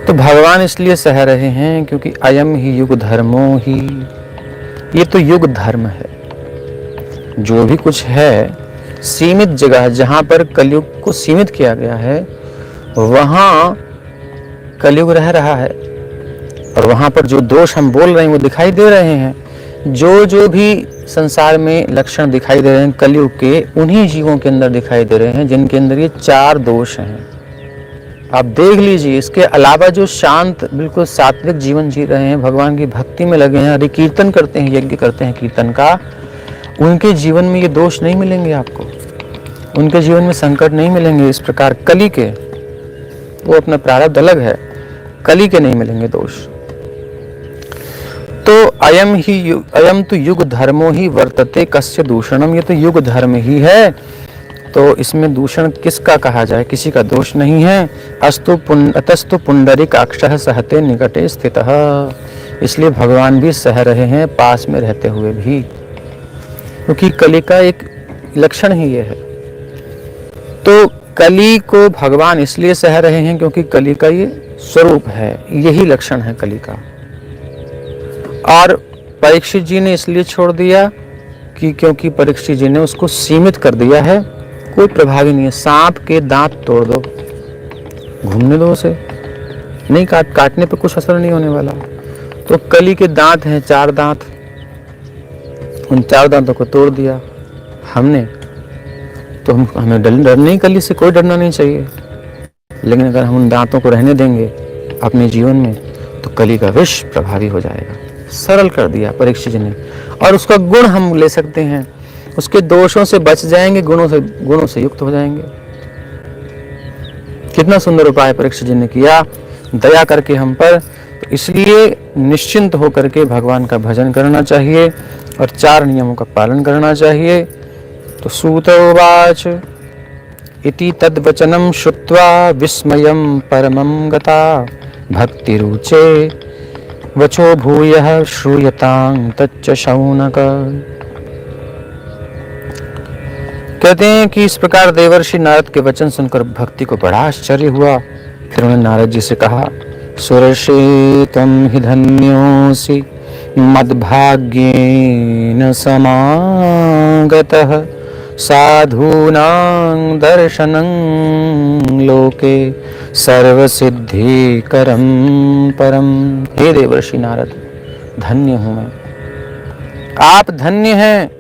S1: तो भगवान इसलिए सह रहे हैं क्योंकि अयम ही युग धर्मो ही, ये तो युग धर्म है। जो भी कुछ है, सीमित जगह जहां पर कलयुग को सीमित किया गया है, वहां कलयुग रह रहा है। और वहां पर जो दोष हम बोल रहे हैं वो दिखाई दे रहे हैं। जो भी संसार में लक्षण दिखाई दे रहे हैं कलयुग के, उन्हीं जीवों के अंदर दिखाई दे रहे हैं जिनके अंदर ये 4 दोष हैं। आप देख लीजिए। इसके अलावा जो शांत, बिल्कुल सात्विक जीवन जी रहे हैं, भगवान की भक्ति में लगे हैं, हरि कीर्तन करते हैं, यज्ञ करते हैं कीर्तन का, उनके जीवन में ये दोष नहीं मिलेंगे आपको। उनके जीवन में संकट नहीं मिलेंगे इस प्रकार कली के। वो अपना प्रारब्ध अलग है, कली के नहीं मिलेंगे दोष। तो अयम तो युग धर्मो ही वर्तते कस्य दूषणम, ये तो युग धर्म ही है। तो इसमें दूषण किसका कहा जाए? किसी का दोष नहीं है। अतस्तु पुंडरीकाक्षः सहते निकटे स्थितः, इसलिए भगवान भी सह रहे हैं पास में रहते हुए भी, क्योंकि कली का एक लक्षण ही ये है। तो कली को भगवान इसलिए सह रहे हैं क्योंकि कली का ये स्वरूप है, यही लक्षण है कली का। और परीक्षित जी ने इसलिए छोड़ दिया कि क्योंकि परीक्षित जी ने उसको सीमित कर दिया है, कोई प्रभावी नहीं है। सांप के दांत तोड़ दो, घूमने दो उसे, नहीं काटने पे कुछ असर नहीं होने वाला। तो कली के दांत हैं 4 दांत, उन 4 दांतों को तोड़ दिया हमने, तो हमें डर नहीं, कली से कोई डरना नहीं चाहिए। लेकिन अगर हम उन दांतों को रहने देंगे अपने जीवन में, तो कली का विष प्रभावी हो जाएगा। सरल कर दिया परीक्षित जी ने। और उसका गुण हम ले सकते हैं, उसके दोषों से बच जाएंगे, गुणों से युक्त हो जाएंगे। कितना सुंदर उपाय परीक्षित जी ने किया दया करके हम पर। तो इसलिए निश्चिंत होकर के भगवान का भजन करना चाहिए और 4 नियमों का पालन करना चाहिए। तो सूत उवाच इति तद्वचनं श्रुत्वा विस्मयं परमं गता भक्तिरुचे वचो भूयः श्रूयतां तच्च शौनक। कहते हैं कि इस प्रकार देवर्षि नारद के वचन सुनकर भक्ति को बड़ा आश्चर्य हुआ। फिर उन्होंने नारद जी से कहा, सुरर्षि त्वं हि धन्योऽसि मद्भाग्येन समागतः साधूनां दर्शनं लोके सर्वसिद्धिकरं परम। हे देवर्षि नारद, धन्य हूं मैं, आप धन्य हैं।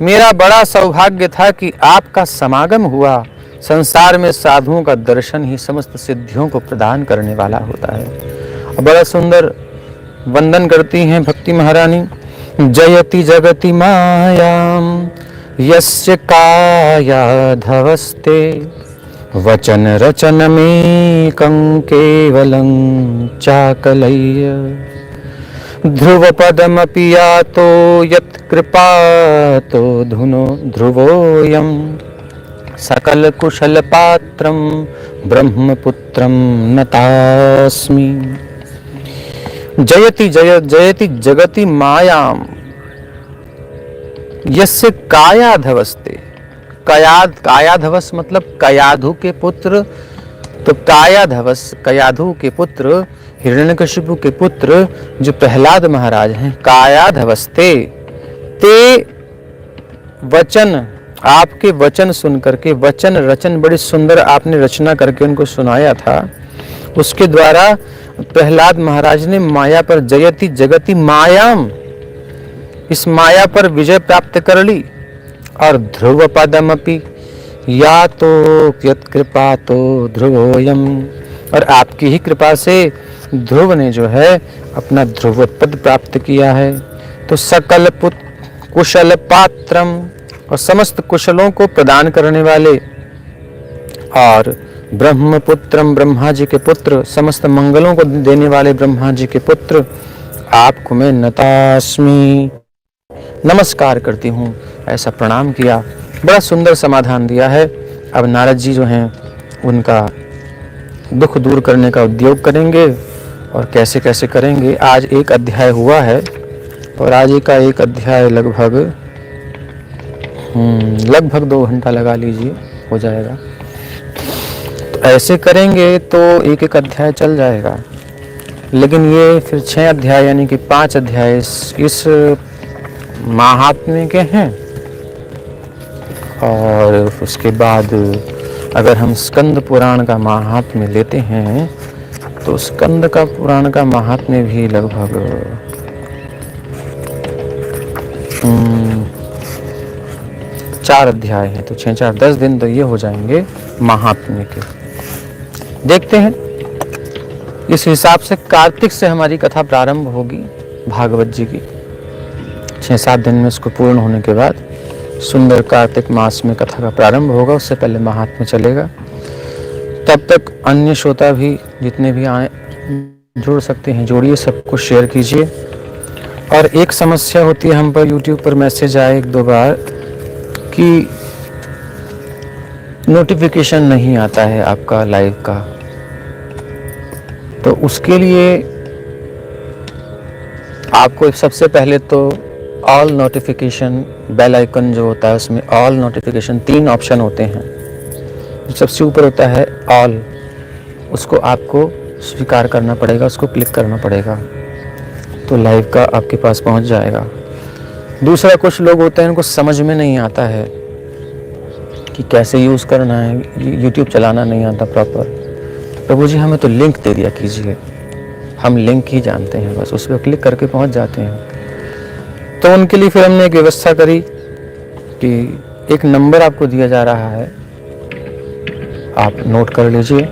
S1: मेरा बड़ा सौभाग्य था कि आपका समागम हुआ। संसार में साधुओं का दर्शन ही समस्त सिद्धियों को प्रदान करने वाला होता है। बड़ा सुंदर वंदन करती हैं भक्ति महारानी। जयति जगति मायाम यस्य कायाधवस्ते वचन रचनमेकं केवलं चाकलय्य ध्रुवपदमपि यातो यत्कृपातो धुनो ध्रुवोऽयं सकलकुशलपात्रं ब्रह्मपुत्रं नतास्मि। जयति जयति जगति मायाम यस्य कायाधवस्ते। कायाधवस मतलब कयाधु के पुत्र, तो कायाधवस कयाधु के पुत्र हिरण्यकशिपु के पुत्र जो प्रहलाद महाराज हैं, कायाधवस्ते ते वचन, आपके वचन सुन करके, वचन रचन बड़ी सुंदर आपने रचना करके उनको सुनाया था, उसके द्वारा प्रहलाद महाराज ने माया पर जयति जगति मायाम, इस माया पर विजय प्राप्त कर ली। और ध्रुव पदमपि या तो यत्कृपा तो ध्रुवोयम, और आपकी ही कृपा से ध्रुव ने जो है अपना ध्रुव पद प्राप्त किया है। तो सकल कुशल पात्रम, और समस्त कुशलों को प्रदान करने वाले, और ब्रह्मपुत्रम, ब्रह्मा जी के पुत्र, समस्त मंगलों को देने वाले ब्रह्मा जी के पुत्र, आपको मैं नतास्मि, नमस्कार करती हूँ, ऐसा प्रणाम किया। बड़ा सुंदर समाधान दिया है। अब नारद जी जो हैं उनका दुख दूर करने का उद्योग करेंगे, और कैसे कैसे करेंगे। आज एक अध्याय हुआ है, और आज का एक अध्याय लगभग 2 घंटा लगा लीजिए, हो जाएगा। तो ऐसे करेंगे तो एक एक अध्याय चल जाएगा, लेकिन ये फिर 6 अध्याय यानी कि 5 अध्याय इस महात्म्य के हैं। और उसके बाद अगर हम स्कंद पुराण का महात्म्य लेते हैं तो स्कंद का पुराण का महात्म्य भी लगभग 4 अध्याय हैं, तो 6-4 10 दिन तो ये हो जाएंगे महात्म्य के। देखते हैं, इस हिसाब से कार्तिक से हमारी कथा प्रारंभ होगी भागवत जी की। 6-7 दिन में इसको पूर्ण होने के बाद सुंदर कार्तिक मास में कथा का प्रारंभ होगा, उससे पहले महात्म्य चलेगा। तब तक अन्य श्रोता भी जितने भी आए जुड़ सकते हैं, जोड़िए, सबको शेयर कीजिए। और एक समस्या होती है हम पर, YouTube पर मैसेज आए 1-2 बार कि नोटिफिकेशन नहीं आता है आपका लाइव का, तो उसके लिए आपको सबसे पहले तो ऑल नोटिफिकेशन बेल आइकन जो होता है उसमें ऑल नोटिफिकेशन 3 ऑप्शन होते हैं। सबसे ऊपर होता है ऑल, उसको आपको स्वीकार करना पड़ेगा, उसको क्लिक करना पड़ेगा, तो लाइव का आपके पास पहुंच जाएगा। दूसरा, कुछ लोग होते हैं उनको समझ में नहीं आता है कि कैसे यूज़ करना है, YouTube चलाना नहीं आता प्रॉपर। प्रभु जी हमें तो लिंक दे दिया कीजिए, हम लिंक ही जानते हैं, बस उस पर क्लिक करके पहुंच जाते हैं। तो उनके लिए फिर हमने एक व्यवस्था करी कि एक नंबर आपको दिया जा रहा है, आप नोट कर लीजिए।